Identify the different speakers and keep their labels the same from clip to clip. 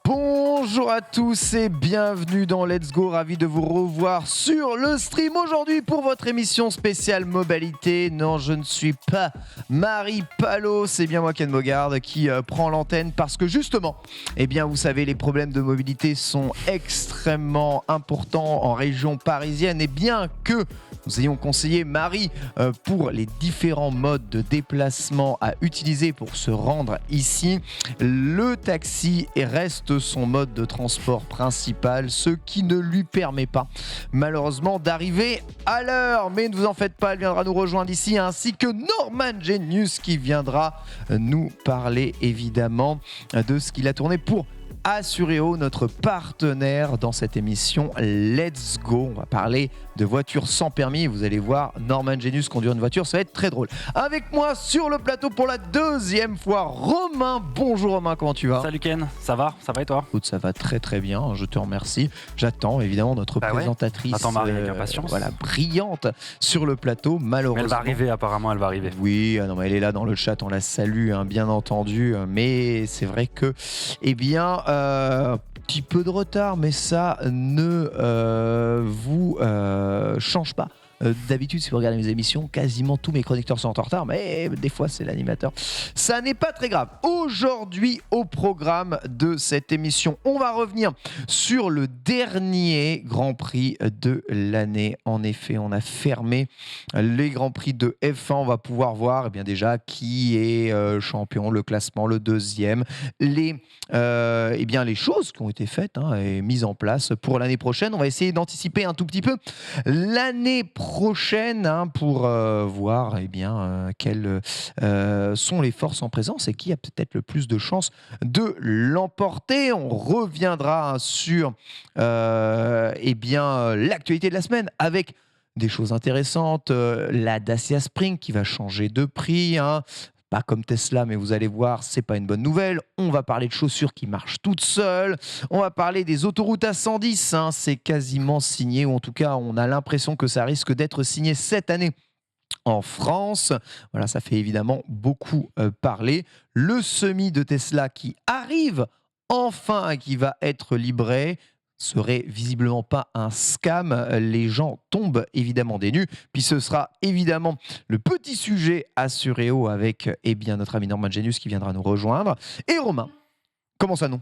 Speaker 1: Bonjour à tous et bienvenue dans Let's Go, ravi de vous revoir sur le stream aujourd'hui pour votre émission spéciale mobilité. Non, je ne suis pas Marie Palot, c'est bien moi Ken Bogard qui prend l'antenne parce que justement, eh bien vous savez, les problèmes de mobilité sont extrêmement importants en région parisienne et bien que nous ayons conseillé Marie pour les différents modes de déplacement à utiliser pour se rendre ici, le taxi reste son mode de transport principal, ce qui ne lui permet pas malheureusement d'arriver à l'heure. Mais ne vous en faites pas, elle viendra nous rejoindre ici, ainsi que Norman Genius qui viendra nous parler évidemment de ce qu'il a tourné pour Assuréo, notre partenaire dans cette émission Let's Go. On va parler de voitures sans permis. Vous allez voir Norman Genius conduire une voiture, ça va être très drôle. Avec moi sur le plateau pour la deuxième fois, Romain. Bonjour Romain, comment tu vas ?
Speaker 2: Salut Ken, ça va et toi ?
Speaker 1: Écoute, ça va très très bien, je te remercie. J'attends évidemment notre présentatrice
Speaker 2: Attends Marie avec impatience.
Speaker 1: Voilà, brillante sur le plateau, malheureusement.
Speaker 2: Mais elle va arriver apparemment, elle va arriver.
Speaker 1: Oui, non, mais elle est là dans le chat, on la salue, hein, bien entendu. Mais c'est vrai que, eh bien, petit peu de retard, mais ça ne vous change pas. D'habitude, si vous regardez mes émissions, quasiment tous mes chroniqueurs sont en retard, mais des fois c'est l'animateur. Ça n'est pas très grave. Aujourd'hui, au programme de cette émission, on va revenir sur le dernier Grand Prix de l'année. En effet, on a fermé les Grands Prix de F1. On va pouvoir voir bien déjà qui est champion, le classement, le deuxième, les choses qui ont été faites et mises en place pour l'année prochaine. On va essayer d'anticiper un tout petit peu l'année prochaine pour voir quelles sont les forces en présence et qui a peut-être le plus de chances de l'emporter. On reviendra sur l'actualité de la semaine avec des choses intéressantes, la Dacia Spring qui va changer de prix, pas comme Tesla, mais vous allez voir, c'est pas une bonne nouvelle. On va parler de chaussures qui marchent toutes seules. On va parler des autoroutes à 110. C'est quasiment signé, ou en tout cas, on a l'impression que ça risque d'être signé cette année en France. Voilà, ça fait évidemment beaucoup parler. Le semi de Tesla qui arrive enfin et qui va être livré serait visiblement pas un scam. Les gens tombent évidemment des nues. Puis ce sera évidemment le petit sujet Assuréo avec notre ami Norman Genius qui viendra nous rejoindre. Et Romain, comment ça non ?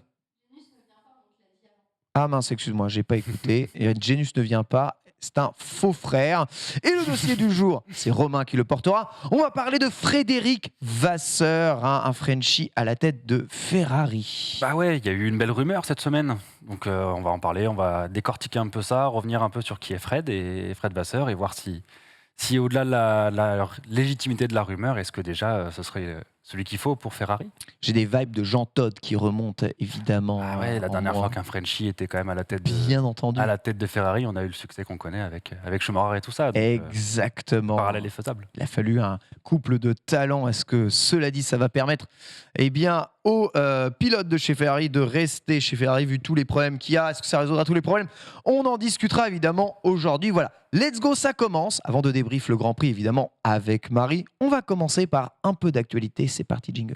Speaker 1: Ah mince, excuse-moi, j'ai pas écouté. Et Genius ne vient pas. C'est un faux frère. Et le dossier du jour, c'est Romain qui le portera. On va parler de Frédéric Vasseur, un Frenchie à la tête de Ferrari.
Speaker 2: Bah ouais, il y a eu une belle rumeur cette semaine. Donc on va en parler, on va décortiquer un peu ça, revenir un peu sur qui est Fred et Fred Vasseur et voir si au-delà de la légitimité de la rumeur, est-ce que déjà ce serait celui qu'il faut pour Ferrari ?
Speaker 1: J'ai des vibes de Jean Todt qui remontent évidemment.
Speaker 2: Ah ouais, la dernière fois qu'un Frenchie était quand même à la tête
Speaker 1: bien entendu.
Speaker 2: À la tête de Ferrari, on a eu le succès qu'on connaît avec Schumacher et tout ça. Donc,
Speaker 1: exactement.
Speaker 2: Le parallèle est faisable.
Speaker 1: Il a fallu un couple de talents. Est-ce que cela dit, ça va permettre aux pilotes de chez Ferrari de rester chez Ferrari vu tous les problèmes qu'il y a ? Est-ce que ça résoudra tous les problèmes ? On en discutera évidemment aujourd'hui. Voilà, let's go, ça commence. Avant de débrief le Grand Prix évidemment avec Marie, on va commencer par un peu d'actualité. C'est parti, jingle.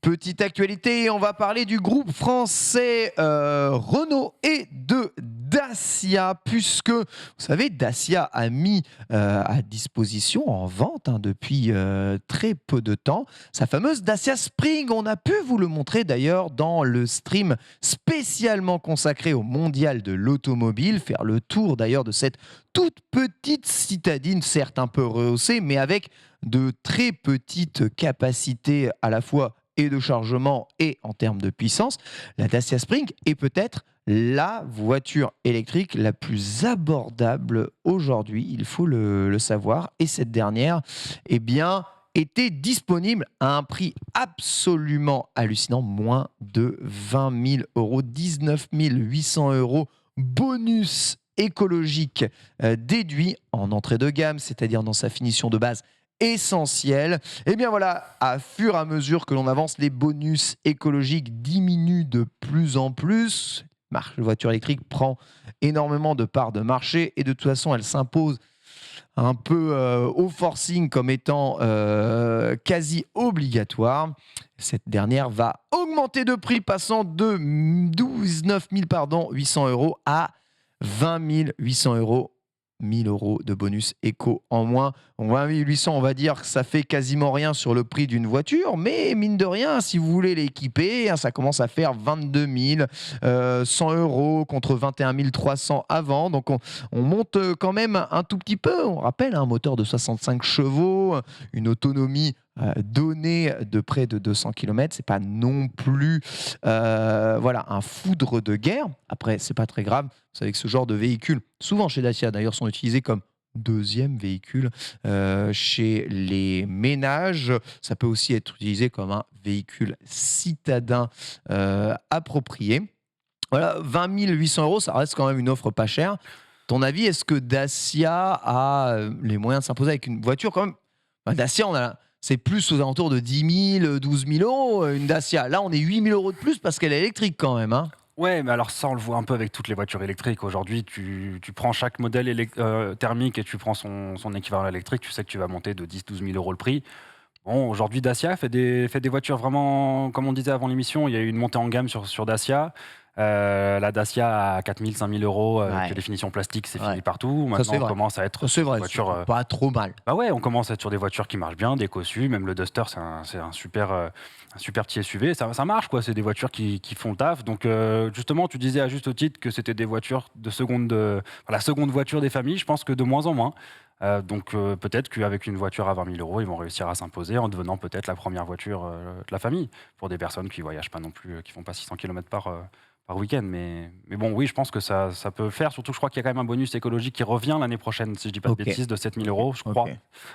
Speaker 1: Petite actualité, on va parler du groupe français Renault et de Dacia, puisque, vous savez, Dacia a mis à disposition, en vente depuis très peu de temps, sa fameuse Dacia Spring. On a pu vous le montrer d'ailleurs dans le stream spécialement consacré au mondial de l'automobile, faire le tour d'ailleurs de cette toute petite citadine, certes un peu rehaussée, mais avec de très petites capacités à la fois et de chargement et en termes de puissance. La Dacia Spring est peut-être la voiture électrique la plus abordable aujourd'hui, il faut le savoir. Et cette dernière, était disponible à un prix absolument hallucinant, moins de 20 000 €, 19 800 €, bonus écologique déduit en entrée de gamme, c'est-à-dire dans sa finition de base essentielle. Et bien voilà, à fur et à mesure que l'on avance, les bonus écologiques diminuent de plus en plus. La voiture électrique prend énormément de parts de marché et de toute façon, elle s'impose un peu au forcing comme étant quasi obligatoire. Cette dernière va augmenter de prix, passant de 19 800 euros à 20 800 euros. 1000 euros de bonus éco en moins. 20 800, on va dire que ça fait quasiment rien sur le prix d'une voiture, mais mine de rien, si vous voulez l'équiper, ça commence à faire 22 100 euros contre 21 300 avant. Donc on monte quand même un tout petit peu. On rappelle un moteur de 65 chevaux, une autonomie donnée de près de 200 km. C'est pas non plus voilà, un foudre de guerre. Après, c'est pas très grave. Vous savez que ce genre de véhicules, souvent chez Dacia d'ailleurs, sont utilisés comme deuxième véhicule chez les ménages. Ça peut aussi être utilisé comme un véhicule citadin approprié. Voilà, 20 800 euros, ça reste quand même une offre pas chère. Ton avis, est-ce que Dacia a les moyens de s'imposer avec une voiture quand même? Dacia, c'est plus aux alentours de 10 000, 12 000 euros une Dacia. Là, on est 8 000 euros de plus parce qu'elle est électrique quand même. Hein.
Speaker 2: Ouais, mais alors ça, on le voit un peu avec toutes les voitures électriques. Aujourd'hui, tu prends chaque modèle thermique et tu prends son équivalent électrique, tu sais que tu vas monter de 10 000 12 000 euros le prix. Bon, aujourd'hui, Dacia fait des voitures vraiment, comme on disait avant l'émission, il y a eu une montée en gamme sur Dacia. La Dacia à 4 000, 5 000 euros, avec les définitions plastiques, c'est fini partout. Maintenant, on commence à être
Speaker 1: sur des voitures pas trop mal.
Speaker 2: Bah ouais, on commence à être sur des voitures qui marchent bien, des cossus. Même le Duster, c'est un super petit SUV. Ça marche, quoi. C'est des voitures qui font le taf. Donc, justement, tu disais à juste titre que c'était des voitures la seconde voiture des familles. Je pense que de moins en moins. Donc peut-être qu'avec une voiture à 20 000 euros, ils vont réussir à s'imposer en devenant peut-être la première voiture de la famille pour des personnes qui voyagent pas non plus, qui font pas 600 km par week-end. Mais bon, oui, je pense que ça peut le faire. Surtout, je crois qu'il y a quand même un bonus écologique qui revient l'année prochaine, si je dis pas de bêtises, de 7 000 euros, je crois,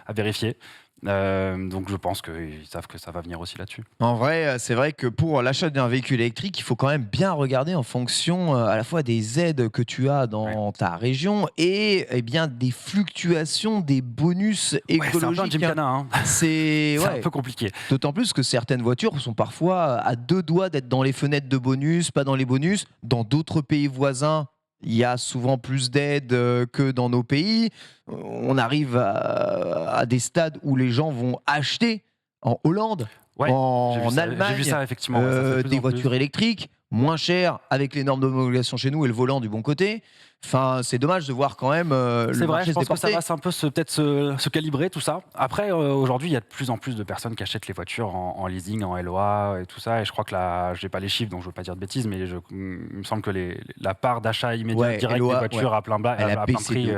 Speaker 2: à vérifier. Donc je pense qu'ils savent que ça va venir aussi là-dessus.
Speaker 1: En vrai, c'est vrai que pour l'achat d'un véhicule électrique, il faut quand même bien regarder en fonction à la fois des aides que tu as dans ta région et bien des fluctuations des bonus écologiques.
Speaker 2: C'est un peu un gymkhana, hein.
Speaker 1: C'est
Speaker 2: un peu compliqué.
Speaker 1: D'autant plus que certaines voitures sont parfois à deux doigts d'être dans les fenêtres de bonus, pas dans les bonus. Dans d'autres pays voisins, il y a souvent plus d'aides que dans nos pays. On arrive à des stades où les gens vont acheter en Hollande, en Allemagne,
Speaker 2: j'ai vu ça, effectivement,
Speaker 1: des voitures électriques moins chères avec les normes d'homologation chez nous et le volant du bon côté. Enfin, c'est dommage de voir quand même
Speaker 2: c'est vrai, je pense que ça va un peu peut-être se calibrer tout ça. Après, aujourd'hui, il y a de plus en plus de personnes qui achètent les voitures en leasing, en LOA et tout ça. Et je crois que je n'ai pas les chiffres, donc je ne veux pas dire de bêtises, mais il me semble que la part d'achat immédiat direct
Speaker 1: LOA,
Speaker 2: des voitures à plein prix,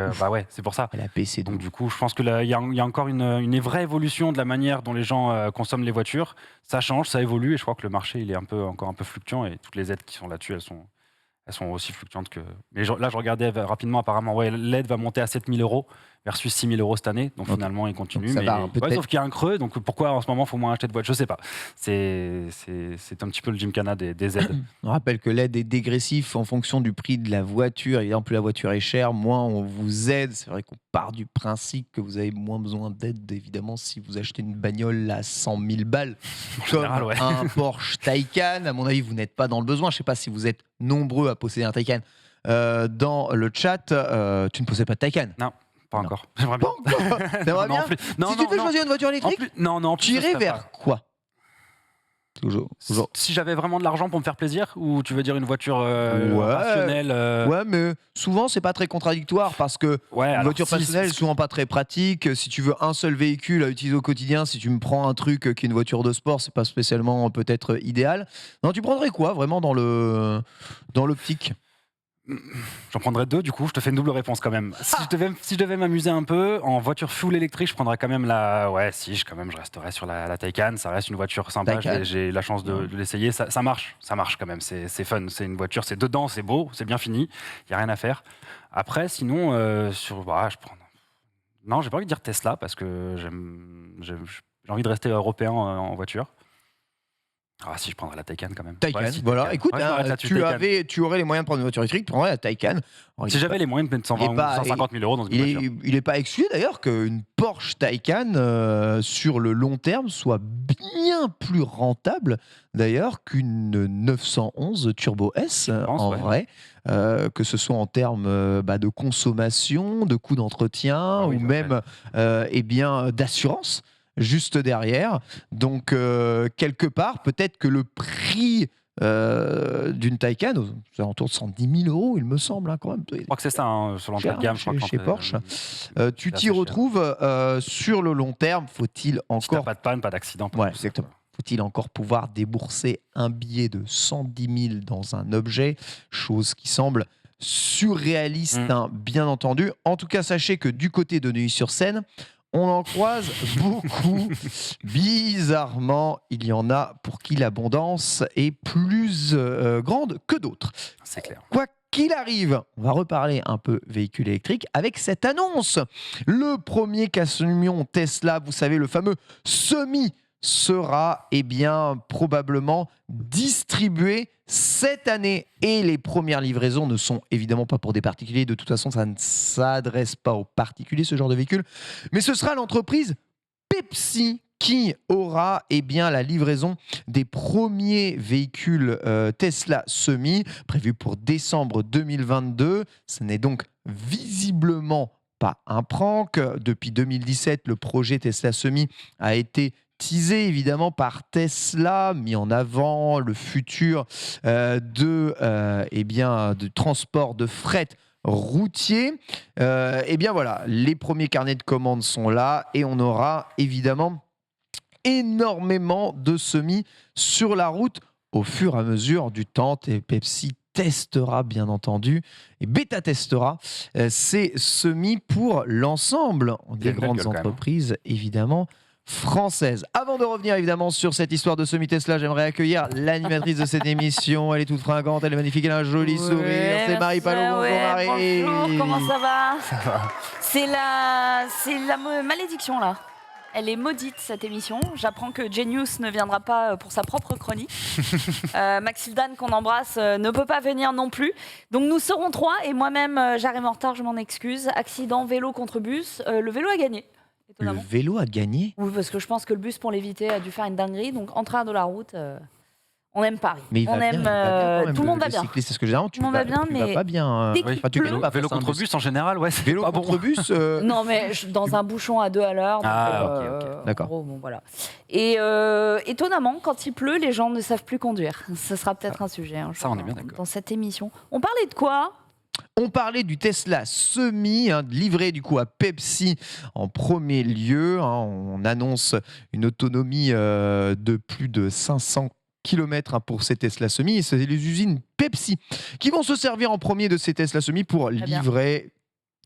Speaker 2: c'est pour ça.
Speaker 1: Elle a baissé.
Speaker 2: Donc du coup, je pense qu'il y a encore une vraie évolution de la manière dont les gens consomment les voitures. Ça change, ça évolue, et je crois que le marché il est encore un peu fluctuant, et toutes les aides qui sont là-dessus, elles sont aussi fluctuantes que. Mais là, je regardais rapidement, apparemment, l'aide va monter à 7 000 euros versus 6 000 euros cette année. Donc finalement, il continue. Sauf qu'il y a un creux. Donc pourquoi en ce moment, il faut moins acheter de voiture? Je ne sais pas. C'est un petit peu le gymkhana des aides.
Speaker 1: On rappelle que l'aide est dégressive en fonction du prix de la voiture. Évidemment, plus la voiture est chère, moins on vous aide. C'est vrai qu'on part du principe que vous avez moins besoin d'aide, évidemment, si vous achetez une bagnole à 100 000 balles, comme un Porsche Taycan. À mon avis, vous n'êtes pas dans le besoin. Je ne sais pas si vous êtes nombreux à posséder un Taycan. Dans le chat, tu ne possèdes pas de Taycan?
Speaker 2: Non. Pas encore. J'aimerais bien.
Speaker 1: T'aimerais bien? Si tu devais choisir une voiture électrique, tu irais vers quoi?
Speaker 2: Si j'avais vraiment de l'argent pour me faire plaisir, ou tu veux dire une voiture rationnelle
Speaker 1: Ouais, mais souvent c'est pas très contradictoire parce que une voiture personnelle est souvent pas très pratique. Si tu veux un seul véhicule à utiliser au quotidien, si tu me prends un truc qui est une voiture de sport, c'est pas spécialement peut-être idéal. Non, tu prendrais quoi vraiment dans l'optique?
Speaker 2: J'en prendrais deux, du coup, je te fais une double réponse quand même. Si je devais m'amuser un peu, en voiture full électrique, je prendrais quand même je resterais sur la Taycan. Ça reste une voiture sympa, j'ai la chance de l'essayer. Ça marche quand même, c'est fun. C'est une voiture, c'est dedans, c'est beau, c'est bien fini, il n'y a rien à faire. Après, sinon, je prends. Non, j'ai pas envie de dire Tesla parce que j'ai envie de rester européen en voiture. Ah, si je prendrais la Taycan quand même.
Speaker 1: Taycan,
Speaker 2: Ouais, si,
Speaker 1: voilà.
Speaker 2: Taycan.
Speaker 1: Écoute,
Speaker 2: Ouais, je m'arrête là-dessus, Taycan.
Speaker 1: tu aurais les moyens de prendre une voiture électrique, tu prendrais la Taycan. Alors, il
Speaker 2: Si
Speaker 1: est
Speaker 2: j'avais
Speaker 1: pas-
Speaker 2: les moyens de mettre 120
Speaker 1: il est
Speaker 2: ou
Speaker 1: pas-
Speaker 2: 150 000 euros dans une voiture.
Speaker 1: il est pas exclu d'ailleurs qu'une Porsche Taycan sur le long terme soit bien plus rentable d'ailleurs qu'une 911 Turbo S
Speaker 2: pense,
Speaker 1: en
Speaker 2: ouais.
Speaker 1: vrai, que ce soit en termes de consommation, de coût d'entretien
Speaker 2: Ah oui,
Speaker 1: ou
Speaker 2: tout à
Speaker 1: même eh bien d'assurance juste derrière. Donc quelque part peut-être que le prix d'une Taycan aux alentours de 110 000 euros, il me semble, hein, quand même.
Speaker 2: Je crois que c'est ça, hein, sur l'entrée de gamme. Je crois
Speaker 1: Chez
Speaker 2: que
Speaker 1: Porsche. Tu
Speaker 2: c'est
Speaker 1: t'y
Speaker 2: assez cher.
Speaker 1: retrouves sur le long terme. Faut-il
Speaker 2: Si t'as
Speaker 1: encore,
Speaker 2: pas de panne, pas d'accident. pas
Speaker 1: Ouais,
Speaker 2: de tout ça,
Speaker 1: exactement.
Speaker 2: quoi.
Speaker 1: Faut-il encore pouvoir débourser un billet de 110 000 dans un objet, chose qui semble surréaliste, hein, bien entendu. En tout cas, sachez que du côté de Neuilly-sur-Seine, on en croise beaucoup. Bizarrement, il y en a pour qui l'abondance est plus grande que d'autres.
Speaker 2: C'est clair.
Speaker 1: Quoi qu'il arrive, on va reparler un peu véhicule électrique avec cette annonce. Le premier camion Tesla, vous savez, le fameux Semi, sera probablement distribué cette année. Et les premières livraisons ne sont évidemment pas pour des particuliers. De toute façon, ça ne s'adresse pas aux particuliers, ce genre de véhicule. Mais ce sera l'entreprise Pepsi qui aura la livraison des premiers véhicules Tesla Semi, prévus pour décembre 2022. Ce n'est donc visiblement pas un prank. Depuis 2017, le projet Tesla Semi a été teasé évidemment par Tesla, mis en avant le futur de transport de fret routier. Voilà, les premiers carnets de commandes sont là et on aura évidemment énormément de semis sur la route au fur et à mesure du temps. Et Pepsi testera bien entendu et bêta-testera ces semis pour l'ensemble des
Speaker 2: une belle
Speaker 1: grandes
Speaker 2: gueule, quand même, hein.
Speaker 1: entreprises évidemment françaises. Avant de revenir évidemment sur cette histoire de semi Tesla, j'aimerais accueillir l'animatrice de cette émission. Elle est toute fringante, elle est magnifique, elle a un joli sourire. C'est Marie Palot. Bonjour Marie.
Speaker 3: Bonjour, comment ça va? C'est la malédiction là. Elle est maudite cette émission. J'apprends que Genius ne viendra pas pour sa propre chronique. Maxildan, qu'on embrasse, ne peut pas venir non plus. Donc nous serons 3 et moi-même j'arrive en retard, je m'en excuse. Accident vélo contre bus. Le vélo a gagné.
Speaker 1: Le
Speaker 3: Étonnamment.
Speaker 1: vélo a gagné.
Speaker 3: Oui, parce que je pense que le bus pour l'éviter a dû faire une dinguerie. Donc en train de la route, on aime Paris.
Speaker 1: Mais il
Speaker 3: on
Speaker 1: va
Speaker 3: aime.
Speaker 1: bien, il va bien quand même,
Speaker 3: tout le monde va bien.
Speaker 1: cycliste, c'est ce que j'ai dit.
Speaker 3: Tout le monde va bien,
Speaker 1: tu vas
Speaker 3: mais
Speaker 1: pas bien.
Speaker 3: dès qu'il
Speaker 1: Enfin, tu
Speaker 3: pleut-
Speaker 1: gagnes pas
Speaker 2: Vélo
Speaker 1: forcément
Speaker 2: contre
Speaker 1: un
Speaker 2: bus en général, ouais, c'est
Speaker 1: Vélo
Speaker 2: pas bon.
Speaker 1: contre bus.
Speaker 3: Non, mais dans un bouchon à 2 à l'heure.
Speaker 2: Ah, ok.
Speaker 1: D'accord.
Speaker 3: En gros, bon, voilà. Et étonnamment, quand il pleut, les gens ne savent plus conduire. Ce sera peut-être un sujet. Hein,
Speaker 2: Ça, on est bien d'accord.
Speaker 3: dans cette émission. On parlait de quoi?
Speaker 1: On parlait du Tesla Semi, livré du coup à Pepsi en premier lieu. On annonce une autonomie de plus de 500 km pour ces Tesla Semi. Et c'est les usines Pepsi qui vont se servir en premier de ces Tesla Semi pour
Speaker 3: bien.
Speaker 1: livrer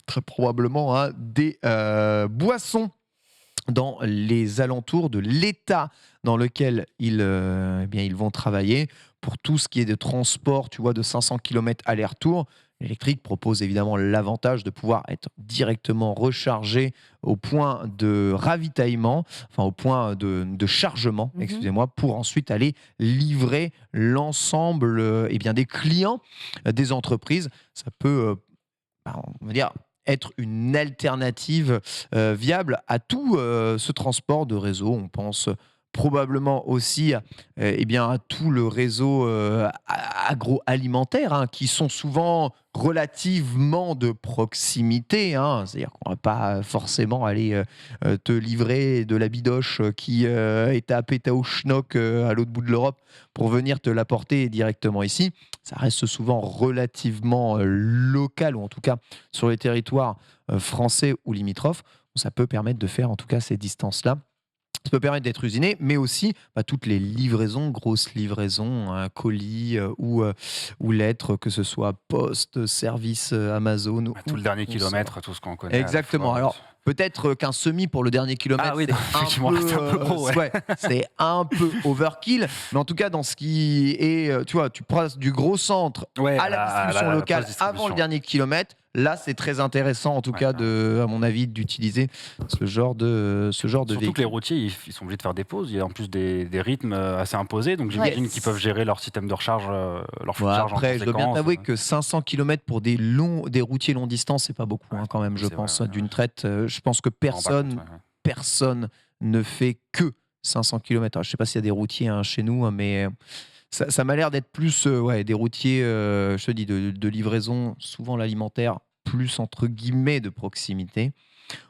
Speaker 1: très probablement des boissons dans les alentours de l'État dans lequel ils vont travailler. Pour tout ce qui est de transport, tu vois, de 500 km aller-retour, l'électrique propose évidemment l'avantage de pouvoir être directement rechargé au point de ravitaillement, enfin au point de chargement, excusez-moi, pour ensuite aller livrer l'ensemble des clients des entreprises. Ça peut, on va dire, être une alternative viable à tout ce transport de réseau. On pense probablement aussi à tout le réseau agroalimentaire, qui sont souvent relativement de proximité. C'est-à-dire qu'on ne va pas forcément aller te livrer de la bidoche qui est à Pétaouchnok à l'autre bout de l'Europe pour venir te l'apporter directement ici. Ça reste souvent relativement local, ou en tout cas sur les territoires français ou limitrophes. Ça peut permettre de faire en tout cas ces distances-là. Ça peut permettre d'être usiné, mais aussi toutes les livraisons, grosses livraisons, colis ou lettres, que ce soit poste, service Amazon.
Speaker 2: Tout le dernier kilomètre, tout ce qu'on connaît.
Speaker 1: Exactement. Alors, peut-être qu'un semi pour le dernier kilomètre,
Speaker 2: Ah oui, non, effectivement, là, c'est un peu gros, ouais.
Speaker 1: C'est un peu overkill. Mais en tout cas, dans ce qui est, tu vois, tu passes du gros centre à la distribution locale avant le dernier kilomètre. Là, c'est très intéressant, en tout cas, à mon avis, d'utiliser ce genre de
Speaker 2: Surtout
Speaker 1: véhicule.
Speaker 2: que les routiers, ils sont obligés de faire des pauses. Il y a en plus des rythmes assez imposés. Donc j'imagine qu'ils peuvent gérer leur système de recharge, leur flux de charge en
Speaker 1: Après, je dois bien
Speaker 2: conséquence.
Speaker 1: t'avouer que 500 km pour des routiers longue distance, c'est pas beaucoup quand même, je
Speaker 2: c'est
Speaker 1: pense.
Speaker 2: vrai,
Speaker 1: D'une traite, je pense que
Speaker 2: on se rend pas compte,
Speaker 1: personne ne fait que 500 km. Je sais pas s'il y a des routiers chez nous, mais ça m'a l'air d'être plus des routiers, je te dis, de livraison, souvent l'alimentaire, plus entre guillemets de proximité.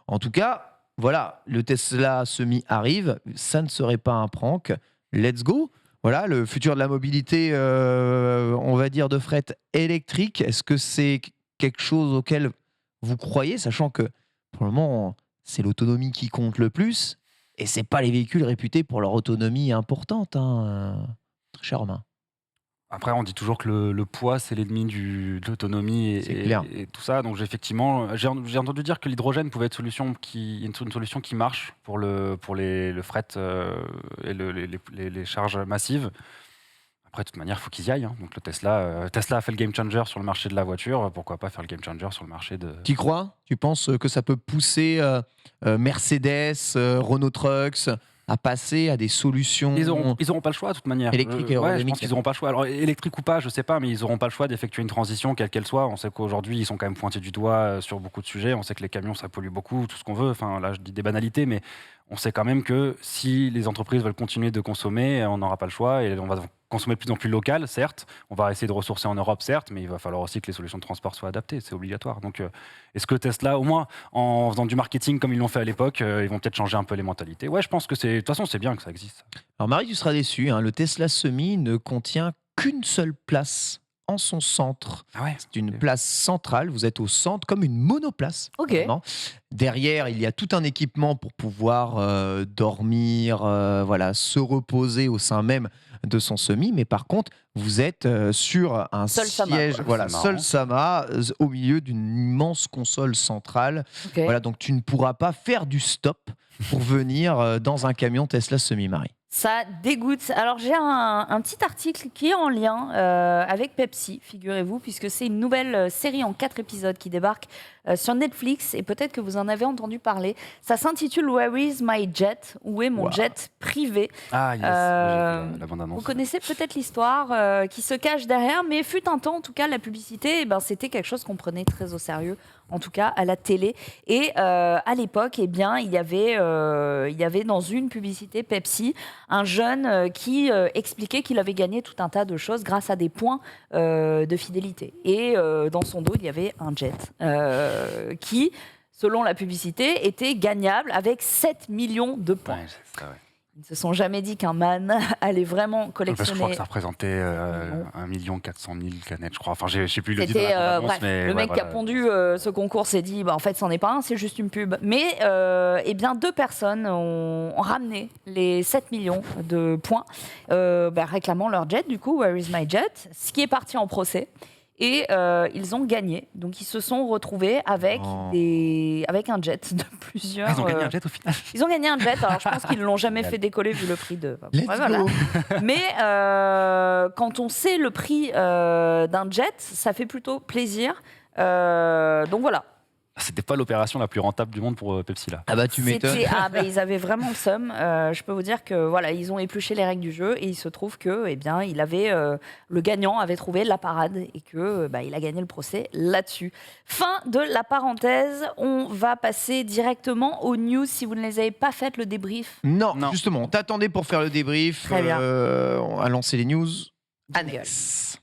Speaker 1: En tout cas, voilà, le Tesla Semi arrive, ça ne serait pas un prank. Let's go. Voilà, le futur de la mobilité, on va dire de fret électrique. Est-ce que c'est quelque chose auquel vous croyez, sachant que pour le moment, c'est l'autonomie qui compte le plus, et c'est pas les véhicules réputés pour leur autonomie importante, très cher Romain.
Speaker 2: Après, on dit toujours que le poids, c'est l'ennemi de l'autonomie et tout ça. Donc, effectivement, j'ai entendu dire que l'hydrogène pouvait être une solution qui marche pour le fret et les charges massives. Après, de toute manière, il faut qu'ils y aillent. Donc, Tesla a fait le game changer sur le marché de la voiture. Pourquoi pas faire le game changer sur le marché de...
Speaker 1: Tu crois ? Tu penses que ça peut pousser Mercedes, Renault Trucks à passer à des solutions
Speaker 2: Ils auront pas le choix de toute manière.
Speaker 1: électriques et
Speaker 2: je
Speaker 1: aérodynamiques.
Speaker 2: pense qu'ils n'auront pas le choix. Alors électrique ou pas, je sais pas, mais ils n'auront pas le choix d'effectuer une transition quelle qu'elle soit. On sait qu'aujourd'hui ils sont quand même pointés du doigt sur beaucoup de sujets. On sait que les camions ça pollue beaucoup, tout ce qu'on veut. Enfin là je dis des banalités, mais on sait quand même que si les entreprises veulent continuer de consommer, on n'aura pas le choix et on va consommer de plus en plus local, certes. On va essayer de ressourcer en Europe, certes, mais il va falloir aussi que les solutions de transport soient adaptées. C'est obligatoire. Donc, est-ce que Tesla, au moins en faisant du marketing comme ils l'ont fait à l'époque, ils vont peut-être changer un peu les mentalités ? Ouais, je pense que de toute façon, c'est bien que ça existe.
Speaker 1: Alors Marie, tu seras déçue, le Tesla Semi ne contient qu'une seule place en son centre.
Speaker 2: Ah ouais,
Speaker 1: c'est une place centrale, vous êtes au centre comme une monoplace.
Speaker 3: Ok.
Speaker 1: Vraiment. Derrière, il y a tout un équipement pour pouvoir dormir, se reposer au sein même de son Semi, mais par contre, vous êtes sur un
Speaker 3: Seul
Speaker 1: siège,
Speaker 3: Sama,
Speaker 1: seul Sama, au milieu d'une immense console centrale.
Speaker 3: Ok.
Speaker 1: Voilà, donc tu ne pourras pas faire du stop pour venir dans un camion Tesla Semi-Marie.
Speaker 3: Ça dégoûte. Alors j'ai un petit article qui est en lien avec Pepsi, figurez-vous, puisque c'est une nouvelle série en 4 épisodes qui débarque sur Netflix, et peut-être que vous en avez entendu parler. Ça s'intitule Where is my jet ? Où est mon jet privé ?
Speaker 2: Ah yes, j'ai vu la bande-annonce.
Speaker 3: Vous connaissez peut-être l'histoire qui se cache derrière, mais fut un temps, en tout cas, la publicité, c'était quelque chose qu'on prenait très au sérieux, en tout cas à la télé. Et à l'époque, il y avait dans une publicité Pepsi un jeune qui expliquait qu'il avait gagné tout un tas de choses grâce à des points de fidélité. Et dans son dos, il y avait un jet qui, selon la publicité, était gagnable avec 7 millions de points.
Speaker 2: Ouais, c'est ça, ouais.
Speaker 3: Ils ne se sont jamais dit qu'un man allait vraiment collectionner.
Speaker 2: Je crois que ça représentait 1 400 000 canettes, je crois. Enfin, je ne sais plus le titre de
Speaker 3: C'était
Speaker 2: la bande-annonce, mais
Speaker 3: le mec qui a pondu ce concours s'est dit en fait, c'en est pas un, c'est juste une pub. Mais 2 personnes ont ramené les 7 millions de points, réclamant leur jet, du coup, Where is my jet ? Ce qui est parti en procès. Et ils ont gagné. Donc ils se sont retrouvés avec un jet de plusieurs.
Speaker 2: Ils ont gagné un jet au final.
Speaker 3: Ils ont gagné un jet. Alors je pense qu'ils ne l'ont jamais fait décoller vu le prix de.
Speaker 1: Let's go.
Speaker 3: Mais quand on sait le prix d'un jet, ça fait plutôt plaisir. Donc voilà.
Speaker 2: C'était pas l'opération la plus rentable du monde pour Pepsi là.
Speaker 1: Ah bah tu m'étonnes.
Speaker 3: Ils avaient vraiment le seum. Je peux vous dire que ils ont épluché les règles du jeu et il se trouve que le gagnant avait trouvé la parade et que il a gagné le procès là-dessus. Fin de la parenthèse. On va passer directement aux news. Si vous ne les avez pas faites, le débrief.
Speaker 1: Non, justement, on t'attendait pour faire le débrief.
Speaker 3: Très bien.
Speaker 1: On a lancé les news
Speaker 3: Jingle.
Speaker 1: annexes.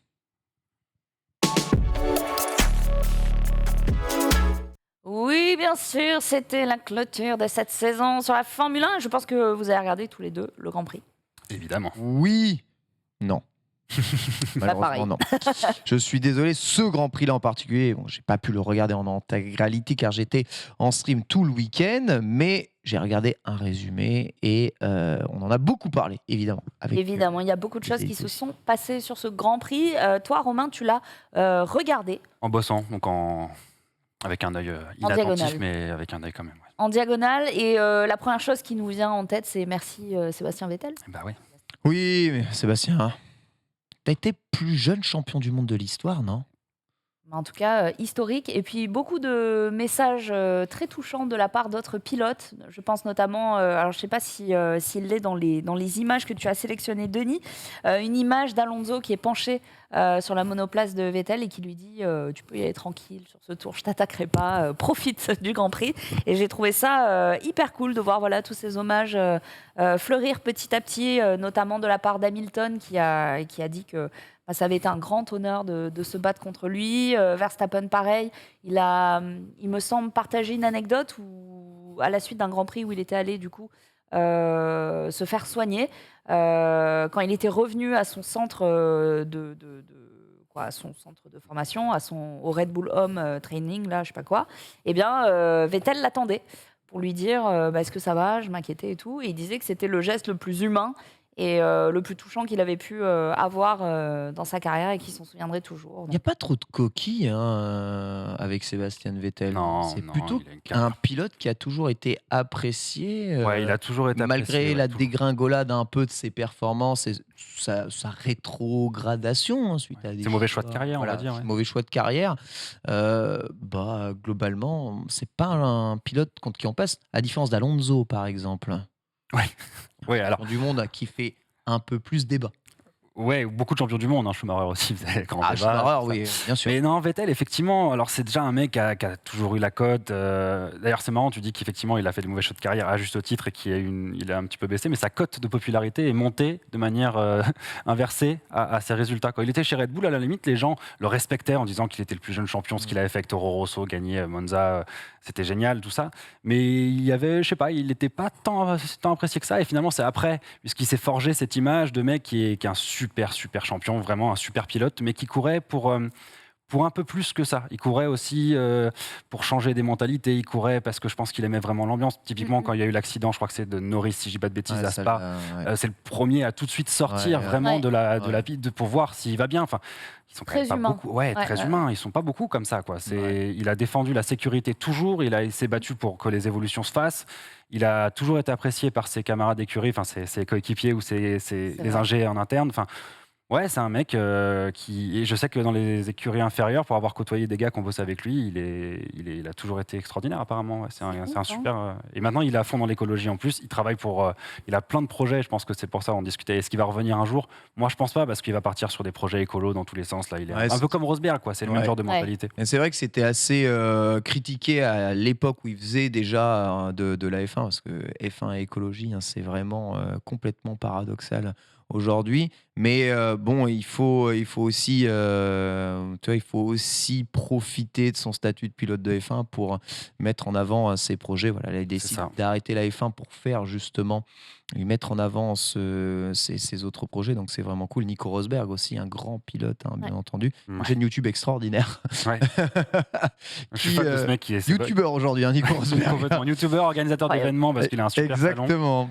Speaker 3: Oui, bien sûr, c'était la clôture de cette saison sur la Formule 1. Je pense que vous avez regardé tous les deux le Grand Prix.
Speaker 2: Évidemment.
Speaker 1: Oui. Non. Malheureusement, non. Je suis désolé, ce Grand Prix-là en particulier, j'ai pas pu le regarder en intégralité car j'étais en stream tout le week-end, mais j'ai regardé un résumé et on en a beaucoup parlé, évidemment.
Speaker 3: Évidemment, il y a beaucoup de choses qui se sont passées sur ce Grand Prix. Toi, Romain, tu l'as regardé.
Speaker 2: En bossant, donc avec un œil inattentif, mais avec un œil quand même. Ouais.
Speaker 3: En diagonale. Et la première chose qui nous vient en tête, c'est merci Sébastien Vettel.
Speaker 2: Bah oui.
Speaker 1: Oui, mais Sébastien, t'as été plus jeune champion du monde de l'histoire, non ?
Speaker 3: En tout cas, historique. Et puis, beaucoup de messages très touchants de la part d'autres pilotes. Je pense notamment, alors je ne sais pas s'il l'est dans les images que tu as sélectionnées, Denis, une image d'Alonso qui est penché sur la monoplace de Vettel et qui lui dit tu peux y aller tranquille sur ce tour, je ne t'attaquerai pas, profite du Grand Prix. Et j'ai trouvé ça hyper cool de voir tous ces hommages fleurir petit à petit, notamment de la part d'Hamilton qui a dit que ça avait été un grand honneur de se battre contre lui. Verstappen, pareil. Il me semble, partagé une anecdote où, à la suite d'un Grand Prix où il était allé, du coup, se faire soigner, quand il était revenu à son centre à son centre de formation, au Red Bull Home Training, là, je sais pas quoi, eh bien, Vettel l'attendait pour lui dire est-ce que ça va, je m'inquiétais et tout. Et il disait que c'était le geste le plus humain et le plus touchant qu'il avait pu avoir dans sa carrière et qu'il s'en souviendrait toujours.
Speaker 1: Il n'y a pas trop de coquilles avec Sébastien Vettel.
Speaker 2: Non,
Speaker 1: c'est
Speaker 2: non,
Speaker 1: plutôt
Speaker 2: il a une carrière.
Speaker 1: un pilote qui a toujours été apprécié.
Speaker 2: Ouais, il a toujours été
Speaker 1: malgré
Speaker 2: apprécié,
Speaker 1: la
Speaker 2: toujours.
Speaker 1: dégringolade un peu de ses performances et sa rétrogradation suite à des
Speaker 2: Ses mauvais choix de carrière, on va dire, ouais.
Speaker 1: Mauvais choix de carrière. Globalement, c'est pas un pilote contre qui on passe, à différence d'Alonso par exemple.
Speaker 2: Ouais, alors.
Speaker 1: Du monde qui fait un peu plus débat.
Speaker 2: Ouais, beaucoup de champions du monde, Schumacher aussi faisait grand débat.
Speaker 1: Schumacher, oui, bien sûr.
Speaker 2: Mais non, Vettel, effectivement, alors c'est déjà un mec qui a toujours eu la cote. D'ailleurs, c'est marrant, tu dis qu'effectivement, il a fait des mauvais choix de carrière à juste titre et il a un petit peu baissé, mais sa cote de popularité est montée de manière inversée à ses résultats. Quand il était chez Red Bull, à la limite, les gens le respectaient en disant qu'il était le plus jeune champion, ce qu'il avait fait avec Toro Rosso, gagner Monza, c'était génial, tout ça. Mais il y avait, je sais pas, il n'était pas tant apprécié que ça. Et finalement, c'est après, puisqu'il s'est forgé cette image de mec qui est un super champion, vraiment un super pilote, mais qui courait pour un peu plus que ça. Il courait aussi pour changer des mentalités. Il courait parce que je pense qu'il aimait vraiment l'ambiance. Typiquement, quand il y a eu l'accident, je crois que c'est de Norris, si je dis pas de bêtises, à Spa. C'est le premier à tout de suite sortir vraiment de la piste pour voir s'il va bien. Enfin, ils sont quand même pas beaucoup. Très humains. Ils sont pas beaucoup comme ça, quoi. Il a défendu la sécurité toujours. Il s'est battu pour que les évolutions se fassent. Il a toujours été apprécié par ses camarades d'écurie, enfin ses coéquipiers ou les ingés en interne. Enfin, ouais, c'est un mec qui. Et je sais que dans les écuries inférieures, pour avoir côtoyé des gars qui ont bossé avec lui, il a toujours été extraordinaire, apparemment. Ouais, c'est un super. Et maintenant, il est à fond dans l'écologie en plus. Il travaille pour. Il a plein de projets. Je pense que c'est pour ça qu'on discutait. Est-ce qu'il va revenir un jour? Moi, je pense pas, parce qu'il va partir sur des projets écolos dans tous les sens. Là, il est un peu comme Rosberg, quoi. C'est le même genre de mentalité.
Speaker 1: Et c'est vrai que c'était assez critiqué à l'époque où il faisait déjà de la F1, parce que F1 et écologie, c'est vraiment complètement paradoxal aujourd'hui, mais bon, il faut aussi profiter de son statut de pilote de F1 pour mettre en avant ses projets. Voilà, là, il décide d'arrêter la F1 pour faire justement et mettre en avant ses autres projets, donc c'est vraiment cool. Nico Rosberg aussi, un grand pilote, bien entendu, une chaîne YouTube extraordinaire.
Speaker 2: Ouais. Je suis fan de ce mec qui est
Speaker 1: youtubeur aujourd'hui, Nico Rosberg.
Speaker 2: Complètement youtubeur, organisateur d'événements parce qu'il a un super salon.
Speaker 1: Exactement.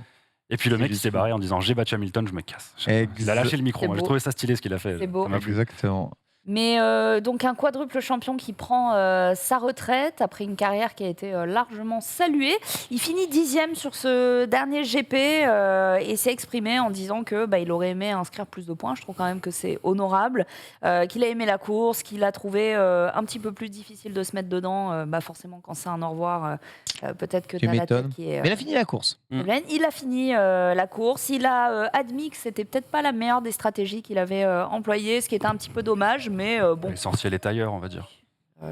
Speaker 2: Et puis le mec, il s'est barré en disant j'ai battu Hamilton, je me casse. Il a lâché le micro. Moi, j'ai trouvé ça stylé ce qu'il a fait.
Speaker 3: C'est beau.
Speaker 1: Exactement.
Speaker 3: Mais donc un quadruple champion qui prend sa retraite après une carrière qui a été largement saluée. Il finit 10e sur ce dernier GP et s'est exprimé en disant que il aurait aimé inscrire plus de points. Je trouve quand même que c'est honorable, qu'il a aimé la course, qu'il a trouvé un petit peu plus difficile de se mettre dedans. Forcément, quand c'est un au revoir, peut-être que tu as la tête qui est...
Speaker 1: Mais il a fini la course.
Speaker 3: Il a fini la course. Il a admis que c'était peut-être pas la meilleure des stratégies qu'il avait employées, ce qui était un petit peu dommage. Mais bon.
Speaker 2: L'essentiel est ailleurs, on va dire.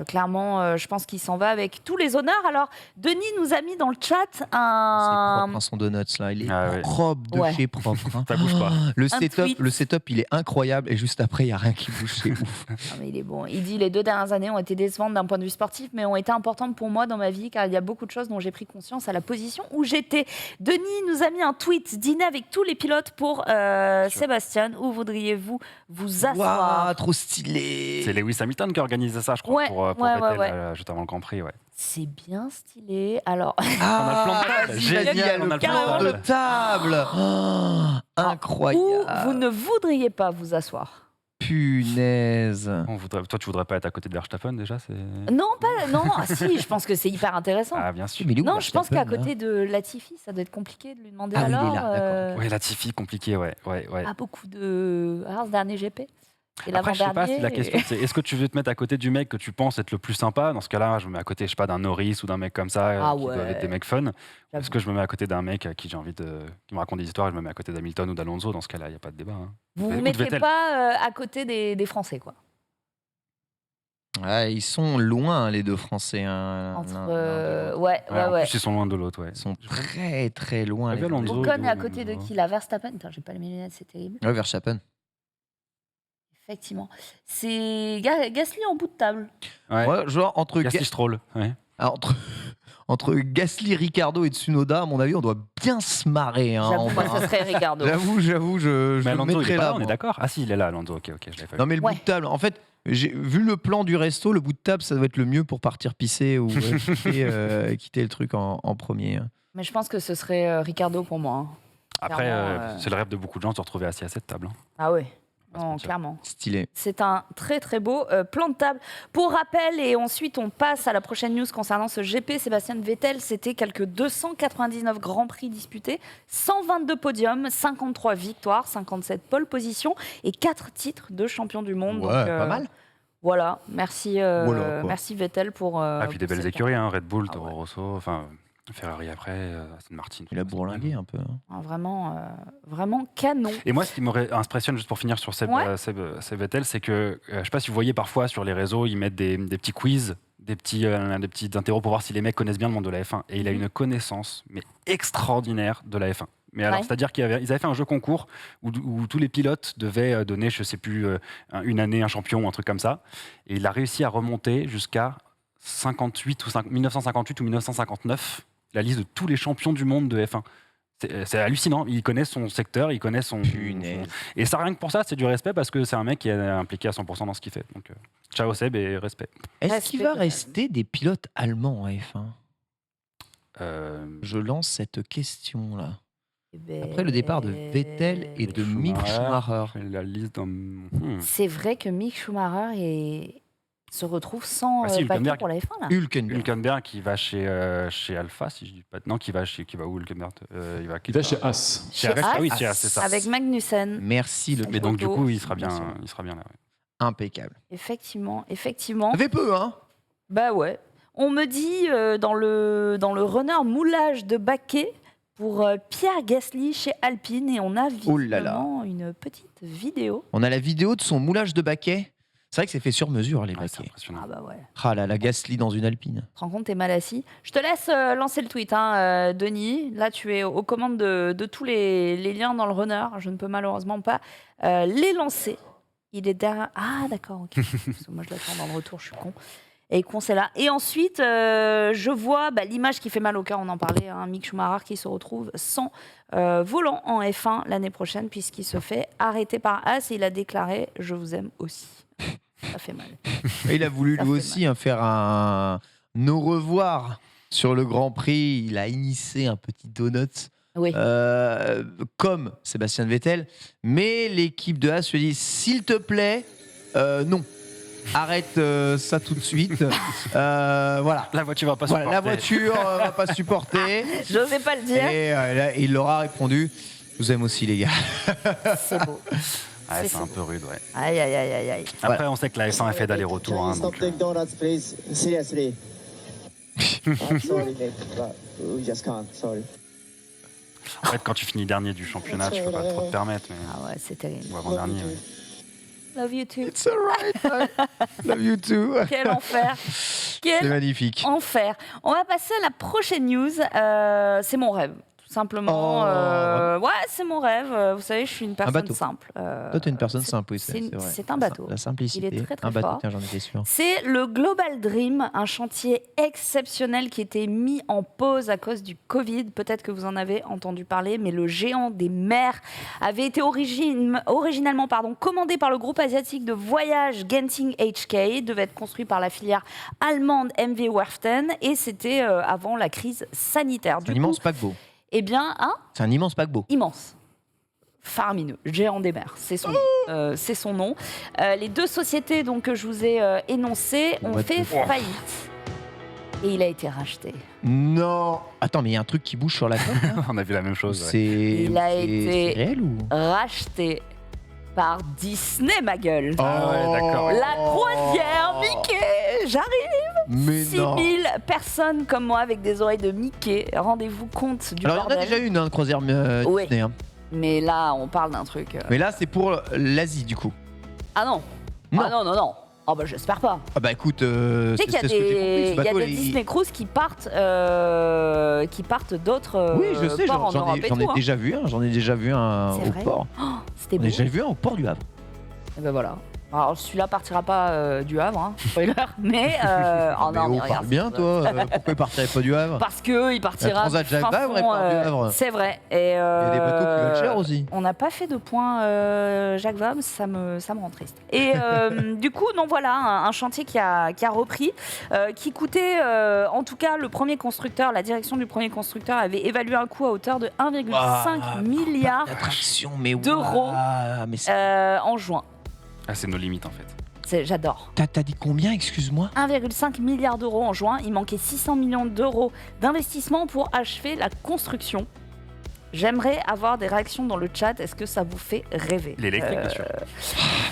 Speaker 3: Clairement, je pense qu'il s'en va avec tous les honneurs. Alors, Denis nous a mis dans le chat un...
Speaker 1: C'est propre, son donuts, là. Il est propre de chez propre.
Speaker 2: Ça bouge pas.
Speaker 1: Le setup, il est incroyable. Et juste après, il n'y a rien qui bouge. C'est ouf.
Speaker 3: Mais il est bon. Il dit les 2 dernières années ont été décevantes d'un point de vue sportif, mais ont été importantes pour moi dans ma vie, car il y a beaucoup de choses dont j'ai pris conscience à la position où j'étais. Denis nous a mis un tweet. Dîner avec tous les pilotes pour Sébastien. Où voudriez-vous vous asseoir?
Speaker 1: Waouh, trop stylé.
Speaker 2: C'est Lewis Hamilton qui a organisé ça, je crois. Pour Vettel, juste avant le Grand Prix,
Speaker 3: C'est bien stylé. Alors,
Speaker 2: on a le plan de table.
Speaker 1: Génial, le plan de table. Incroyable.
Speaker 3: Où vous ne voudriez pas vous asseoir?
Speaker 1: Punaise.
Speaker 2: Toi, tu voudrais pas être à côté de Verstappen déjà?
Speaker 3: Non, si, je pense que c'est hyper intéressant.
Speaker 2: Ah, bien sûr.
Speaker 3: Non, je pense qu'à côté de Latifi, ça doit être compliqué de lui demander
Speaker 1: alors.
Speaker 3: Oui,
Speaker 1: il est là, d'accord.
Speaker 2: Oui, Latifi, compliqué, ouais.
Speaker 3: Pas beaucoup de... Alors, ce dernier GP Et
Speaker 2: Après, je sais pas
Speaker 3: l'avant-dernier.
Speaker 2: si la question c'est est-ce que tu veux te mettre à côté du mec que tu penses être le plus sympa? Dans ce cas-là, je me mets à côté, je sais pas, d'un Norris ou d'un mec comme ça
Speaker 3: Ah
Speaker 2: qui doivent être des
Speaker 3: ouais.
Speaker 2: mecs fun. Est-ce
Speaker 3: J'avoue.
Speaker 2: que je me mets à côté d'un mec à qui j'ai envie qui me raconte des histoires et je me mets à côté d'Hamilton ou d'Alonso? Dans ce cas-là, il n'y a pas de débat. Hein.
Speaker 3: Vous
Speaker 2: Ou
Speaker 3: vous
Speaker 2: de
Speaker 3: mettez
Speaker 2: Vettel.
Speaker 3: pas à côté des Français, quoi.
Speaker 1: Ouais, ils sont loin, les deux Français. Hein,
Speaker 3: Entre,
Speaker 1: l'un de l'autre.
Speaker 3: ouais,
Speaker 2: Ouais, en
Speaker 3: ouais.
Speaker 2: plus, ils sont loin de l'autre. Ouais.
Speaker 1: Ils sont très très loin.
Speaker 2: T'as
Speaker 1: les
Speaker 2: vu
Speaker 1: deux.
Speaker 2: Alonso?
Speaker 3: Ocon est à
Speaker 2: Zo,
Speaker 3: côté de
Speaker 2: Zo.
Speaker 3: qui? La Verstappen. Attends, j'ai pas mes lunettes, c'est terrible.
Speaker 1: Ouais, Verstappen.
Speaker 3: Effectivement. C'est Gasly en bout de table.
Speaker 2: Ouais.
Speaker 1: Ouais, genre entre,
Speaker 2: Gasly Stroll. Ouais.
Speaker 1: alors, entre Gasly, Ricardo et Tsunoda, à mon avis, on doit bien se marrer. Hein,
Speaker 3: J'avoue,
Speaker 1: en
Speaker 3: moi,
Speaker 1: bas.
Speaker 3: ce serait Ricardo.
Speaker 1: J'avoue, je
Speaker 2: Mais
Speaker 1: le
Speaker 2: Alonso, il
Speaker 1: mettrais
Speaker 2: est pas
Speaker 1: là.
Speaker 2: là, on est
Speaker 1: moi.
Speaker 2: d'accord? Ah si, il est là, Alonso. Ok, je l'avais pas vu.
Speaker 1: Non, mais le
Speaker 3: Ouais.
Speaker 1: bout de table, en fait, j'ai vu le plan du resto, le bout de table, ça doit être le mieux pour partir pisser ou quitter le truc en premier.
Speaker 3: Mais je pense que ce serait Ricardo pour moi. Hein.
Speaker 2: Après,
Speaker 3: clairement,
Speaker 2: c'est le rêve de beaucoup de gens de se retrouver assis à cette table. Hein.
Speaker 3: Ah ouais.
Speaker 2: On va pas se
Speaker 3: Non,
Speaker 2: mentir.
Speaker 3: clairement.
Speaker 1: Stylé.
Speaker 3: C'est un très très beau plan de table. Pour rappel, et ensuite on passe à la prochaine news concernant ce GP, Sébastien Vettel, c'était quelques 299 grands prix disputés, 122 podiums, 53 victoires, 57 pole positions et 4 titres de champion du monde.
Speaker 1: Ouais, pas mal.
Speaker 3: Voilà, merci,
Speaker 1: Voilà, quoi.
Speaker 3: merci Vettel pour.
Speaker 2: Ah, puis des
Speaker 3: pour
Speaker 2: belles
Speaker 3: cette-
Speaker 2: écuries, hein, Red Bull,
Speaker 3: Ah
Speaker 2: Toro
Speaker 3: ouais.
Speaker 2: Rosso, enfin Ferrari après, Aston Martin.
Speaker 1: Il a bourlingué un peu. Hein.
Speaker 3: Ah, vraiment, vraiment canon.
Speaker 2: Et moi, ce qui m'aurait impressionne, juste pour finir sur Seb Vettel, c'est que, je sais pas si vous voyez parfois sur les réseaux, ils mettent des petits quiz, des petits interros pour voir si les mecs connaissent bien le monde de la F1. Et il a une connaissance mais extraordinaire de la F1. Mais alors,
Speaker 3: Ouais.
Speaker 2: c'est-à-dire qu'ils avaient fait un jeu concours où tous les pilotes devaient donner, je sais plus, une année, un champion ou un truc comme ça. Et il a réussi à remonter jusqu'à 1958 ou 1959, la liste de tous les champions du monde de F1. C'est hallucinant. Il connaît son secteur, il connaît son. Et ça, rien que pour ça, c'est du respect parce que c'est un mec qui est impliqué à 100% dans ce qu'il fait. Donc, ciao Seb et respect.
Speaker 1: Est-ce qu'il va
Speaker 3: total.
Speaker 1: rester des pilotes allemands en F1
Speaker 2: Euh,
Speaker 1: Je lance cette question-là.
Speaker 3: Eh ben,
Speaker 1: Après le départ de Vettel et de Mick Schumacher.
Speaker 2: La liste dans.
Speaker 3: C'est vrai que Mick Schumacher se retrouve sans
Speaker 2: Ah si,
Speaker 3: papier
Speaker 2: Hülkenberg.
Speaker 3: pour la F1 là.
Speaker 1: Hülkenberg.
Speaker 2: Hülkenberg qui va chez Alpha, si je dis pas. Non, qui va où Hülkenberg
Speaker 4: Il va chez As.
Speaker 2: Chez As. Ah oui, chez As, c'est ça.
Speaker 3: Avec Magnussen.
Speaker 1: Merci le
Speaker 2: Mais donc du coup, il sera
Speaker 1: Bien
Speaker 2: bien
Speaker 1: sûr.
Speaker 2: là. Ouais.
Speaker 1: impeccable.
Speaker 3: Effectivement.
Speaker 1: Ça fait peu, hein.
Speaker 3: Bah ouais. On me dit dans le runner moulage de baquet pour Pierre Gasly chez Alpine et on a
Speaker 1: Oh là là.
Speaker 3: visiblement une petite vidéo.
Speaker 1: On a la vidéo de son moulage de baquet. C'est vrai que c'est fait sur mesure, les
Speaker 2: Ouais, c'est
Speaker 1: baquets.
Speaker 2: impressionnant.
Speaker 3: Ah bah ouais.
Speaker 1: Ah là, la Gasly dans une Alpine.
Speaker 3: Tu te rends compte, t'es mal assis. Je te laisse lancer le tweet, hein, Denis. Là, tu es aux commandes de tous les liens dans le runner. Je ne peux malheureusement pas les lancer. Il est derrière. Ah, d'accord. ok. Parce que moi, je l'attends dans le retour. Je suis con. Et con, c'est là. Et ensuite, je vois l'image qui fait mal au cœur. On en parlait. Hein, Mick Schumacher qui se retrouve sans volant en F1 l'année prochaine puisqu'il se fait arrêter par As et il a déclaré « Je vous aime aussi ». Ça fait mal.
Speaker 1: Et il a voulu
Speaker 3: Ça
Speaker 1: lui
Speaker 3: fait
Speaker 1: aussi faire un au revoir sur le Grand Prix. Il a initié un petit donut.
Speaker 3: Oui.
Speaker 1: Comme Sébastien Vettel, mais l'équipe de Haas lui dit s'il te plaît, non, arrête ça tout de suite. Voilà.
Speaker 2: La voiture va pas
Speaker 1: Voilà,
Speaker 2: supporter.
Speaker 1: la voiture va pas supporter.
Speaker 3: J'osais pas le dire.
Speaker 1: Et là, il leur a répondu je vous aime aussi, les gars.
Speaker 3: C'est beau.
Speaker 2: Ouais,
Speaker 3: C'est
Speaker 2: c'est un peu rude, ouais.
Speaker 3: Aïe, aïe, aïe, aïe, aïe.
Speaker 2: Après, on sait que la F1 a fait d'aller-retour. Hein,
Speaker 5: Stop
Speaker 2: donc,
Speaker 5: taking donuts, please. Seriously. I'm sorry, mate, but we just can't. Sorry.
Speaker 2: en fait, quand tu finis dernier du championnat, tu peux pas trop te permettre. Mais...
Speaker 3: Ah ouais, c'est terrible.
Speaker 2: Ou avant-dernier. Ouais.
Speaker 3: Love you too.
Speaker 1: It's alright. Love you too.
Speaker 3: Quel enfer.
Speaker 1: C'est
Speaker 3: Quel
Speaker 1: magnifique.
Speaker 3: enfer. On va passer à la prochaine news. C'est mon rêve. Tout simplement.
Speaker 1: Oh.
Speaker 3: Ouais, c'est mon rêve. Vous savez, je suis une personne
Speaker 1: bateau.
Speaker 3: simple.
Speaker 1: Toi, t'es une personne simple, oui,
Speaker 3: c'est
Speaker 1: vrai.
Speaker 3: c'est un bateau.
Speaker 1: La simplicité.
Speaker 3: Il est très, très
Speaker 1: un bateau,
Speaker 3: fort.
Speaker 1: tiens, j'en étais sûr.
Speaker 3: C'est le Global Dream, un chantier exceptionnel qui était mis en pause à cause du Covid. Peut-être que vous en avez entendu parler, mais le géant des mers avait été originalement commandé par le groupe asiatique de voyage Genting HK, devait être construit par la filière allemande MV Werften et c'était avant la crise sanitaire.
Speaker 1: C'est un immense paquebot.
Speaker 3: Eh bien,
Speaker 1: C'est un immense paquebot.
Speaker 3: immense. Faramineux, géant des mers, c'est son nom. Les deux sociétés donc, que je vous ai énoncées ont
Speaker 1: What
Speaker 3: fait
Speaker 1: the fuck.
Speaker 3: faillite. Et il a été racheté.
Speaker 1: Non. Attends, mais il y a un truc qui bouge sur la table.
Speaker 2: On a vu la même chose. Ouais.
Speaker 1: C'est
Speaker 3: Il a
Speaker 1: c'est-
Speaker 3: été-
Speaker 1: c'est réel ou
Speaker 3: Racheté par Disney, ma gueule.
Speaker 2: Ah ouais, d'accord.
Speaker 3: La croisière Mickey, j'arrive.
Speaker 1: Mais non.
Speaker 3: 6000 personnes comme moi avec des oreilles de Mickey. Rendez-vous compte du
Speaker 1: Alors, il y en
Speaker 3: bordel.
Speaker 1: a déjà une croisière
Speaker 3: Ouais.
Speaker 1: Disney. Hein.
Speaker 3: Mais là, on parle d'un truc.
Speaker 1: Mais là, c'est pour l'Asie, du coup.
Speaker 3: Ah non.
Speaker 1: Non.
Speaker 3: Ah non. Oh bah j'espère pas.
Speaker 1: Ah bah écoute,
Speaker 3: Tu sais qu'il y a
Speaker 1: c'est ce que j'ai compris. Ce
Speaker 3: il y a
Speaker 1: bateau,
Speaker 3: des
Speaker 1: il-
Speaker 3: Disney Cruise qui partent d'autres
Speaker 1: Oui, je sais,
Speaker 3: ports en
Speaker 1: j'en
Speaker 3: Europe et
Speaker 1: ai
Speaker 3: tout. Hein.
Speaker 1: déjà vu un. J'en ai déjà vu un
Speaker 3: C'est
Speaker 1: au
Speaker 3: vrai
Speaker 1: port.
Speaker 3: C'était
Speaker 1: J'en
Speaker 3: beau.
Speaker 1: ai déjà vu un au port du Havre.
Speaker 3: Et ben voilà. Alors celui-là partira pas du Havre, hein, spoiler. Mais oh
Speaker 1: Mais
Speaker 3: non, mais
Speaker 1: on
Speaker 3: regarde.
Speaker 1: parle bien, toi. Pourquoi il partirait pas du Havre?
Speaker 3: Parce que il partira.
Speaker 1: La Transat
Speaker 3: du
Speaker 1: Jacques
Speaker 3: fin
Speaker 1: Vabre, elle
Speaker 3: fond,
Speaker 1: part du Havre.
Speaker 3: C'est vrai. Et
Speaker 1: Il y a des bateaux qui valent cher aussi.
Speaker 3: On n'a pas fait de point Jacques Vabre, ça me rend triste. Et du coup, non, voilà, un chantier qui a repris, qui coûtait, en tout cas, le premier constructeur, la direction du premier constructeur avait évalué un coût à hauteur de 1,5 milliard
Speaker 1: D'attraction, mais
Speaker 3: d'euros.
Speaker 1: ouah, mais c'est-
Speaker 3: en juin.
Speaker 2: Ah, c'est nos limites en fait.
Speaker 3: J'adore.
Speaker 1: T'as dit combien, excuse-moi?
Speaker 3: 1,5 milliard d'euros en juin. Il manquait 600 millions d'euros d'investissement pour achever la construction. J'aimerais avoir des réactions dans le chat. Est-ce que ça vous fait rêver?
Speaker 2: L'électrique, bien sûr.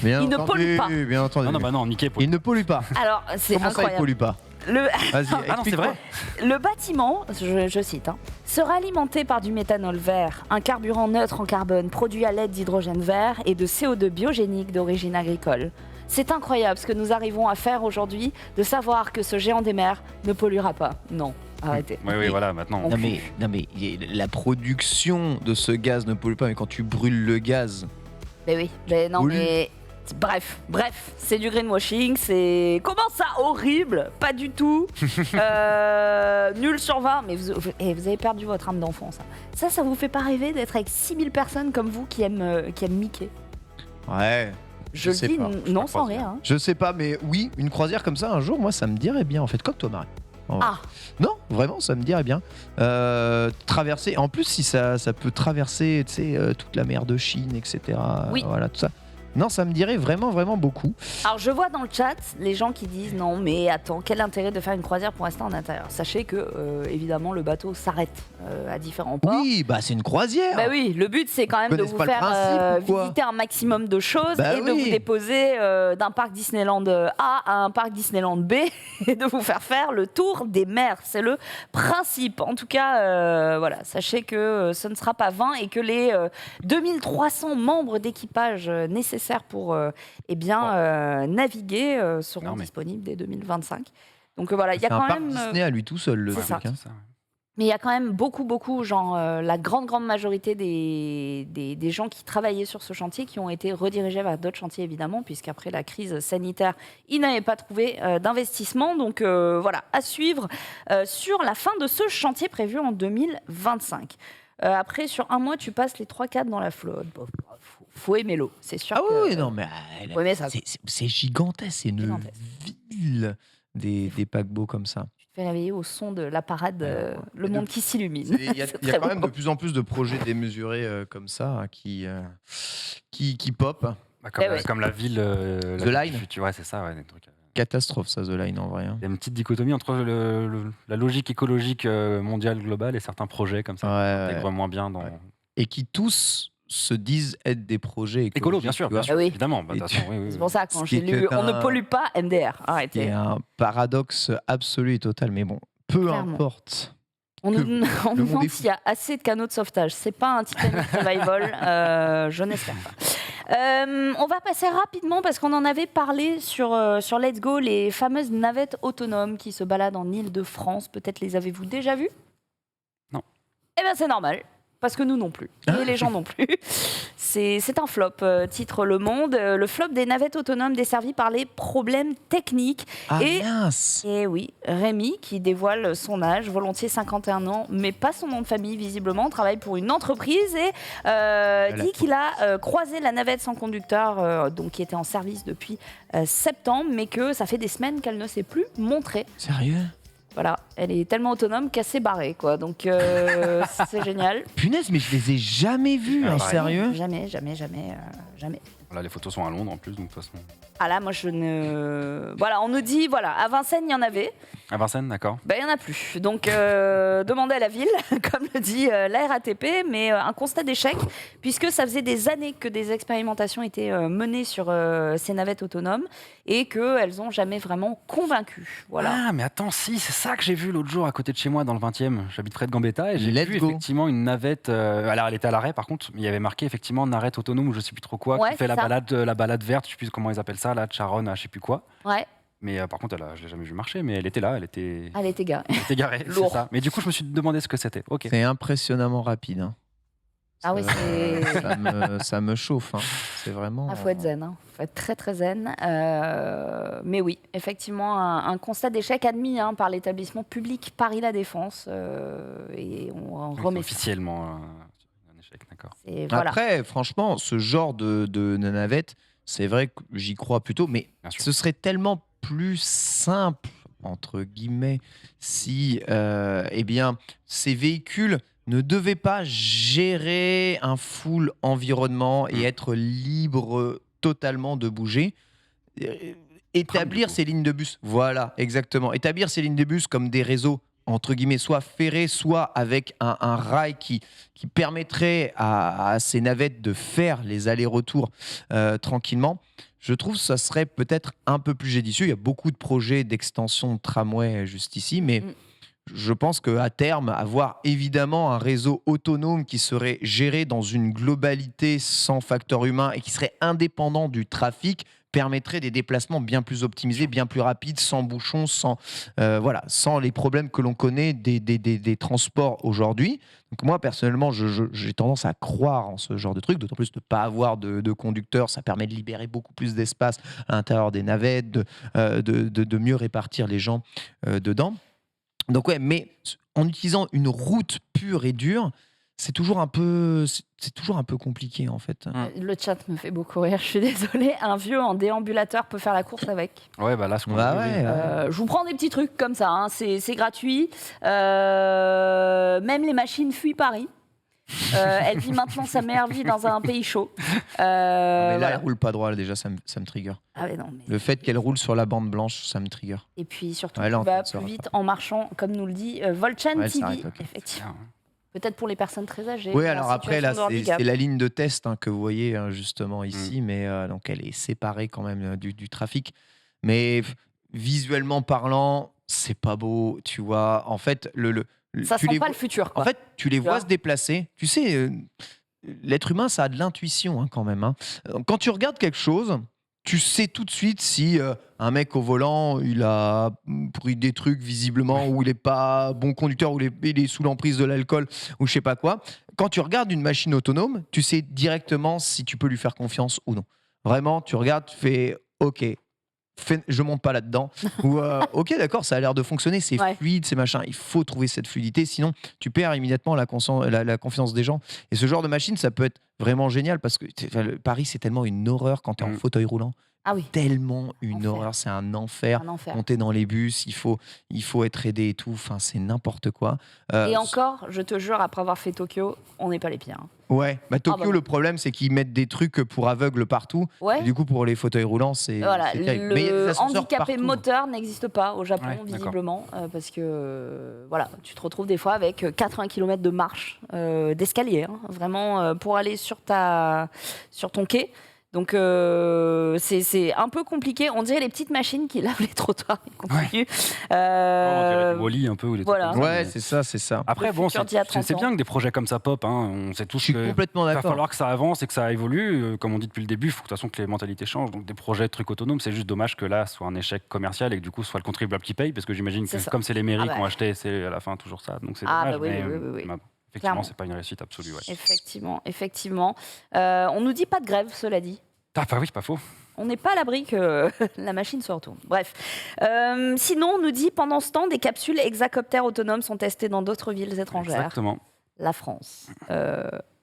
Speaker 1: Bien
Speaker 3: Il ne
Speaker 1: entendu,
Speaker 3: pollue pas.
Speaker 1: Bien entendu.
Speaker 2: Non, non, bah non, Mickey.
Speaker 1: Il ne pollue pas.
Speaker 3: Alors, c'est
Speaker 1: Comment ça, il
Speaker 3: incroyable.
Speaker 1: pollue pas?
Speaker 3: Le,
Speaker 1: Vas-y,
Speaker 2: Ah non, c'est
Speaker 1: explique-moi.
Speaker 2: vrai.
Speaker 3: le bâtiment, je cite, hein, sera alimenté par du méthanol vert, un carburant neutre en carbone produit à l'aide d'hydrogène vert et de CO2 biogénique d'origine agricole. C'est incroyable ce que nous arrivons à faire aujourd'hui, de savoir que ce géant des mers ne polluera pas. Non, arrêtez.
Speaker 2: Oui, voilà, maintenant.
Speaker 3: On-
Speaker 1: Non mais la production de ce gaz ne pollue pas, mais quand tu brûles le gaz,
Speaker 3: Mais oui, mais non,
Speaker 1: Oui.
Speaker 3: mais bref, c'est du greenwashing, c'est comment ça horrible, pas du tout, nul sur 20, mais vous avez perdu votre âme d'enfant, ça. Ça vous fait pas rêver d'être avec 6000 personnes comme vous qui aiment Mickey?
Speaker 1: ouais,
Speaker 3: Je le
Speaker 1: sais
Speaker 3: dis
Speaker 1: pas.
Speaker 3: non
Speaker 2: Je
Speaker 3: sans
Speaker 2: crois
Speaker 3: rien. Hein.
Speaker 1: je sais pas, mais oui, une croisière comme ça un jour, moi ça me dirait bien en fait, comme toi Marie. En vrai.
Speaker 3: Ah,
Speaker 1: Non, vraiment, ça me dirait bien. Traverser, en plus si ça peut traverser, tu sais, toute la mer de Chine, etc.
Speaker 3: Oui.
Speaker 1: Voilà tout ça. Non, ça me dirait vraiment beaucoup.
Speaker 3: alors je vois dans le chat les gens qui disent non mais attends, quel intérêt de faire une croisière pour rester en intérieur? Sachez que évidemment le bateau s'arrête à différents ports.
Speaker 1: Oui, bah c'est une croisière.
Speaker 3: Bah oui, le but c'est quand même de
Speaker 1: Connaissent
Speaker 3: vous
Speaker 1: pas le
Speaker 3: faire
Speaker 1: principe ou quoi?
Speaker 3: visiter un maximum de choses
Speaker 1: Bah
Speaker 3: et de
Speaker 1: oui.
Speaker 3: vous déposer d'un parc Disneyland A à un parc Disneyland B et de vous faire le tour des mers. C'est le principe. En tout cas, voilà, sachez que ce ne sera pas vain et que les 2300 membres d'équipage nécessaires pour naviguer seront
Speaker 2: Non, mais-
Speaker 3: disponibles dès 2025. Donc voilà, il y a
Speaker 1: C'est un
Speaker 3: quand
Speaker 1: parc
Speaker 3: même...
Speaker 1: Disney à lui tout seul, le
Speaker 3: c'est
Speaker 1: truc.
Speaker 3: ça.
Speaker 1: hein.
Speaker 2: Ça, ouais.
Speaker 3: Mais il y a quand même beaucoup, genre la grande majorité des gens qui travaillaient sur ce chantier qui ont été redirigés vers d'autres chantiers évidemment, puisqu'après la crise sanitaire, ils n'avaient pas trouvé d'investissement. Donc voilà, à suivre sur la fin de ce chantier prévu en 2025. Après, sur un mois, tu passes les 3-4 dans la flotte. Bon, faut aimer l'eau, c'est sûr.
Speaker 1: Ah
Speaker 3: que,
Speaker 1: oui, non, mais
Speaker 3: faut aimer ça.
Speaker 1: c'est gigantesque, c'est une
Speaker 3: Gigantesque.
Speaker 1: ville des paquebots comme ça.
Speaker 3: Tu te fais réveiller au son de la parade, le
Speaker 1: Et
Speaker 3: monde
Speaker 1: de-
Speaker 3: qui s'illumine.
Speaker 1: Il y a,
Speaker 3: C'est
Speaker 1: il y a
Speaker 3: très
Speaker 1: quand même
Speaker 3: beau.
Speaker 1: de plus en plus de projets démesurés comme ça hein, qui pop.
Speaker 2: Bah, comme,
Speaker 3: Eh oui.
Speaker 2: comme la ville.
Speaker 1: The
Speaker 2: la
Speaker 1: Line.
Speaker 2: ville future, ouais, c'est ça, ouais, des trucs.
Speaker 1: Catastrophe ça, The Line en vrai. hein.
Speaker 2: Il y a une petite dichotomie entre la logique écologique mondiale globale et certains projets comme ça.
Speaker 1: Ouais,
Speaker 2: qui
Speaker 1: ouais.
Speaker 2: intègrent moins bien dans.
Speaker 1: Ouais. Et qui tous se disent être des projets
Speaker 2: Écolo,
Speaker 1: écologiques,
Speaker 2: bien sûr,
Speaker 1: tu vois.
Speaker 3: Ah oui.
Speaker 2: évidemment. Bah, de
Speaker 1: Et
Speaker 2: toute façon, oui, oui,
Speaker 3: C'est
Speaker 2: oui.
Speaker 3: pour ça, quand
Speaker 1: Ce qui
Speaker 3: j'ai
Speaker 1: est
Speaker 3: lu
Speaker 1: que
Speaker 3: On ne
Speaker 1: d'un-
Speaker 3: pollue pas, MDR.
Speaker 1: C'est
Speaker 3: Arrêtez.
Speaker 1: un paradoxe absolu et total, mais bon, peu
Speaker 3: Clairement.
Speaker 1: importe.
Speaker 3: On
Speaker 1: que
Speaker 3: nous on
Speaker 1: le
Speaker 3: nous
Speaker 1: monde
Speaker 3: demande
Speaker 1: est fou.
Speaker 3: s'il y a assez de canaux de sauvetage. C'est pas un Titanic Revival, je n'espère pas. On va passer rapidement parce qu'on en avait parlé sur Let's Go, les fameuses navettes autonomes qui se baladent en Île-de-France. Peut-être les avez-vous déjà vues?
Speaker 2: Non.
Speaker 3: Eh bien, c'est normal. Parce que nous non plus. Et les gens non plus. C'est un flop, titre Le Monde. Le flop des navettes autonomes desservies par les problèmes techniques.
Speaker 1: Ah
Speaker 3: Et-
Speaker 1: mince.
Speaker 3: Et oui, Rémi, qui dévoile son âge, volontiers 51 ans, mais pas son nom de famille visiblement, travaille pour une entreprise et dit qu'il a croisé la navette sans conducteur, donc qui était en service depuis septembre, mais que ça fait des semaines qu'elle ne s'est plus montrée.
Speaker 1: Sérieux?
Speaker 3: Voilà, elle est tellement autonome qu'elle s'est barrée, quoi. Donc c'est génial.
Speaker 1: Punaise, mais je les ai jamais vus,
Speaker 2: Ah,
Speaker 1: hein,
Speaker 2: pareil.
Speaker 1: sérieux?
Speaker 3: Jamais.
Speaker 2: Là, les photos sont à Londres en plus, donc de toute façon.
Speaker 3: Ah là, moi, je ne... Voilà, on nous dit, voilà, à Vincennes, il y en avait.
Speaker 2: À Vincennes, d'accord.
Speaker 3: Ben, il n'y en a plus. Donc, demandez à la ville, comme le dit la RATP, mais un constat d'échec, puisque ça faisait des années que des expérimentations étaient menées sur ces navettes autonomes et qu'elles n'ont jamais vraiment convaincu. Voilà.
Speaker 2: Ah, mais attends, si, c'est ça que j'ai vu l'autre jour à côté de chez moi, dans le 20e. J'habite près de Gambetta et j'ai
Speaker 1: Let's
Speaker 2: vu
Speaker 1: go.
Speaker 2: effectivement une navette. Alors, elle était à l'arrêt par contre, mais il y avait marqué effectivement navette autonome ou je sais plus trop quoi,
Speaker 3: Ouais,
Speaker 2: qui fait
Speaker 3: c'est ça.
Speaker 2: la balade verte, je sais plus comment ils appellent ça, là, de Charonne, à je sais plus quoi.
Speaker 3: Ouais,
Speaker 2: Mais par contre, je l'ai jamais vu marcher, mais elle était là, elle était
Speaker 3: gars.
Speaker 2: garée, c'est
Speaker 3: Lourd.
Speaker 2: ça. Mais du coup, je me suis demandé ce que c'était. Ok.
Speaker 1: C'est impressionnamment rapide. Hein.
Speaker 3: Ah oui, c'est...
Speaker 1: Ça me chauffe. Hein. C'est vraiment.
Speaker 3: Ah, faut être zen, hein. Faut être très très zen. Mais oui, effectivement, un constat d'échec admis par l'établissement public Paris La Défense. Et on
Speaker 2: Oui,
Speaker 3: remet
Speaker 2: c'est
Speaker 3: ça.
Speaker 2: officiellement un échec, d'accord.
Speaker 3: Et voilà.
Speaker 1: Après, franchement, ce genre de navette, c'est vrai que j'y crois plutôt, mais
Speaker 2: Bien sûr.
Speaker 1: ce serait tellement plus simple, entre guillemets, si eh bien, ces véhicules ne devaient pas gérer un full environnement et être libres totalement de bouger. Euh, Établir
Speaker 2: coup.
Speaker 1: ces lignes de bus, voilà, exactement. Établir ces lignes de bus comme des réseaux, entre guillemets, soit ferrés, soit avec un rail qui permettrait à ces navettes de faire les allers-retours tranquillement. Je trouve que ça serait peut-être un peu plus judicieux. Il y a beaucoup de projets d'extension de tramway juste ici, mais je pense qu'à terme, avoir évidemment un réseau autonome qui serait géré dans une globalité sans facteur humain et qui serait indépendant du trafic permettrait des déplacements bien plus optimisés, bien plus rapides, sans bouchons, sans les problèmes que l'on connaît des transports aujourd'hui. Donc moi, personnellement, j'ai tendance à croire en ce genre de truc, d'autant plus de ne pas avoir de conducteur. Ça permet de libérer beaucoup plus d'espace à l'intérieur des navettes, de mieux répartir les gens dedans. Donc ouais, mais en utilisant une route pure et dure, c'est toujours un peu compliqué en fait.
Speaker 3: Le chat me fait beaucoup rire, je suis désolée. Un vieux en déambulateur peut faire la course avec.
Speaker 2: Ouais, bah là, ce qu'on
Speaker 1: Bah
Speaker 2: a vu,
Speaker 1: ouais,
Speaker 2: oui.
Speaker 3: Je vous prends des petits trucs comme ça, hein, c'est gratuit. Même les machines fuient Paris. Elle vit maintenant sa meilleure vie dans un pays chaud.
Speaker 1: Mais là,
Speaker 3: Voilà.
Speaker 1: elle roule pas droit, déjà, ça me trigger.
Speaker 3: Ah ouais, non, mais...
Speaker 1: Le fait qu'elle roule sur la bande blanche, ça me trigger.
Speaker 3: Et puis surtout,
Speaker 1: Ouais, là,
Speaker 3: tu
Speaker 1: on
Speaker 3: vas
Speaker 1: te le
Speaker 3: plus
Speaker 1: saura
Speaker 3: vite en marchant, comme nous le dit Volchan
Speaker 1: Ouais, elle
Speaker 3: TV.
Speaker 1: s'arrête, ok.
Speaker 3: Effectivement.
Speaker 2: Bien.
Speaker 3: Peut-être pour les personnes très âgées.
Speaker 1: Oui,
Speaker 3: en
Speaker 1: alors après, là,
Speaker 3: situation de
Speaker 1: c'est
Speaker 3: handicap.
Speaker 1: la ligne de test que vous voyez justement ici, mais donc elle est séparée quand même du trafic. Mais visuellement parlant, c'est pas beau, tu vois. En fait,
Speaker 3: Ça
Speaker 1: tu
Speaker 3: sent
Speaker 1: les
Speaker 3: pas
Speaker 1: vois-
Speaker 3: le futur, quoi.
Speaker 1: En fait, tu les vois
Speaker 3: vois
Speaker 1: se déplacer. Tu sais, l'être humain, ça a de l'intuition quand même. Quand tu regardes quelque chose, tu sais tout de suite si un mec au volant, il a pris des trucs visiblement, ou il n'est pas bon conducteur, ou il est sous l'emprise de l'alcool, ou je sais pas quoi. Quand tu regardes une machine autonome, tu sais directement si tu peux lui faire confiance ou non. Vraiment, tu regardes, tu fais OK. Je monte pas là-dedans. Ou ok, d'accord, ça a l'air de fonctionner, c'est
Speaker 3: Ouais.
Speaker 1: fluide, c'est machin. Il faut trouver cette fluidité, sinon tu perds immédiatement la confiance des gens. Et ce genre de machine, ça peut être vraiment génial parce que Paris, c'est tellement une horreur quand tu es en fauteuil roulant.
Speaker 3: Ah oui,
Speaker 1: Tellement une
Speaker 3: Enfer.
Speaker 1: horreur, c'est un enfer.
Speaker 3: un enfer.
Speaker 1: Monter dans les bus, il faut être aidé et tout. Enfin, c'est n'importe quoi.
Speaker 3: Et encore, je te jure, après avoir fait Tokyo, on n'est pas les pires. Hein.
Speaker 1: Ouais, bah Tokyo,
Speaker 3: bah.
Speaker 1: le problème, c'est qu'ils mettent des trucs pour aveugles partout.
Speaker 3: Ouais.
Speaker 1: Et du coup, pour les fauteuils roulants, c'est
Speaker 3: Voilà,
Speaker 1: c'est terrible. Mais il y a des
Speaker 3: le
Speaker 1: ascenseurs
Speaker 3: handicapé
Speaker 1: partout.
Speaker 3: moteur n'existe pas au Japon,
Speaker 2: Ouais, d'accord.
Speaker 3: visiblement, parce que voilà, tu te retrouves des fois avec 80 km de marche, d'escalier, hein, vraiment pour aller sur ton quai. Donc c'est un peu compliqué. On dirait les petites machines qui lavent les trottoirs. Ils continuent.
Speaker 2: On dirait du Wall-E un peu. Ou des trucs
Speaker 3: voilà.
Speaker 2: comme ça,
Speaker 1: Ouais,
Speaker 2: mais-
Speaker 1: c'est ça, c'est ça.
Speaker 2: Après,
Speaker 3: Le
Speaker 2: bon,
Speaker 3: futur d'il y a 30
Speaker 2: c'est
Speaker 3: ans.
Speaker 2: bien que des projets comme ça pop. Hein. On sait tous
Speaker 1: Je suis
Speaker 2: que
Speaker 1: complètement
Speaker 2: il va
Speaker 1: d'accord.
Speaker 2: falloir que ça avance et que ça évolue. Comme on dit depuis le début, il faut de toute façon que les mentalités changent. Donc des projets de trucs autonomes, c'est juste dommage que là soit un échec commercial et que du coup ce soit le contribuable qui paye, parce que j'imagine que
Speaker 3: C'est ça.
Speaker 2: comme c'est les mairies
Speaker 3: Ah bah.
Speaker 2: qui ont acheté, c'est à la fin toujours ça. Donc c'est
Speaker 3: Ah
Speaker 2: dommage.
Speaker 3: bah oui,
Speaker 2: mais,
Speaker 3: oui, oui, oui.
Speaker 2: effectivement,
Speaker 3: Clairement.
Speaker 2: c'est pas une réussite absolue. Ouais.
Speaker 3: Effectivement. On nous dit pas de grève, cela dit.
Speaker 2: Ah bah oui, pas faux.
Speaker 3: On n'est pas à l'abri que la machine se retourne. Bref. Sinon, on nous dit pendant ce temps, des capsules hexacoptères autonomes sont testées dans d'autres villes étrangères.
Speaker 2: Exactement.
Speaker 3: La France.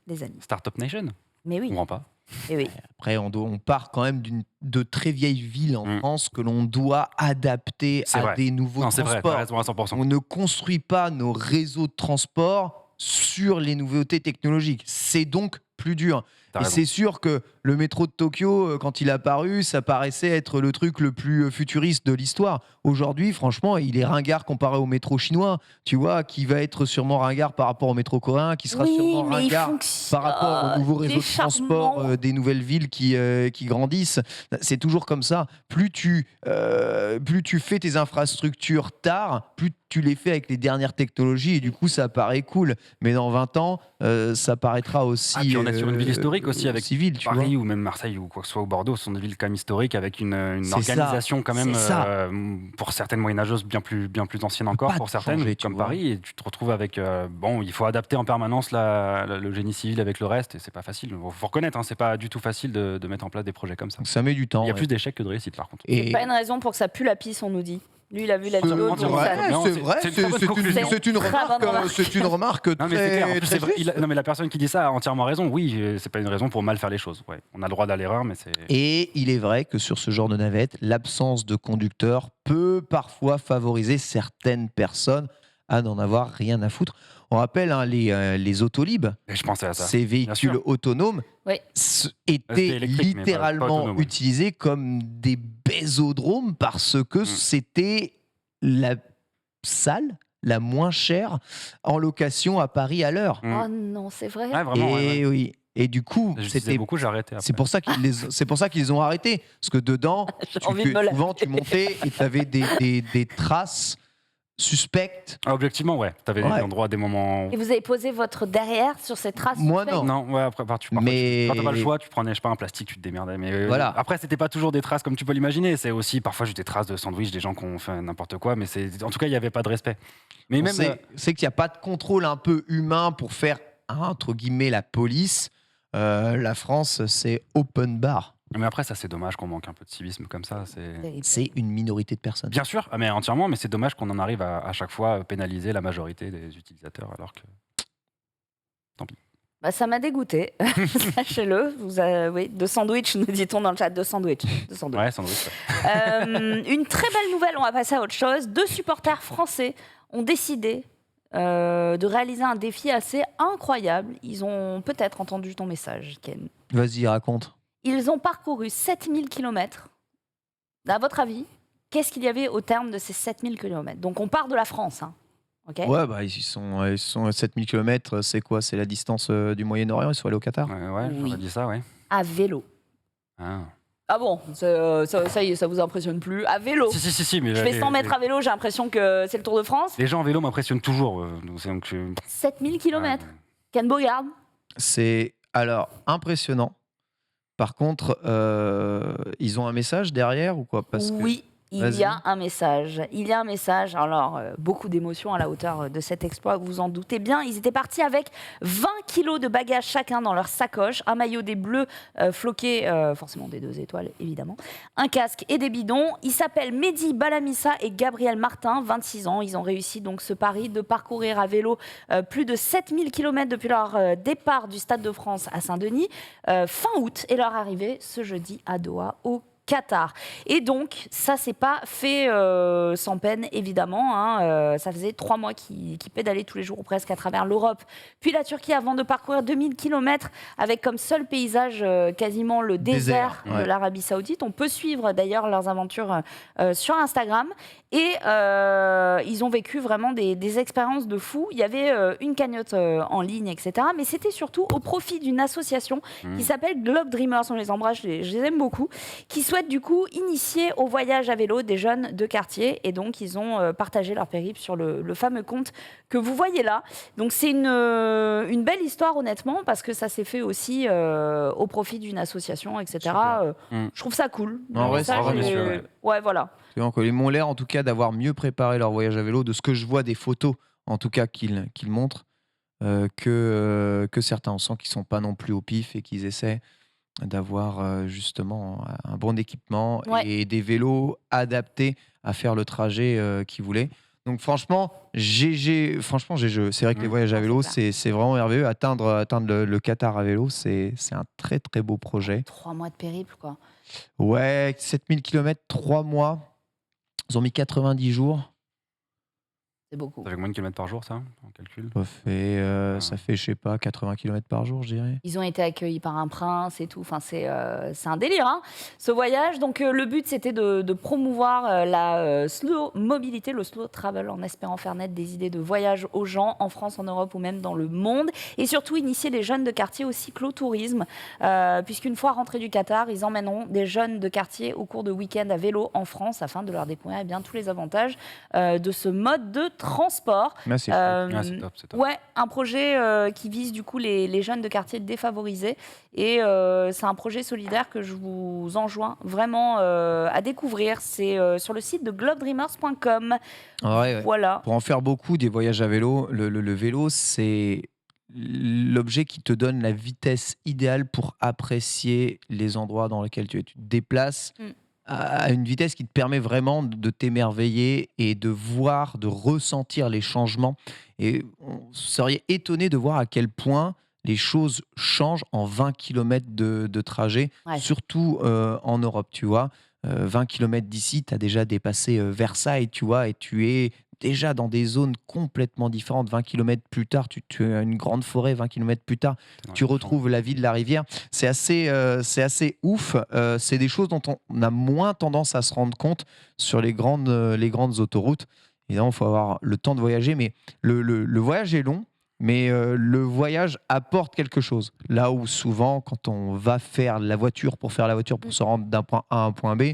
Speaker 3: Les amis.
Speaker 2: Startup Nation.
Speaker 3: Mais
Speaker 2: On
Speaker 3: oui.
Speaker 2: comprend pas.
Speaker 3: Mais oui.
Speaker 1: Après, on part quand même de très vieilles villes en
Speaker 2: Mm.
Speaker 1: France que l'on doit adapter
Speaker 2: C'est
Speaker 1: à
Speaker 2: vrai.
Speaker 1: des nouveaux
Speaker 2: Non, c'est vrai.
Speaker 1: transports.
Speaker 2: T'as raison à 100%.
Speaker 1: On ne construit pas nos réseaux de transport sur les nouveautés technologiques. C'est donc plus dur.
Speaker 2: T'as
Speaker 1: Et
Speaker 2: raison.
Speaker 1: c'est sûr que le métro de Tokyo, quand il est apparu, ça paraissait être le truc le plus futuriste de l'histoire. Aujourd'hui, franchement, il est ringard comparé au métro chinois, tu vois, qui va être sûrement ringard par rapport au métro coréen, qui sera sûrement
Speaker 3: mais il
Speaker 1: ringard
Speaker 3: fonctionne.
Speaker 1: par rapport au nouveau
Speaker 3: Il
Speaker 1: réseau
Speaker 3: est
Speaker 1: de transport
Speaker 3: charmant.
Speaker 1: des nouvelles villes qui grandissent. C'est toujours comme ça. Plus tu fais tes infrastructures tard, plus tu les fais avec les dernières technologies et du coup ça paraît cool. Mais dans 20 ans, ça paraîtra aussi.
Speaker 2: Puis on est sur une ville historique aussi avec
Speaker 1: civile, tu
Speaker 2: Paris
Speaker 1: vois.
Speaker 2: ou même Marseille ou quoi que ce soit, ou Bordeaux, ce sont des villes quand même historiques avec une
Speaker 1: C'est ça.
Speaker 2: organisation quand même
Speaker 1: C'est ça.
Speaker 2: pour certaines moyenâgeuses bien plus anciennes encore
Speaker 1: pas
Speaker 2: pour
Speaker 1: tout
Speaker 2: certaines
Speaker 1: changer, tu
Speaker 2: comme
Speaker 1: vois.
Speaker 2: Paris, et tu te retrouves avec il faut adapter en permanence le génie civil avec le reste et c'est pas facile. Faut reconnaître, hein, c'est pas du tout facile de mettre en place des projets comme ça.
Speaker 1: Donc ça met du temps.
Speaker 2: Il y a
Speaker 1: ouais.
Speaker 2: plus d'échecs que de réussites par contre.
Speaker 3: C'est pas une raison pour que ça pue la pisse, on nous dit. Lui, il a vu la vidéo.
Speaker 2: Ouais,
Speaker 3: donc
Speaker 1: Ouais,
Speaker 3: ça-
Speaker 2: Non,
Speaker 1: c'est
Speaker 2: c'est-
Speaker 1: vrai,
Speaker 2: c'est une très bonne
Speaker 1: c'est
Speaker 2: conclusion.
Speaker 1: une
Speaker 3: Très
Speaker 1: remarque,
Speaker 3: bonne remarque.
Speaker 1: c'est une remarque
Speaker 2: Non mais c'est clair, en
Speaker 1: très,
Speaker 2: plus,
Speaker 1: très
Speaker 2: c'est vrai,
Speaker 1: juste.
Speaker 2: non mais la personne qui dit ça a entièrement raison. Oui, c'est pas une raison pour mal faire les choses. Ouais. On a le droit d'aller l'erreur, mais c'est.
Speaker 1: Et il est vrai que sur ce genre de navette, l'absence de conducteur peut parfois favoriser certaines personnes à n'en avoir rien à foutre. On rappelle les Autolib,
Speaker 2: Et je pensais à ça.
Speaker 1: ces véhicules
Speaker 2: sûr.
Speaker 1: autonomes,
Speaker 3: Oui.
Speaker 1: étaient
Speaker 2: électrique, mais pas
Speaker 1: littéralement
Speaker 2: autonome, ouais.
Speaker 1: utilisés comme des bésodromes parce que c'était la salle la moins chère en location à Paris à l'heure.
Speaker 3: Oh non, c'est vrai.
Speaker 2: Ouais, vraiment.
Speaker 1: Et oui. Et du coup,
Speaker 2: J'utilisais
Speaker 1: c'était
Speaker 2: beaucoup, j'ai arrêté. Après.
Speaker 1: c'est pour ça qu'ils ont arrêté. Parce que dedans,
Speaker 3: J'ai envie de me
Speaker 1: souvent, tu montais et tu avais des traces suspectes.
Speaker 2: Ah, objectivement, ouais. T'avais
Speaker 1: Ouais.
Speaker 2: des endroits, des moments.
Speaker 3: Et vous avez posé votre derrière sur ces traces
Speaker 1: Moi,
Speaker 3: suspectes
Speaker 1: non.
Speaker 2: Non, ouais, après, parfois,
Speaker 1: Mais-
Speaker 2: quand t'as pas le choix, tu prenais, je sais pas, un plastique, tu te démerdais. Mais
Speaker 1: Voilà.
Speaker 2: Après, c'était pas toujours des traces comme tu peux l'imaginer. C'est aussi parfois juste des traces de sandwich, des gens qui ont fait n'importe quoi. Mais en tout cas, il y avait pas de respect. Mais
Speaker 1: On
Speaker 2: même.
Speaker 1: sait qu'il n'y a pas de contrôle un peu humain pour faire, entre guillemets, la police. La France, c'est open bar.
Speaker 2: Mais après, ça, c'est dommage qu'on manque un peu de civisme comme ça.
Speaker 1: C'est une minorité de personnes.
Speaker 2: Bien sûr, mais entièrement, mais c'est dommage qu'on en arrive à chaque fois pénaliser la majorité des utilisateurs, alors que.
Speaker 3: Bah, ça m'a dégoûté, sachez-le. Oui, de sandwich, nous dit-on dans le chat, de sandwich. De sandwich.
Speaker 2: Ouais, sandwich. Ouais.
Speaker 3: Une très belle nouvelle, on va passer à autre chose. 2 supporters français ont décidé de réaliser un défi assez incroyable. Ils ont peut-être entendu ton message, Ken.
Speaker 1: Vas-y, raconte.
Speaker 3: Ils ont parcouru 7000 km. À votre avis, qu'est-ce qu'il y avait au terme de ces 7000 km? Donc on part de la France. Hein. Ok.
Speaker 1: Ouais, bah, ils sont à 7000 km. C'est quoi? C'est la distance du Moyen-Orient. Ils sont allés au Qatar.
Speaker 2: Ouais,
Speaker 3: Oui.
Speaker 2: j'aurais dit ça, ouais.
Speaker 3: À vélo.
Speaker 2: Ah.
Speaker 3: Ah bon, ça y est, ça vous impressionne plus? À vélo.
Speaker 2: Si, mais
Speaker 3: Je fais 100 mètres à vélo, j'ai l'impression que c'est le Tour de France.
Speaker 2: Les gens en vélo m'impressionnent toujours.
Speaker 3: 7000 km. Ken Bogard.
Speaker 1: C'est alors impressionnant. Par contre, ils ont un message derrière ou quoi? Parce que
Speaker 3: Oui, il
Speaker 1: Vas-y.
Speaker 3: y a un message. Il y a un message. Alors, beaucoup d'émotions à la hauteur de cet exploit, vous vous en doutez bien. Ils étaient partis avec 20 kilos de bagages chacun dans leur sacoche, un maillot des Bleus floqué, forcément des 2 étoiles, évidemment, un casque et des bidons. Ils s'appellent Mehdi Balamissa et Gabriel Martin, 26 ans. Ils ont réussi donc ce pari de parcourir à vélo plus de 7000 km depuis leur départ du Stade de France à Saint-Denis, fin août, et leur arrivée ce jeudi à Doha, au Qatar. Et donc, ça s'est pas fait sans peine, évidemment. Hein. Ça faisait 3 mois qu'ils pédalaient tous les jours ou presque à travers l'Europe, puis la Turquie, avant de parcourir 2000 km avec comme seul paysage quasiment le désert de
Speaker 1: ouais.
Speaker 3: l'Arabie Saoudite. On peut suivre d'ailleurs leurs aventures sur Instagram. Et ils ont vécu vraiment des expériences de fou. Il y avait une cagnotte en ligne, etc. Mais c'était surtout au profit d'une association qui s'appelle Globe Dreamers. On les embrasse, je les aime beaucoup. Qui souhaitent du coup initier au voyage à vélo des jeunes de quartier. Et donc, ils ont partagé leur périple sur le fameux compte que vous voyez là. Donc, c'est une belle histoire, honnêtement, parce que ça s'est fait aussi au profit d'une association, etc. Je trouve ça cool.
Speaker 1: En vrai,
Speaker 3: Ça,
Speaker 1: c'est vraiment
Speaker 3: j'ai-
Speaker 2: ouais.
Speaker 3: Ouais, voilà.
Speaker 1: Donc, ils m'ont l'air en tout cas d'avoir mieux préparé leur voyage à vélo, de ce que je vois des photos en tout cas qu'ils montrent, que certains. On sent qu'ils sont pas non plus au pif et qu'ils essaient d'avoir justement un bon équipement
Speaker 3: Ouais.
Speaker 1: et des vélos adaptés à faire le trajet qu'ils voulaient. Donc franchement, GG. Franchement, GG. C'est vrai que les voyages à vélo,
Speaker 3: c'est
Speaker 1: c'est vraiment merveilleux. Atteindre le Qatar à vélo, c'est un très très beau projet.
Speaker 3: 3 mois de périple, quoi.
Speaker 1: Ouais, 7000 km, 3 mois. Ils ont mis 90 jours.
Speaker 3: C'est beaucoup.
Speaker 2: Ça fait combien de kilomètres par jour, ça, en calcul?
Speaker 1: Ça fait, je sais pas, 80 km par jour, je dirais.
Speaker 3: Ils ont été accueillis par un prince et tout. Enfin, c'est un délire, hein, ce voyage. Donc, le but, c'était de promouvoir la slow mobilité, le slow travel, en espérant faire naître des idées de voyage aux gens en France, en Europe ou même dans le monde. Et surtout, initier les jeunes de quartier au cyclotourisme, puisqu'une fois rentrés du Qatar, ils emmèneront des jeunes de quartier au cours de week-ends à vélo en France afin de leur découvrir tous les avantages de ce mode de transport.
Speaker 1: Là, c'est chouette.
Speaker 2: C'est top, c'est top.
Speaker 3: Ouais, un projet qui vise du coup les jeunes de quartiers défavorisés. Et c'est un projet solidaire que je vous enjoins vraiment à découvrir. C'est sur le site de globedreamers.com.
Speaker 1: Ouais.
Speaker 3: Voilà.
Speaker 1: Pour en faire beaucoup, des voyages à vélo, le vélo, c'est l'objet qui te donne la vitesse idéale pour apprécier les endroits dans lesquels tu te déplaces à une vitesse qui te permet vraiment de t'émerveiller et de voir, de ressentir les changements. Et on serait étonné de voir à quel point les choses changent en 20 km de trajet,
Speaker 3: Ouais.
Speaker 1: surtout en Europe, tu vois. 20 km d'ici, tu as déjà dépassé Versailles, tu vois, et tu es déjà dans des zones complètement différentes. 20 km plus tard, tu as une grande forêt, 20 km plus tard, tu retrouves la vie de la rivière. C'est assez ouf. C'est des choses dont on a moins tendance à se rendre compte sur les grandes autoroutes. Évidemment, il faut avoir le temps de voyager, mais le voyage est long. Mais le voyage apporte quelque chose. Là où souvent, quand on va faire la voiture pour se rendre d'un point A à un point B,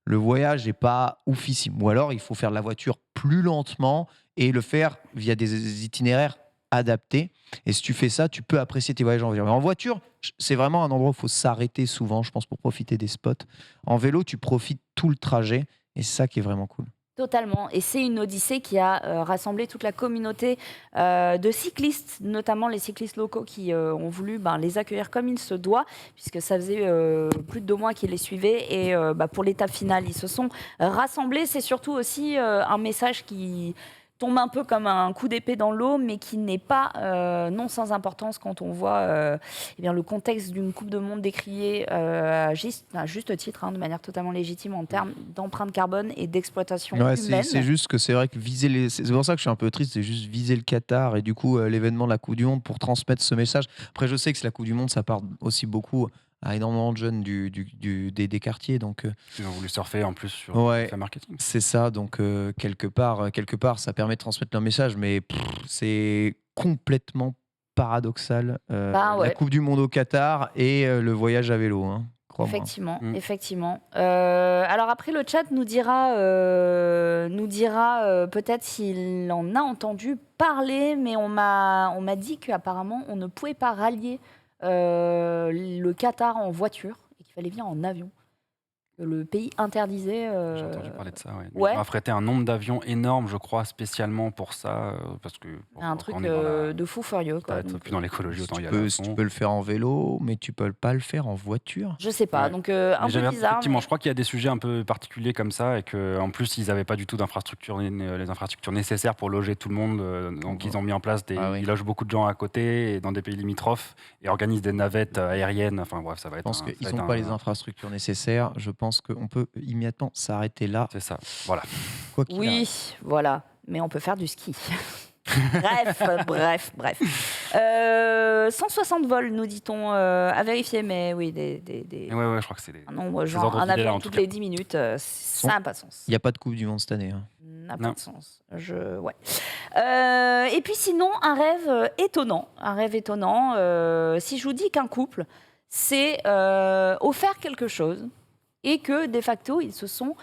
Speaker 1: le voyage n'est pas oufissime. Ou alors, il faut faire la voiture plus lentement et le faire via des itinéraires adaptés. Et si tu fais ça, tu peux apprécier tes voyages en voiture. Mais en voiture, c'est vraiment un endroit où il faut s'arrêter souvent, je pense, pour profiter des spots. En vélo, tu profites tout le trajet et c'est ça qui est vraiment cool.
Speaker 3: Totalement. Et c'est une odyssée qui a rassemblé toute la communauté de cyclistes, notamment les cyclistes locaux qui ont voulu les accueillir comme il se doit, puisque ça faisait plus de 2 mois qu'ils les suivaient. Et pour l'étape finale, ils se sont rassemblés. C'est surtout aussi un message qui tombe un peu comme un coup d'épée dans l'eau, mais qui n'est pas non sans importance quand on voit le contexte d'une Coupe de Monde décriée à juste titre, de manière totalement légitime en termes d'empreinte carbone et d'exploitation
Speaker 1: Ouais,
Speaker 3: humaine.
Speaker 1: c'est juste que c'est vrai que c'est pour ça que je suis un peu triste, c'est juste viser le Qatar et du coup l'événement de la Coupe du Monde pour transmettre ce message. Après, je sais que c'est la Coupe du Monde, ça part aussi beaucoup à énormément de jeunes des quartiers, donc
Speaker 2: Ils ont voulu surfer en plus sur
Speaker 1: ouais,
Speaker 2: le marketing.
Speaker 1: c'est ça. Donc quelque part, ça permet de transmettre leur message, mais c'est complètement paradoxal. La
Speaker 3: Ouais.
Speaker 1: Coupe du Monde au Qatar et le voyage à vélo, hein, crois-moi.
Speaker 3: Effectivement. Alors après, le chat nous dira peut-être s'il en a entendu parler, mais on m'a dit qu'apparemment, on ne pouvait pas rallier le Qatar en voiture et qu'il fallait venir en avion. Que le pays interdisait.
Speaker 2: J'ai entendu parler de ça, ouais.
Speaker 3: Ouais.
Speaker 2: Ils ont affrété un nombre d'avions énorme, je crois, spécialement pour ça. Parce que,
Speaker 3: Un truc
Speaker 2: on est dans
Speaker 3: de fou furieux. Quoi.
Speaker 2: être plus dans l'écologie, autant y
Speaker 1: Tu
Speaker 2: aller à
Speaker 1: peux,
Speaker 2: fond.
Speaker 1: tu peux le faire en vélo, mais tu peux pas le faire en voiture.
Speaker 3: Je sais pas,
Speaker 2: Ouais.
Speaker 3: donc
Speaker 2: Mais
Speaker 3: un peu bizarre.
Speaker 2: effectivement,
Speaker 3: mais-
Speaker 2: je crois qu'il y a des sujets un peu particuliers comme ça et qu'en plus, ils n'avaient pas du tout d'infrastructures, les infrastructures nécessaires pour loger tout le monde. Donc, ils ont mis en place ils logent beaucoup de gens à côté et dans des pays limitrophes et organisent des navettes aériennes. Enfin, bref, ça va
Speaker 1: Je
Speaker 2: être.
Speaker 1: pense qu'ils n'ont pas les infrastructures nécessaires. Je pense qu'on peut immédiatement s'arrêter là.
Speaker 2: C'est ça. Voilà.
Speaker 1: Quoi qu'il arrive.
Speaker 3: Oui, voilà. Mais on peut faire du ski. Bref. 160 vols, nous dit-on, à vérifier, mais oui,
Speaker 2: Ouais, je crois que c'est des.
Speaker 3: un nombre,
Speaker 2: Ces
Speaker 3: genre
Speaker 2: ordres
Speaker 3: un
Speaker 2: d'idées, là,
Speaker 3: avion
Speaker 2: en tout
Speaker 3: toutes
Speaker 2: cas.
Speaker 3: les 10 minutes, ça n'a pas de sens.
Speaker 1: Il n'y a pas de Coupe du Monde cette année. Hein.
Speaker 3: N'a
Speaker 2: Non.
Speaker 3: pas de sens. Ouais. Et puis sinon, un rêve étonnant. Si je vous dis qu'un couple s'est offert quelque chose et que, de facto, ils se sont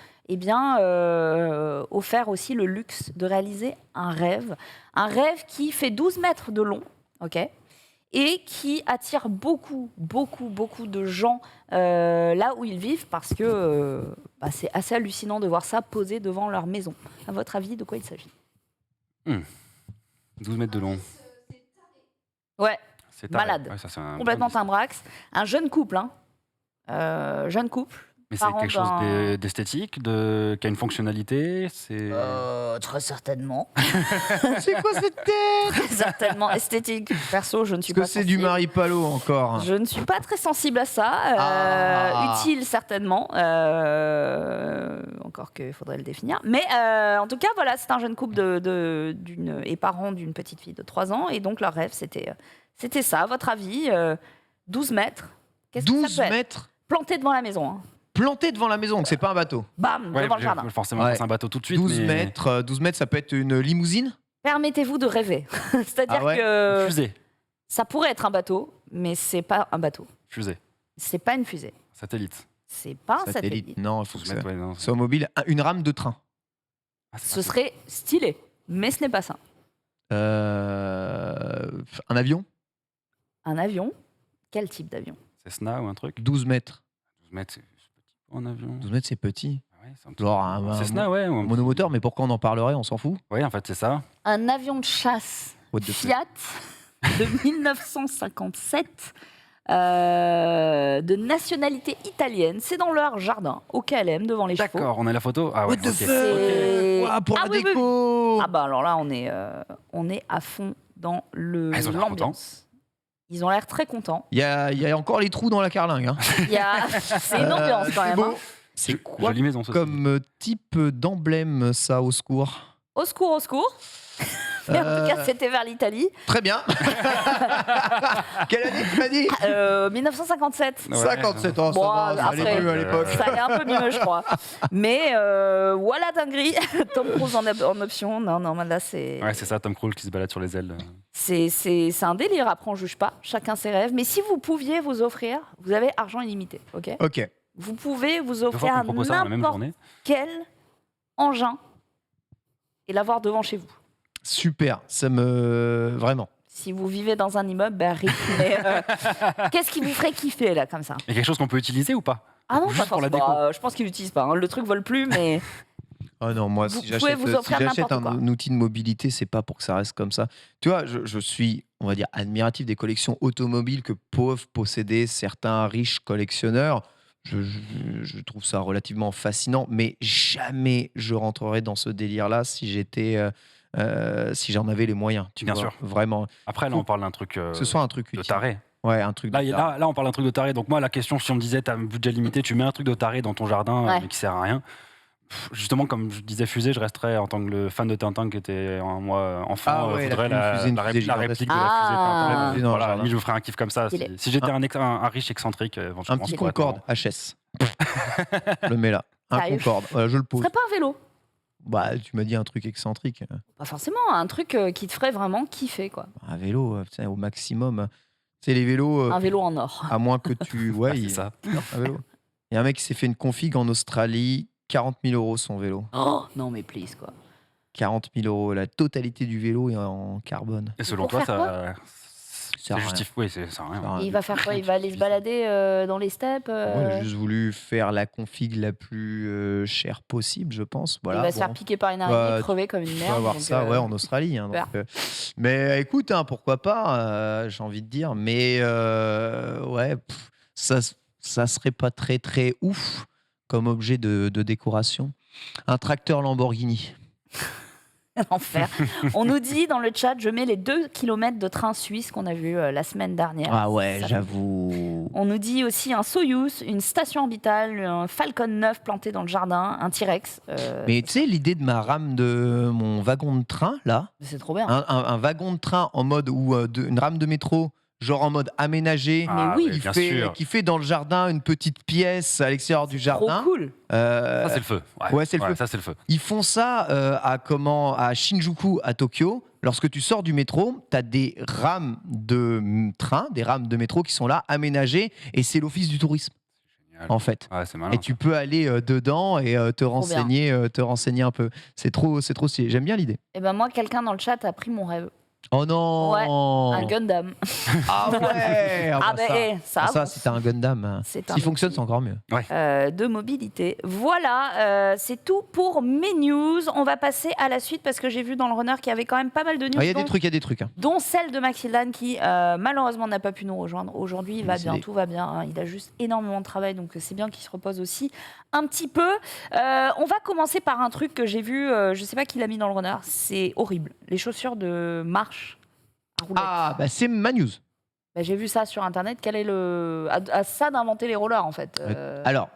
Speaker 3: offert aussi le luxe de réaliser un rêve qui fait 12 mètres de long, ok, et qui attire beaucoup de gens là où ils vivent parce que c'est assez hallucinant de voir ça posé devant leur maison. À votre avis, de quoi il s'agit ?
Speaker 2: 12 mètres de long.
Speaker 3: Ouais,
Speaker 2: C'est taré.
Speaker 3: malade.
Speaker 2: Ouais, ça, c'est un
Speaker 3: Complètement
Speaker 2: bon
Speaker 3: timbrax. Un jeune couple,
Speaker 2: Mais c'est
Speaker 3: parents
Speaker 2: quelque chose
Speaker 3: d'un-
Speaker 2: d'esthétique, qui a une fonctionnalité. C'est
Speaker 3: Très certainement.
Speaker 1: C'est quoi cette tête?
Speaker 3: Très certainement esthétique. Perso, je ne suis
Speaker 1: Est-ce que
Speaker 3: pas
Speaker 1: c'est du
Speaker 3: sensible.
Speaker 1: Maripalo encore?
Speaker 3: Je ne suis pas très sensible à ça.
Speaker 1: Ah.
Speaker 3: Utile, certainement. Encore qu'il faudrait le définir. Mais en tout cas, voilà, c'est un jeune couple et parents d'une petite fille de 3 ans. Et donc, leur rêve, c'était ça. À votre avis, 12 mètres. Qu'est-ce que ça
Speaker 1: 12
Speaker 3: peut être
Speaker 1: mètres
Speaker 3: Planté devant la maison. Hein.
Speaker 1: planté devant la maison, donc c'est pas un bateau.
Speaker 3: Bam,
Speaker 2: Ouais,
Speaker 3: devant le jardin.
Speaker 2: forcément,
Speaker 1: Ouais.
Speaker 2: c'est un bateau tout de suite.
Speaker 1: 12
Speaker 2: mais...
Speaker 1: mètres, 12 mètres, ça peut être une limousine?
Speaker 3: Permettez-vous de rêver. C'est-à-dire
Speaker 1: Ah ouais
Speaker 3: que
Speaker 2: Fusée.
Speaker 3: ça pourrait être un bateau, mais c'est pas un bateau.
Speaker 2: Fusée.
Speaker 3: C'est pas une fusée.
Speaker 2: Satellite.
Speaker 3: C'est pas un satellite.
Speaker 1: Non, il faut que
Speaker 2: 12
Speaker 1: ça
Speaker 2: mètres, ouais, non.
Speaker 1: soit mobile. Une rame de train.
Speaker 2: Ah, c'est
Speaker 3: Ce
Speaker 2: pas-
Speaker 3: serait stylé, mais ce n'est pas ça.
Speaker 1: Un avion?
Speaker 3: Un avion. Quel type d'avion?
Speaker 2: Cessna ou un truc.
Speaker 1: 12 mètres.
Speaker 2: 12 mètres, c'est petit pour un avion.
Speaker 1: 12 mètres, c'est petit.
Speaker 2: Ouais, c'est un petit-
Speaker 1: Genre un
Speaker 2: Cessna, ouais. ou un-
Speaker 1: monomoteur, mais pourquoi on en parlerait? On s'en fout.
Speaker 2: Ouais, en fait, c'est ça.
Speaker 3: Un avion de chasse
Speaker 1: What the fuck.
Speaker 3: Fiat de 1957 de nationalité italienne. C'est dans leur jardin, au KLM, devant les chevaux.
Speaker 2: D'accord, on a la photo. Ah ouais,
Speaker 1: What the
Speaker 2: ok.
Speaker 1: fuck?
Speaker 3: C'est-
Speaker 1: Ouah, pour
Speaker 3: Ah
Speaker 1: la
Speaker 3: oui, oui.
Speaker 1: déco.
Speaker 3: Ah bah alors là, on est à fond dans
Speaker 2: Ah, ils ont l'air
Speaker 3: l'ambiance. Ils ont l'air très contents.
Speaker 1: Il y a encore les trous dans la carlingue. Hein.
Speaker 3: C'est une ambiance quand même.
Speaker 1: beau.
Speaker 3: Hein.
Speaker 1: C'est
Speaker 2: Jo-
Speaker 1: quoi
Speaker 2: Jolie maison, ça.
Speaker 1: comme type d'emblème, ça, au secours?
Speaker 3: Au secours, au secours. Mais en tout cas, c'était vers l'Italie.
Speaker 1: Très bien. Quelle année tu m'as dit?
Speaker 3: 1957.
Speaker 2: Ouais.
Speaker 1: 57 ans,
Speaker 3: Bon,
Speaker 1: ça va, ça allait
Speaker 3: après,
Speaker 1: mieux à l'époque.
Speaker 3: Ça allait un peu mieux, je crois. Mais voilà dinguerie. Tom Cruise en option. Non, non, mais là, c'est
Speaker 2: Ouais, c'est ça, Tom Cruise qui se balade sur les ailes.
Speaker 3: c'est un délire. Après, on juge pas. Chacun ses rêves. Mais si vous pouviez vous offrir, vous avez argent illimité, ok?
Speaker 1: Ok.
Speaker 3: Vous pouvez vous
Speaker 2: Deux fois
Speaker 3: offrir
Speaker 2: qu'on propose ça dans la même
Speaker 3: n'importe
Speaker 2: journée.
Speaker 3: quel engin et l'avoir devant chez vous.
Speaker 1: Super. Ça me. Vraiment.
Speaker 3: Si vous vivez dans un immeuble, ben rip. Mais qu'est-ce qui vous ferait kiffer là comme ça?
Speaker 2: Il y a quelque chose qu'on peut utiliser ou pas?
Speaker 3: Ah non,
Speaker 2: Juste
Speaker 3: pas
Speaker 2: pour la
Speaker 3: forcément.
Speaker 2: déco.
Speaker 3: Je pense qu'ils l'utilisent pas. Hein. Le truc vole plus, mais
Speaker 1: Ah non, moi,
Speaker 3: Vous
Speaker 1: si
Speaker 3: pouvez
Speaker 1: j'achète
Speaker 3: vous offrir n'importe quoi.
Speaker 1: un outil de mobilité, c'est pas pour que ça reste comme ça. Tu vois, je suis, on va dire, admiratif des collections automobiles que peuvent posséder certains riches collectionneurs. Je trouve ça relativement fascinant, mais jamais je rentrerai dans ce délire-là si si j'en avais les moyens. Tu
Speaker 2: Bien
Speaker 1: vois,
Speaker 2: sûr.
Speaker 1: Vraiment.
Speaker 2: Après, là, on parle d'un truc
Speaker 1: Que ce soit un truc
Speaker 2: de
Speaker 1: utile.
Speaker 2: taré.
Speaker 1: Ouais, un truc
Speaker 2: Là,
Speaker 1: de taré.
Speaker 2: là, on parle d'un truc de taré. Donc, moi, la question, si on me disait, t'as un budget limité, tu mets un truc de taré dans ton jardin,
Speaker 3: Ouais.
Speaker 2: mais qui sert à rien. Justement, comme je disais Fusée, je resterais en tant que le fan de Tintin qui était moi enfant.
Speaker 1: Ah ouais,
Speaker 2: faudrait
Speaker 1: la fusée, une
Speaker 2: la
Speaker 1: fusée
Speaker 2: réplique de
Speaker 3: gigantesque.
Speaker 2: la fusée
Speaker 3: Ah.
Speaker 2: Tintin.
Speaker 1: Fusée dans le
Speaker 2: Voilà,
Speaker 1: jardin.
Speaker 2: je me ferais un kiff comme ça.
Speaker 3: Stylé.
Speaker 2: Si j'étais un riche excentrique,
Speaker 1: Un
Speaker 2: éventuellement.
Speaker 1: petit
Speaker 2: je pourrais être
Speaker 1: Concorde HS. Je le mets là. Un
Speaker 3: Sérieux
Speaker 1: Concorde. Voilà, je le
Speaker 3: ce
Speaker 1: pose.
Speaker 3: serait pas un vélo.
Speaker 1: Bah, tu m'as dit un truc excentrique.
Speaker 3: Pas forcément. Un truc qui te ferait vraiment kiffer, quoi.
Speaker 1: Un vélo, putain, au maximum. C'est les vélos,
Speaker 3: Un vélo en or.
Speaker 1: à moins que tu. Ouais,
Speaker 2: marrant.
Speaker 1: il...
Speaker 2: C'est ça.
Speaker 1: un vélo. Il y a un mec qui s'est fait une config en Australie. 40 000 € son vélo.
Speaker 3: Oh non, mais please, quoi.
Speaker 1: 40 000 €. La totalité du vélo est en carbone.
Speaker 2: Et selon
Speaker 3: pour
Speaker 2: toi,
Speaker 3: faire
Speaker 2: ça.
Speaker 1: sert à
Speaker 2: C'est justif. Oui, c'est ça. Rien.
Speaker 1: Ah,
Speaker 3: Et il va faire quoi? Il va aller se balader dans les steppes
Speaker 1: Ouais, j'ai juste voulu faire la config la plus chère possible, je pense. Voilà,
Speaker 3: Il va se
Speaker 1: bon.
Speaker 3: faire piquer par une araignée,
Speaker 1: Bah,
Speaker 3: crever comme une
Speaker 1: On va
Speaker 3: merde.
Speaker 1: voir
Speaker 3: donc,
Speaker 1: ça, ouais, en Australie. Hein,
Speaker 3: super.
Speaker 1: donc, mais écoute, hein, pourquoi pas, j'ai envie de dire. Mais ouais, ça serait pas très très ouf comme objet de décoration. Un tracteur Lamborghini.
Speaker 3: L'enfer. On nous dit dans le chat, je mets les 2 km de train suisse qu'on a vu la semaine dernière.
Speaker 1: Ah ouais,
Speaker 3: Ça-
Speaker 1: j'avoue.
Speaker 3: On nous dit aussi un Soyuz, une station orbitale, un Falcon 9 planté dans le jardin, un T-Rex.
Speaker 1: Mais tu sais, l'idée de ma rame de mon wagon de train, là,
Speaker 3: C'est trop bien.
Speaker 1: un wagon de train en mode ou une rame de métro, genre en mode aménagé,
Speaker 2: Ah,
Speaker 3: oui,
Speaker 2: bien
Speaker 1: qui
Speaker 2: sûr.
Speaker 1: fait dans le jardin une petite pièce à l'extérieur du
Speaker 3: Trop
Speaker 1: jardin.
Speaker 3: cool.
Speaker 1: Euh,
Speaker 2: Ça, c'est le feu.
Speaker 1: ouais, c'est le feu.
Speaker 2: Ça, c'est le feu.
Speaker 1: Ils font ça à Shinjuku, à Tokyo. Lorsque tu sors du métro, tu as des rames de train, des rames de métro qui sont là, aménagées, et c'est l'office du tourisme,
Speaker 2: Génial.
Speaker 1: en fait.
Speaker 2: Ouais, c'est malin.
Speaker 1: Et tu peux aller dedans et te renseigner un peu. C'est trop stylé. J'aime bien l'idée.
Speaker 3: Et ben moi, quelqu'un dans le chat a pris mon rêve.
Speaker 1: Oh non.
Speaker 3: Un Gundam.
Speaker 1: Ah ouais.
Speaker 3: Ah bah, ça avance.
Speaker 1: si t'as un Gundam,
Speaker 3: C'est
Speaker 1: s'il fonctionne, c'est encore mieux.
Speaker 3: De mobilité. Voilà, c'est tout pour mes news. On va passer à la suite parce que j'ai vu dans le runner qu'il y avait quand même pas mal de news.
Speaker 1: Il y a des trucs. Hein.
Speaker 3: Dont celle de Maxildan qui malheureusement n'a pas pu nous rejoindre. Aujourd'hui, il va bien, tout va bien. Hein. Il a juste énormément de travail, donc c'est bien qu'il se repose aussi un petit peu. On va commencer par un truc que j'ai vu, je sais pas qui l'a mis dans le runner, c'est horrible. Les chaussures de marche à roulettes.
Speaker 1: Ah, bah c'est ma news.
Speaker 3: Bah, j'ai vu ça sur internet. Quel est le à ça d'inventer les rollers en fait
Speaker 1: Alors,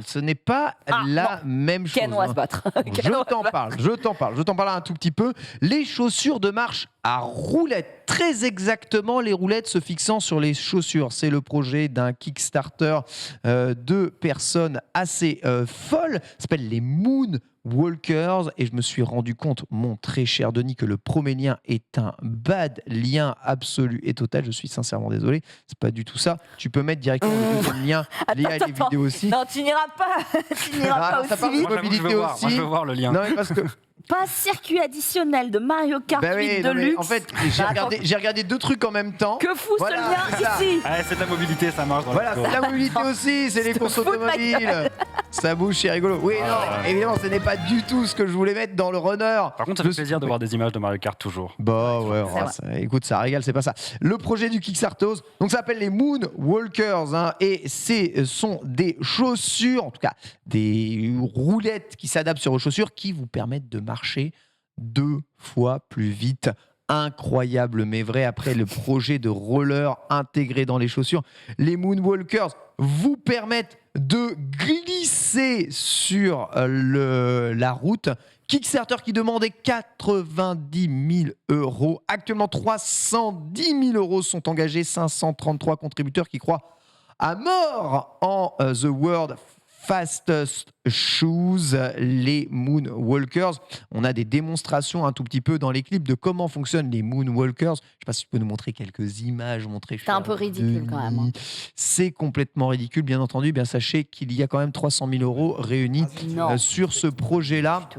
Speaker 1: ce n'est pas la même chose.
Speaker 3: Ken va se battre.
Speaker 1: Je t'en parle un tout petit peu. Les chaussures de marche à roulettes, très exactement les roulettes se fixant sur les chaussures. C'est le projet d'un Kickstarter de personnes assez folles. Ça s'appelle les Moonwalkers et je me suis rendu compte, mon très cher Denis, que le premier lien est un bad lien absolu et total. Je suis sincèrement désolé, c'est pas du tout ça. Tu peux mettre directement le deuxième lien, Léa et les vidéos aussi.
Speaker 3: Non, tu n'iras pas,
Speaker 1: ça parle de
Speaker 3: vite.
Speaker 1: mobilité aussi.
Speaker 2: Moi, je veux voir le lien.
Speaker 1: Non, mais parce que
Speaker 3: Pas circuit additionnel de Mario Kart 8 Deluxe.
Speaker 1: En fait, j'ai regardé deux trucs en même temps.
Speaker 3: Que fout
Speaker 1: Voilà,
Speaker 3: ce
Speaker 1: c'est
Speaker 3: lien
Speaker 1: ça.
Speaker 3: ici
Speaker 2: C'est de la mobilité, ça marche.
Speaker 1: Voilà, c'est la mobilité aussi, c'est les courses
Speaker 3: fous de ma
Speaker 1: automobiles. Ça bouge, c'est rigolo. Oui, non, évidemment, ce n'est pas du tout ce que je voulais mettre dans le runner.
Speaker 2: Par contre, ça fait plaisir de voir des images de Mario Kart toujours.
Speaker 1: Bah ouais, écoute, ça régale, c'est pas ça. Le projet du Kickstarter, donc ça s'appelle les Moonwalkers, hein, et ce sont des chaussures, en tout cas des roulettes qui s'adaptent sur vos chaussures, qui vous permettent de marcher 2 fois plus vite. Incroyable mais vrai. Après le projet de roller intégré dans les chaussures, les Moonwalkers vous permettent de glisser sur la route. Kickstarter qui demandait 90 000 €. Actuellement, 310 000 € sont engagés. 533 contributeurs qui croient à mort en The World Fastest Shoes, les Moonwalkers. On a des démonstrations un tout petit peu dans les clips de comment fonctionnent les Moonwalkers. Je ne sais pas si tu peux nous montrer quelques images.
Speaker 3: C'est un peu ridicule quand même.
Speaker 1: C'est complètement ridicule, bien entendu. Bien sachez qu'il y a quand même 300 000 € réunis sur ce projet-là.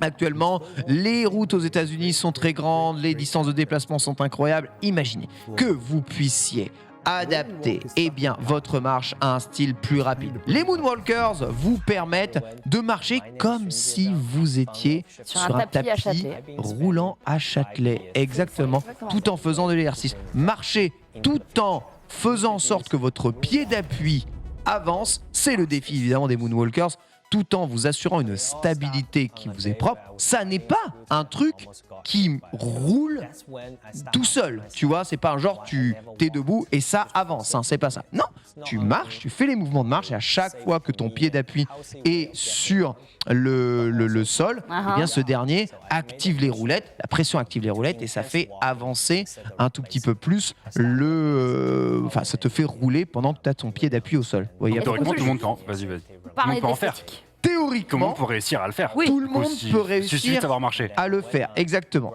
Speaker 1: Actuellement, les routes aux États-Unis sont très grandes, les distances de déplacement sont incroyables. Imaginez que vous puissiez adapter votre marche à un style plus rapide. Les Moonwalkers vous permettent de marcher comme si vous étiez sur un tapis roulant à Châtelet. Exactement, tout en faisant de l'exercice. Marcher tout en faisant en sorte que votre pied d'appui avance, c'est le défi évidemment des Moonwalkers, tout en vous assurant une stabilité qui vous est propre. Ça n'est pas un truc qui roule tout seul, tu vois, c'est pas un genre tu t'es debout et ça avance, hein, c'est pas ça. Non, tu marches, tu fais les mouvements de marche et à chaque fois que ton pied d'appui est sur le sol, eh bien ce dernier active les roulettes, la pression active les roulettes et ça fait avancer un tout petit peu plus ça te fait rouler pendant que tu as ton pied d'appui au sol. Ouais,
Speaker 2: Théoriquement, tout le monde peut en faire.
Speaker 1: Théoriquement,
Speaker 2: tout le monde peut réussir à le faire.
Speaker 3: Oui.
Speaker 1: Tout le monde peut réussir
Speaker 2: savoir marcher.
Speaker 1: à le faire. Exactement.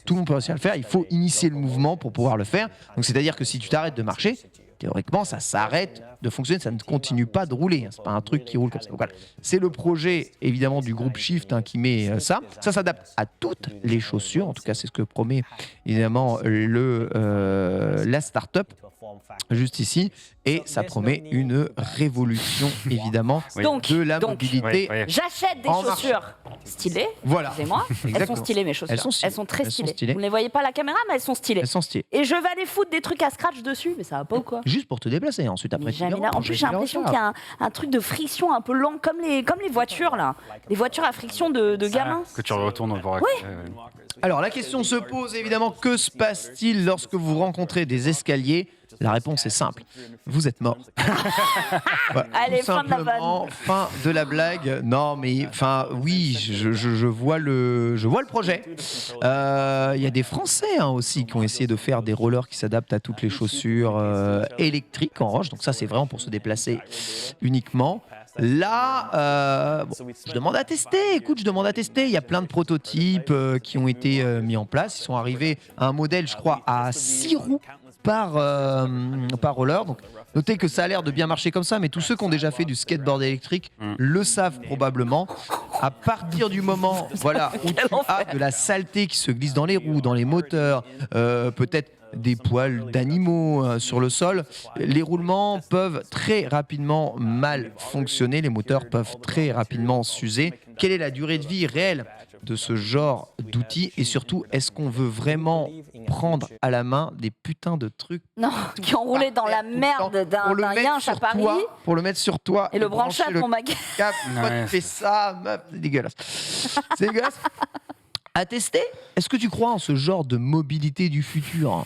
Speaker 1: Tout le monde peut réussir à le faire. Il faut initier le mouvement pour pouvoir le faire. Donc, c'est-à-dire que si tu t'arrêtes de marcher, théoriquement, ça s'arrête de fonctionner, ça ne continue pas de rouler. C'est pas un truc qui roule comme ça. Donc, voilà. C'est le projet, évidemment, du groupe Shift qui met ça. Ça s'adapte à toutes les chaussures. En tout cas, c'est ce que promet, évidemment, la start-up juste ici. Et ça promet une révolution, évidemment, de la mobilité.
Speaker 3: J'achète des chaussures stylées.
Speaker 1: Voilà.
Speaker 3: Excusez-moi. Elles sont stylées, mes chaussures. Elles sont très stylées. Vous ne les voyez pas à la caméra, mais elles sont stylées. Et je vais aller foutre des trucs à scratch dessus, mais ça va pas ou quoi?
Speaker 1: Juste pour te déplacer. Ensuite, après,
Speaker 3: en plus, j'ai l'impression qu'il y a un truc de friction un peu lent, comme les voitures, là. Les voitures à friction de gamins.
Speaker 2: Que tu retournes pour
Speaker 1: Alors, la question se pose, évidemment, que se passe-t-il lorsque vous rencontrez des escaliers? La réponse est simple. Vous êtes mort. Voilà,
Speaker 3: allez,
Speaker 1: tout simplement, fin de la blague. Non, mais oui, je vois le projet. Il y a des Français aussi qui ont essayé de faire des rollers qui s'adaptent à toutes les chaussures électriques en roche. Donc ça, c'est vraiment pour se déplacer uniquement. Là, je demande à tester. Écoute, je demande à tester. Il y a plein de prototypes qui ont été mis en place. Ils sont arrivés à un modèle, je crois, à 6 roues. par roller. Donc, notez que ça a l'air de bien marcher comme ça, mais tous ceux qui ont déjà fait du skateboard électrique le savent probablement. À partir du moment où tu as de la saleté qui se glisse dans les roues, dans les moteurs, peut-être des poils d'animaux sur le sol, les roulements peuvent très rapidement mal fonctionner, les moteurs peuvent très rapidement s'user. Quelle est la durée de vie réelle de ce genre d'outils et surtout, est-ce qu'on veut vraiment prendre à la main des putains de trucs
Speaker 3: Non, qui ont roulé dans la merde d'un yinche à Paris
Speaker 1: pour le mettre sur toi
Speaker 3: et le brancher à ton magasin.
Speaker 1: Pourquoi tu fais ça, meuf? C'est dégueulasse. C'est dégueulasse. À tester? Est-ce que tu crois en ce genre de mobilité du futur?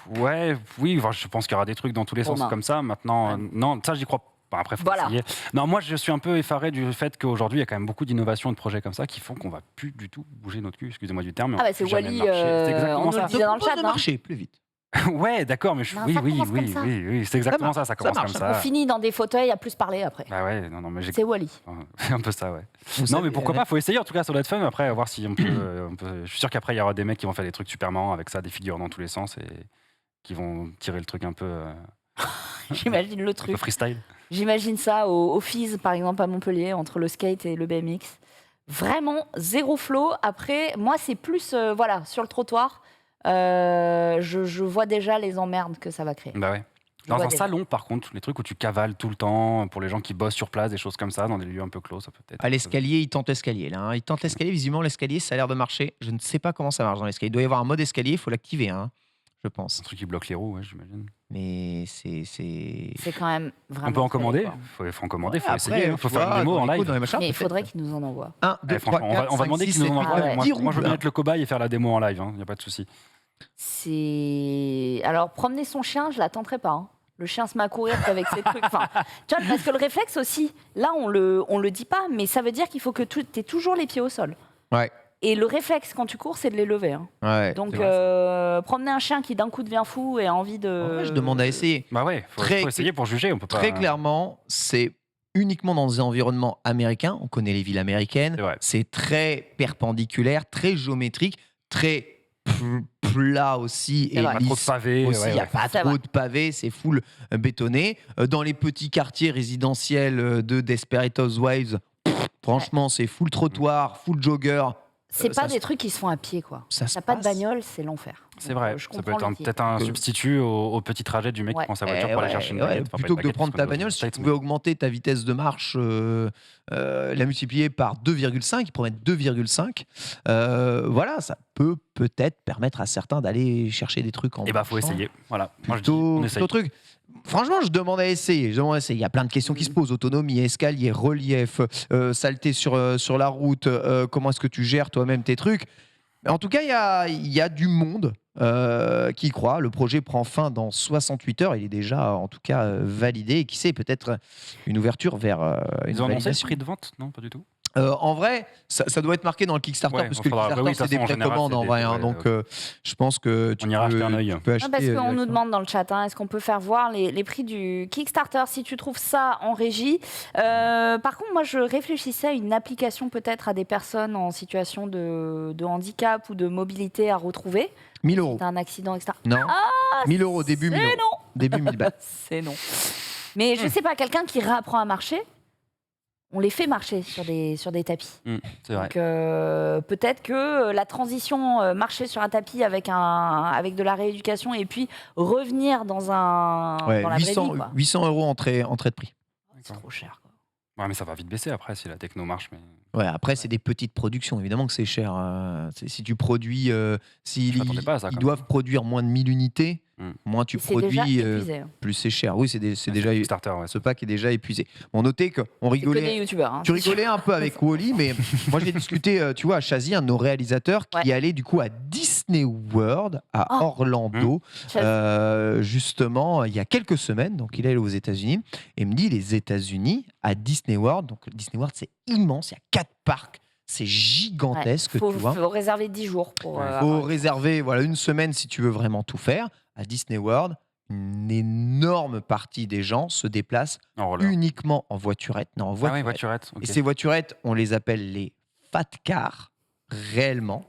Speaker 2: Oui, enfin, je pense qu'il y aura des trucs dans tous les sens
Speaker 3: Romain.
Speaker 2: comme ça. Maintenant, non, ça, j'y crois pas. Après, faut essayer. Non, moi, je suis un peu effaré du fait qu'aujourd'hui, il y a quand même beaucoup d'innovations et de projets comme ça qui font qu'on va plus du tout bouger notre cul. Excusez-moi du terme.
Speaker 3: Ah, c'est Wally, on nous le disait dans le chat.
Speaker 1: Marcher plus vite.
Speaker 2: Ouais, d'accord, mais
Speaker 3: Non, ça commence comme ça.
Speaker 2: oui, c'est exactement ça commence
Speaker 1: marche.
Speaker 2: comme ça.
Speaker 3: On finit dans des fauteuils à plus parler après.
Speaker 2: Bah ouais, non, mais
Speaker 3: C'est Wally.
Speaker 2: C'est un peu ça, ouais.
Speaker 1: Vous
Speaker 2: Non,
Speaker 1: savez,
Speaker 2: mais pourquoi pas, faut essayer. En tout cas, ça doit être fun. Après, voir si on peut. Je suis sûr qu'après, il y aura des mecs qui vont faire des trucs super marrants avec ça, des figures dans tous les sens et qui vont tirer le truc un peu.
Speaker 3: J'imagine le
Speaker 2: Un peu
Speaker 3: truc.
Speaker 2: freestyle.
Speaker 3: J'imagine ça au FIS, par exemple, à Montpellier, entre le skate et le BMX. Vraiment, zéro flow. Après, moi, c'est plus, sur le trottoir, je vois déjà les emmerdes que ça va créer.
Speaker 2: Bah ouais. Dans un salon, par contre, les trucs où tu cavales tout le temps, pour les gens qui bossent sur place, des choses comme ça, dans des lieux un peu clos, ça peut être.
Speaker 1: À l'escalier, il tente l'escalier là. Il tente l'escalier. Visiblement, l'escalier, ça a l'air de marcher. Je ne sais pas comment ça marche dans l'escalier. Il doit y avoir un mode escalier. Il faut l'activer, je pense.
Speaker 2: Un truc qui bloque les roues, ouais, j'imagine.
Speaker 1: Mais c'est.
Speaker 3: C'est quand même vraiment.
Speaker 2: On peut en commander.
Speaker 3: quoi.
Speaker 2: Faut en commander, faut
Speaker 1: Après,
Speaker 2: essayer. Il faut
Speaker 1: tu
Speaker 2: faire
Speaker 1: vois,
Speaker 2: une démo
Speaker 1: dans
Speaker 2: en
Speaker 1: les codes,
Speaker 2: live.
Speaker 1: dans les machins,
Speaker 3: Mais il
Speaker 1: peut-être.
Speaker 3: faudrait qu'il nous en envoie.
Speaker 1: 1, 2, 3,
Speaker 2: Franchement,
Speaker 1: 4,
Speaker 2: on va demander
Speaker 1: 5, 6,
Speaker 2: qu'ils nous en
Speaker 1: 7,
Speaker 2: envoient.
Speaker 1: 8,
Speaker 2: Moi,
Speaker 1: 10
Speaker 2: moi, je veux bien
Speaker 1: roues.
Speaker 2: être le cobaye et faire la démo en live, il n'y a pas de souci.
Speaker 3: Alors, promener son chien, je l'attendrai pas. Le chien se met à courir avec ses trucs. Enfin, tu vois, parce que le réflexe aussi, là, on le dit pas, mais ça veut dire qu'il faut que tu aies toujours les pieds au sol.
Speaker 1: Ouais.
Speaker 3: Et le réflexe, quand tu cours, c'est de les lever.
Speaker 1: Ouais,
Speaker 3: Donc,
Speaker 1: c'est vrai.
Speaker 3: promener un chien qui d'un coup devient fou et a envie de.
Speaker 1: En vrai, je demande à essayer.
Speaker 2: Bah ouais, faut
Speaker 1: Très-
Speaker 2: essayer pour juger. On peut pas.
Speaker 1: Très clairement, c'est uniquement dans des environnements américains. On connaît les villes américaines.
Speaker 2: C'est vrai.
Speaker 1: C'est très perpendiculaire, très géométrique, très plat aussi.
Speaker 3: C'est
Speaker 1: Et
Speaker 3: vrai.
Speaker 2: Pas trop de
Speaker 1: lisse
Speaker 2: pavés.
Speaker 1: aussi. Il n'y a pas
Speaker 3: C'est
Speaker 1: trop
Speaker 3: vrai.
Speaker 1: de pavés, c'est full bétonné. Dans les petits quartiers résidentiels de Desperate Housewives, franchement, c'est full trottoir, full jogger.
Speaker 3: C'est pas
Speaker 1: ça
Speaker 3: des
Speaker 1: se-
Speaker 3: trucs qui se font à pied, quoi.
Speaker 1: Ça se
Speaker 3: T'as pas de
Speaker 1: passe.
Speaker 3: bagnole, c'est l'enfer.
Speaker 2: C'est
Speaker 3: Donc,
Speaker 2: vrai,
Speaker 3: je
Speaker 2: ça peut
Speaker 3: comprends
Speaker 2: être
Speaker 3: le pied.
Speaker 2: peut-être un
Speaker 1: Que-
Speaker 2: substitut au petit trajet du mec
Speaker 3: Ouais.
Speaker 2: qui prend sa voiture pour aller chercher une baguette. Enfin, pas
Speaker 1: Plutôt
Speaker 2: une
Speaker 1: que de
Speaker 2: baguette,
Speaker 1: prendre
Speaker 2: parce
Speaker 1: ta
Speaker 2: que
Speaker 1: bagnole, si tu
Speaker 2: States,
Speaker 1: pouvais augmenter ta vitesse de marche, la multiplier par 2,5, il pourrait mettre 2,5. Voilà, ça peut peut-être permettre à certains d'aller chercher des trucs en
Speaker 2: Et bah, faut
Speaker 1: marchant.
Speaker 2: essayer. Voilà. Moi, je dis,
Speaker 1: Plutôt,
Speaker 2: on essaye.
Speaker 1: plutôt truc. Franchement, je demande à essayer. Il y a plein de questions qui se posent. Autonomie, escalier, relief, saleté sur la route. Comment est-ce que tu gères toi-même tes trucs? Mais en tout cas, il y a du monde qui y croit. Le projet prend fin dans 68 heures. Il est déjà, en tout cas, validé. Et qui sait, peut-être une ouverture vers une
Speaker 2: Ils ont annoncé le
Speaker 1: validation.
Speaker 2: prix de vente? Non, pas du tout.
Speaker 1: En vrai, ça doit être marqué dans le Kickstarter,
Speaker 2: Ouais,
Speaker 1: parce que le
Speaker 2: faudra-
Speaker 1: Kickstarter,
Speaker 2: oui, de toute
Speaker 1: c'est des
Speaker 2: façon, en général,
Speaker 1: précommandes
Speaker 2: c'est
Speaker 1: en
Speaker 2: des-
Speaker 1: vrai. Hein,
Speaker 2: ouais,
Speaker 1: donc,
Speaker 2: ouais.
Speaker 1: je pense que tu
Speaker 2: On ira
Speaker 1: peux,
Speaker 2: jeter un œil.
Speaker 1: tu peux acheter.
Speaker 3: Non, parce qu'on nous
Speaker 1: directement.
Speaker 3: demande dans le chat, est-ce qu'on peut faire voir les prix du Kickstarter si tu trouves ça en régie. Par contre, moi, je réfléchissais à une application peut-être à des personnes en situation de handicap ou de mobilité à retrouver.
Speaker 1: 1000 euros.
Speaker 3: C'est un accident, etc.
Speaker 1: Non. 1000 euros, début 1000
Speaker 3: C'est
Speaker 1: euros.
Speaker 3: non.
Speaker 1: Début 1000 balles.
Speaker 3: C'est non. Mais je sais pas, quelqu'un qui réapprend à marcher, on les fait marcher sur des tapis.
Speaker 2: C'est vrai.
Speaker 3: Donc peut-être que la transition marcher sur un tapis avec de la rééducation et puis revenir dans
Speaker 1: Ouais,
Speaker 3: dans la vraie
Speaker 1: 800,
Speaker 3: vie, quoi.
Speaker 1: 800 euros entrée de prix.
Speaker 3: C'est trop cher, quoi.
Speaker 2: Ouais, mais ça va vite baisser après si la techno marche. Mais
Speaker 1: Ouais, après, c'est des petites productions. Évidemment que c'est cher. Si tu produis.
Speaker 2: Je m'attendais pas à ça,
Speaker 1: ils
Speaker 2: quand
Speaker 1: doivent produire moins de 1000 unités, moins tu
Speaker 3: C'est déjà
Speaker 1: produis,
Speaker 3: épuisé. Hein.
Speaker 1: plus c'est cher. Oui, c'est déjà.
Speaker 2: Kickstarter, ouais.
Speaker 1: Ce pack est déjà épuisé. Bon, notez qu'on
Speaker 3: C'est que des
Speaker 1: rigolait.
Speaker 3: youtubeurs. Hein.
Speaker 1: Tu rigolais un peu avec Wally, mais moi j'ai discuté, tu vois, à Chazy, un de nos réalisateurs qui allait du coup à Disney World à
Speaker 3: Oh.
Speaker 1: Orlando, justement il y a quelques semaines. Donc il est allé aux États-Unis et me dit les États-Unis à Disney World. Donc Disney World c'est immense, il y a 4 parcs, c'est gigantesque,
Speaker 3: faut,
Speaker 1: tu vois.
Speaker 3: faut réserver 10 jours pour.
Speaker 1: Il faut réserver une semaine si tu veux vraiment tout faire. À Disney World, une énorme partie des gens se déplacent
Speaker 2: En roller.
Speaker 1: uniquement en voiturette. Non, en
Speaker 2: Ah
Speaker 1: voiturette.
Speaker 2: oui, voiturette. ok.
Speaker 1: Et ces voiturettes, on les appelle les fat cars, réellement.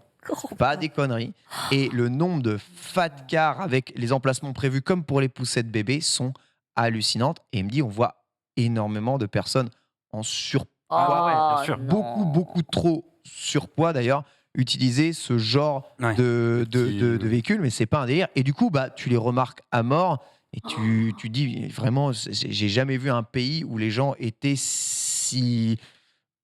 Speaker 1: Pas des conneries. Et le nombre de fat cars avec les emplacements prévus comme pour les poussettes bébés sont hallucinantes. Et il me dit, on voit énormément de personnes en surpoids,
Speaker 2: Ah ouais, bien sûr.
Speaker 1: beaucoup trop surpoids d'ailleurs, utiliser ce genre
Speaker 2: Ouais.
Speaker 1: de véhicule, mais c'est pas un délire. Et du coup, bah, tu les remarques à mort et tu dis vraiment, j'ai jamais vu un pays où les gens étaient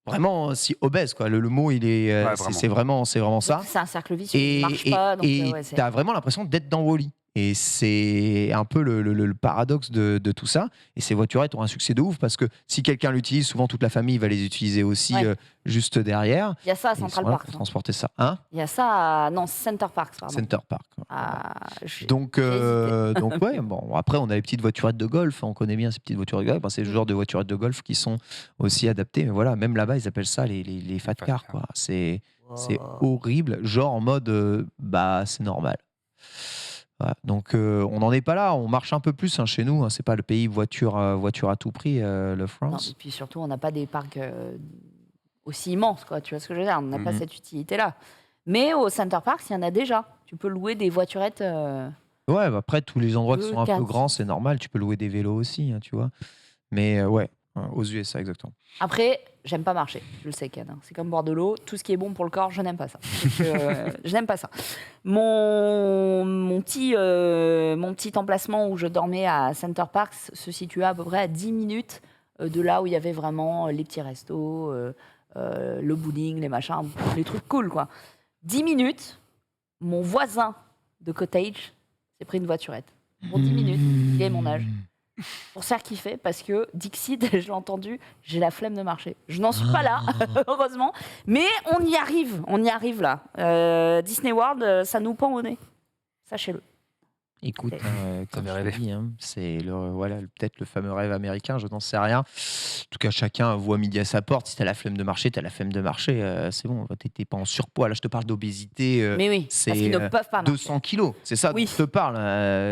Speaker 1: vraiment si obèses, quoi. Le mot, il est,
Speaker 2: Ouais,
Speaker 1: c'est vraiment ça.
Speaker 3: C'est un cercle vicieux,
Speaker 1: Et
Speaker 3: il marche pas. Donc, ouais,
Speaker 1: tu as vraiment l'impression d'être dans Wall-E. Et c'est un peu le paradoxe de tout ça. Et ces voiturettes ont un succès de ouf parce que si quelqu'un l'utilise, souvent toute la famille va les utiliser aussi
Speaker 3: Ouais.
Speaker 1: Juste derrière.
Speaker 3: il y a ça à
Speaker 1: Et ils
Speaker 3: Central
Speaker 1: sont là
Speaker 3: Park.
Speaker 1: pour
Speaker 3: non
Speaker 1: transporter ça. Hein
Speaker 3: Il y a ça à... Non, Center Park, pardon.
Speaker 1: Center Park.
Speaker 3: Ah,
Speaker 1: Donc ouais, bon, après, on a les petites voiturettes de golf. On connaît bien ces petites voiturettes de golf. C'est le genre de voiturettes de golf qui sont aussi adaptées. Mais voilà, même là-bas, ils appellent ça les fat
Speaker 2: Fat
Speaker 1: cars,
Speaker 2: cars.
Speaker 1: quoi. C'est
Speaker 3: Wow.
Speaker 1: horrible. Genre en mode, bah, c'est normal. Voilà. Donc, on n'en est pas là. On marche un peu plus hein, chez nous. Hein. C'est pas le pays voiture à tout prix, le
Speaker 3: Non,
Speaker 1: France.
Speaker 3: et puis surtout, on n'a pas des parcs aussi immenses, quoi. Tu vois ce que je veux dire? On n'a pas
Speaker 1: Mhm.
Speaker 3: cette utilité-là. Mais au Center Park, il y en a déjà. Tu peux louer des voiturettes.
Speaker 1: Ouais, bah, après, tous les endroits qui
Speaker 3: Deux,
Speaker 1: sont un peu
Speaker 3: quatre.
Speaker 1: grands, c'est normal. Tu peux louer des vélos aussi, hein, tu vois. Mais ouais, aux USA, exactement.
Speaker 3: Après, j'aime pas marcher. Je le sais, Ken. Hein. C'est comme boire de l'eau. Tout ce qui est bon pour le corps, je n'aime pas ça. Donc, je n'aime pas ça. Mon petit emplacement où je dormais à Center Park se situait à peu près à 10 minutes de là où il y avait vraiment les petits restos, le bowling, les machins, les trucs cool, quoi. 10 minutes, mon voisin de cottage s'est pris une voiturette. Pour 10 minutes, il est mon âge. Pour se faire kiffer, parce que Dixit, je l'ai entendu, j'ai la flemme de marcher. Je n'en suis pas là, heureusement, mais on y arrive là. Disney World, ça nous pend au nez, sachez-le.
Speaker 1: Écoute, comme
Speaker 2: fait
Speaker 1: je te
Speaker 2: rêver.
Speaker 1: dis, hein, c'est voilà, peut-être le fameux rêve américain, je n'en sais rien. En tout cas, chacun voit midi à sa porte. Si tu as la flemme de marcher, tu as la flemme de marcher. C'est bon, tu n'es pas en surpoids. Là, je te parle d'obésité.
Speaker 3: Mais oui,
Speaker 1: c'est
Speaker 3: parce qu'ils ne peuvent pas marcher.
Speaker 1: 200 kilos, c'est ça
Speaker 3: Oui.
Speaker 1: dont je te parle.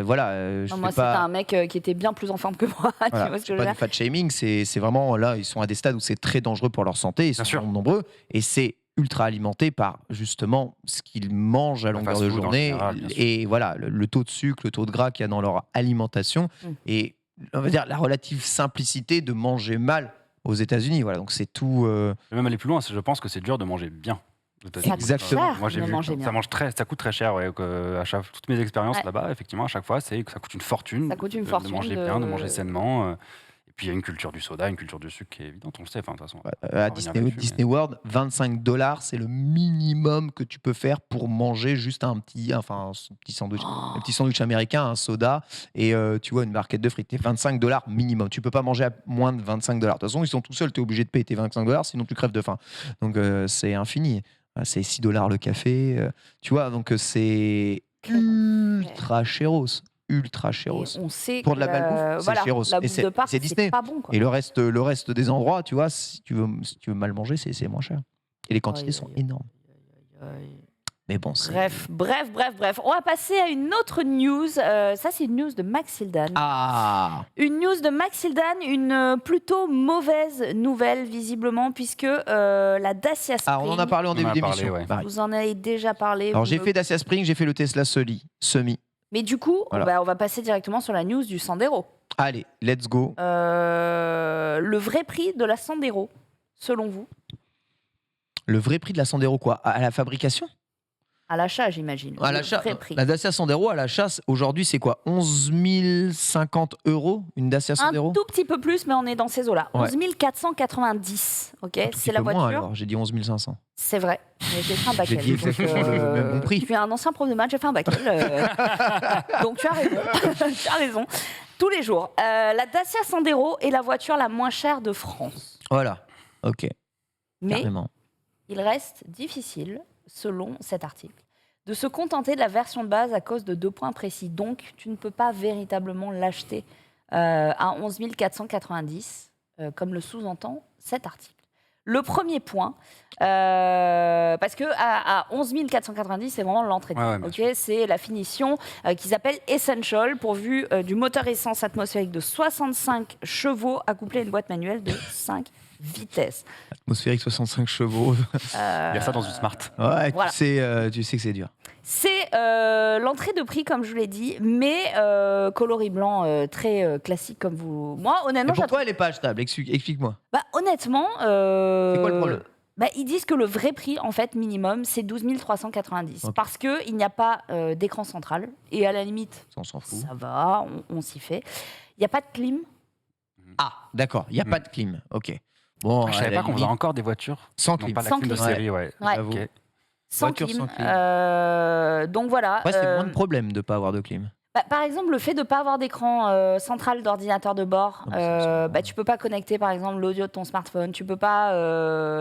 Speaker 1: Voilà, je
Speaker 3: Non,
Speaker 1: fais
Speaker 3: moi, c'était
Speaker 1: pas,
Speaker 3: un mec qui était bien plus en forme que moi. Tu
Speaker 1: voilà,
Speaker 3: vois ce que
Speaker 1: c'est
Speaker 3: je veux
Speaker 1: pas
Speaker 3: dire?
Speaker 1: du fat shaming, c'est vraiment là, ils sont à des stades où c'est très dangereux pour leur santé, ils sont
Speaker 2: sûr.
Speaker 1: nombreux et c'est ultra alimenté par justement ce qu'ils mangent à longueur de
Speaker 2: fast-food en
Speaker 1: journée
Speaker 2: général, bien sûr.
Speaker 1: et voilà le taux de sucre, le taux de gras qu'il y a dans leur alimentation et on va dire la relative simplicité de manger mal aux États-Unis. Voilà, donc c'est tout.
Speaker 2: Je vais même aller plus loin, je pense que c'est dur de manger bien.
Speaker 3: Ça coûte
Speaker 1: Exactement.
Speaker 3: cher
Speaker 2: Moi j'ai
Speaker 3: de
Speaker 2: vu,
Speaker 3: manger bien.
Speaker 2: ça coûte très cher. Ouais, toutes mes expériences
Speaker 3: Ouais.
Speaker 2: là-bas, effectivement, à chaque fois, c'est que ça coûte une fortune.
Speaker 3: Ça coûte une
Speaker 2: de
Speaker 3: fortune
Speaker 2: manger
Speaker 3: de-
Speaker 2: bien, de manger sainement. Et puis il y a une culture du soda, une culture du sucre qui est évidente, on le sait. Enfin, de toute façon, on va
Speaker 1: À
Speaker 2: revenir
Speaker 1: Disney,
Speaker 2: là-dessus,
Speaker 1: Disney World, $25, c'est le minimum que tu peux faire pour manger juste un petit sandwich, un petit sandwich américain, un soda et tu vois une barquette de frites. C'est $25 minimum. Tu peux pas manger à moins de $25. De toute façon, ils sont tout seuls. Tu es obligé de payer tes $25, sinon tu crèves de faim. Donc c'est infini. C'est $6 le café. Tu vois, donc c'est ultra chéros. Ultra
Speaker 3: Et
Speaker 1: chéros.
Speaker 3: on sait
Speaker 1: Pour
Speaker 3: que
Speaker 1: de la malbouffe, c'est
Speaker 3: voilà,
Speaker 1: chéros.
Speaker 3: la
Speaker 1: Et
Speaker 3: bouffe de parc,
Speaker 1: c'est Disney.
Speaker 3: c'est pas bon, quoi.
Speaker 1: Et le reste des endroits, tu vois, si tu veux mal manger, c'est moins cher. Et les quantités
Speaker 3: Aïe,
Speaker 1: sont
Speaker 3: aïe,
Speaker 1: énormes.
Speaker 3: aïe.
Speaker 1: Mais bon, c'est.
Speaker 3: Bref. On va passer à une autre news. Ça, c'est une news de Max Hildan.
Speaker 1: Ah
Speaker 3: Une news de Max Hildan, une plutôt mauvaise nouvelle, visiblement, puisque la Dacia Spring...
Speaker 1: Ah, on en a parlé en
Speaker 2: On en
Speaker 1: début
Speaker 2: a parlé,
Speaker 1: d'émission.
Speaker 2: ouais.
Speaker 1: Marie.
Speaker 3: Vous en avez déjà parlé.
Speaker 1: Alors
Speaker 3: vous
Speaker 1: j'ai
Speaker 3: me-
Speaker 1: fait Dacia Spring, j'ai fait le Tesla Semi.
Speaker 3: Mais du coup,
Speaker 1: Voilà.
Speaker 3: on va passer directement sur la news du Sandero.
Speaker 1: Allez, let's go.
Speaker 3: Le vrai prix de la Sandero, selon vous,
Speaker 1: Le vrai prix de la Sandero, quoi? À la fabrication?
Speaker 3: à l'achat, j'imagine.
Speaker 1: À
Speaker 3: Le
Speaker 1: l'achat.
Speaker 3: vrai prix.
Speaker 1: La Dacia Sandero à l'achat, aujourd'hui, c'est quoi? 11 050 € une Dacia
Speaker 3: Un
Speaker 1: Sandero?
Speaker 3: tout petit peu plus, mais on est dans ces eaux-là.
Speaker 1: Ouais.
Speaker 3: 11 490, ok?
Speaker 1: Un tout
Speaker 3: C'est
Speaker 1: petit
Speaker 3: la
Speaker 1: peu moins,
Speaker 3: voiture.
Speaker 1: alors, j'ai dit 11 500.
Speaker 3: C'est vrai. Mais j'ai fait un bac
Speaker 1: J'ai dit exactement le même bon prix.
Speaker 3: Je suis un ancien prof de maths, j'ai fait un bac donc tu as raison. Tu as raison. Tous les jours. La Dacia Sandero est la voiture la moins chère de France.
Speaker 1: Voilà, ok,
Speaker 3: Mais
Speaker 1: carrément.
Speaker 3: il reste difficile, selon cet article, de se contenter de la version de base à cause de 2 points précis. Donc, tu ne peux pas véritablement l'acheter à 11 490, comme le sous-entend cet article. Le premier point, parce que à 11 490, c'est vraiment l'entrée de gamme.
Speaker 2: Ouais,
Speaker 3: C'est la finition qu'ils appellent Essential, pourvue du moteur essence atmosphérique de 65 chevaux, accouplé à une boîte manuelle de 5 vitesses.
Speaker 1: Atmosphérique 65 chevaux.
Speaker 2: Il y a ça dans une Smart.
Speaker 1: Ouais,
Speaker 3: Voilà.
Speaker 1: tu sais que c'est dur.
Speaker 3: C'est l'entrée de prix, comme je vous l'ai dit, mais coloris blanc très classique comme vous. Moi, honnêtement,
Speaker 1: Et pourquoi elle n'est pas achetable? Explique-moi.
Speaker 3: honnêtement,
Speaker 1: C'est quoi le problème?
Speaker 3: ils disent que le vrai prix, en fait, minimum, c'est 12 390.
Speaker 1: Ok.
Speaker 3: Parce qu'il n'y a pas d'écran central. Et à la limite,
Speaker 1: On s'en fout.
Speaker 3: ça va, on s'y fait. Il n'y a pas de clim.
Speaker 1: Ah, d'accord. Il n'y a pas de clim. Ok. Bon,
Speaker 2: Je
Speaker 1: à
Speaker 2: savais
Speaker 1: la
Speaker 2: pas qu'on faisait
Speaker 1: limite,
Speaker 2: encore des voitures.
Speaker 1: sans
Speaker 2: Non,
Speaker 1: clim.
Speaker 2: pas la
Speaker 3: Sans
Speaker 2: clim de
Speaker 3: clim.
Speaker 2: série, ouais.
Speaker 3: Ouais.
Speaker 1: J'avoue.
Speaker 2: Ok.
Speaker 3: Sans
Speaker 1: Voiture
Speaker 3: clim.
Speaker 1: sans clim.
Speaker 3: Donc voilà.
Speaker 1: Après, c'est moins de problème de ne pas avoir de clim.
Speaker 3: Par exemple, le fait de ne pas avoir d'écran central d'ordinateur de bord,
Speaker 1: Ah, mais ça,
Speaker 3: tu peux pas connecter par exemple l'audio de ton smartphone, tu peux pas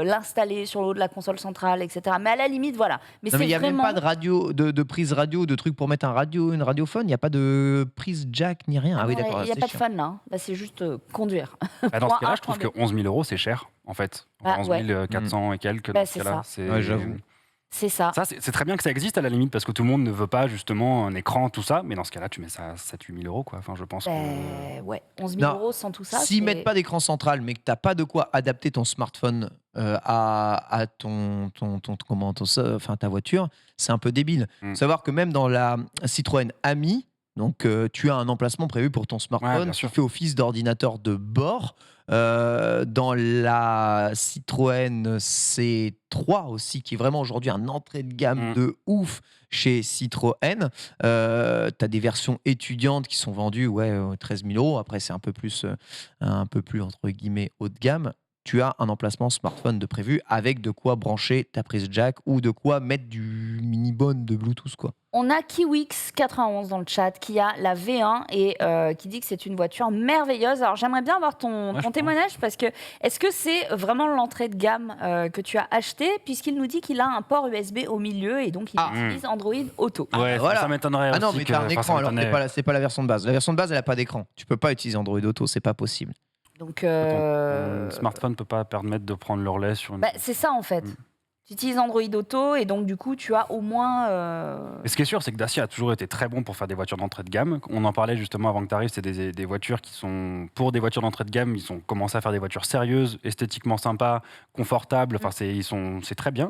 Speaker 3: l'installer sur le haut de la console centrale, etc. Mais à la limite, voilà. Mais
Speaker 1: Non, mais
Speaker 3: c'est
Speaker 1: il n'y a
Speaker 3: vraiment...
Speaker 1: même pas de radio, de prise radio, de truc pour mettre une radiophone. Il n'y a pas de prise jack ni rien. Ah oui,
Speaker 3: Non,
Speaker 1: d'accord.
Speaker 3: il n'y a
Speaker 1: c'est
Speaker 3: pas de
Speaker 1: chiant.
Speaker 3: fun là. Là, c'est juste conduire.
Speaker 2: Dans ce cas-là, je trouve
Speaker 3: Point
Speaker 2: que 11 000 euros, c'est cher, en fait.
Speaker 3: Ah,
Speaker 2: 11
Speaker 3: ouais.
Speaker 2: 400 et quelques.
Speaker 3: Bah,
Speaker 2: Dans ce
Speaker 3: c'est
Speaker 2: cas-là.
Speaker 3: ça.
Speaker 1: Ouais, j'avoue.
Speaker 3: C'est ça.
Speaker 2: Ça, c'est très bien que ça existe à la limite, parce que tout le monde ne veut pas justement un écran, tout ça. Mais dans ce cas-là, tu mets ça à 7-8 000 euros, quoi. Enfin, je pense que.
Speaker 3: Ouais, 11 000
Speaker 1: Non,
Speaker 3: euros sans tout ça.
Speaker 1: S'ils
Speaker 3: c'est-
Speaker 1: mettent pas d'écran central, mais que tu n'as pas de quoi adapter ton smartphone à ta voiture, c'est un peu débile.
Speaker 2: Mm.
Speaker 1: Savoir que même dans la Citroën Ami, donc tu as un emplacement prévu pour ton
Speaker 2: Ouais,
Speaker 1: smartphone
Speaker 2: bien
Speaker 1: qui
Speaker 2: sûr.
Speaker 1: fait office d'ordinateur de bord. Dans la Citroën C3 aussi, qui est vraiment aujourd'hui un entrée de gamme
Speaker 2: Mm.
Speaker 1: de ouf chez Citroën. Tu as des versions étudiantes qui sont vendues 13 000 euros. Après, c'est un peu plus entre guillemets haut de gamme. Tu as un emplacement smartphone de prévu avec de quoi brancher ta prise jack ou de quoi mettre du mini-bone de Bluetooth, quoi.
Speaker 3: On a Kiwix91 dans le chat qui a la V1 et qui dit que c'est une voiture merveilleuse. Alors j'aimerais bien avoir ton
Speaker 2: je
Speaker 3: témoignage parce que est-ce que c'est vraiment l'entrée de gamme que tu as acheté puisqu'il nous dit qu'il a un port USB au milieu et donc il utilise Android Auto.
Speaker 2: Ouais,
Speaker 1: voilà.
Speaker 2: ça m'étonnerait
Speaker 1: Ah non,
Speaker 2: aussi
Speaker 1: mais
Speaker 2: que-
Speaker 1: t'as un
Speaker 2: enfin, ça
Speaker 1: écran, alors
Speaker 2: m'étonnerait.
Speaker 1: c'est pas la version de base. La version de base, elle a pas d'écran. Tu peux pas utiliser Android Auto, c'est pas possible.
Speaker 3: Donc
Speaker 2: Ton smartphone peut pas permettre de prendre le relais sur une.
Speaker 3: c'est ça en fait.
Speaker 2: Mm.
Speaker 3: Tu utilises Android Auto et donc du coup tu as au moins...
Speaker 2: Mais ce qui est sûr, c'est que Dacia a toujours été très bon pour faire des voitures d'entrée de gamme. On en parlait justement avant que tu arrives, c'est des voitures qui sont, pour des voitures d'entrée de gamme, ils ont commencé à faire des voitures sérieuses, esthétiquement sympas, confortables, enfin, c'est très bien.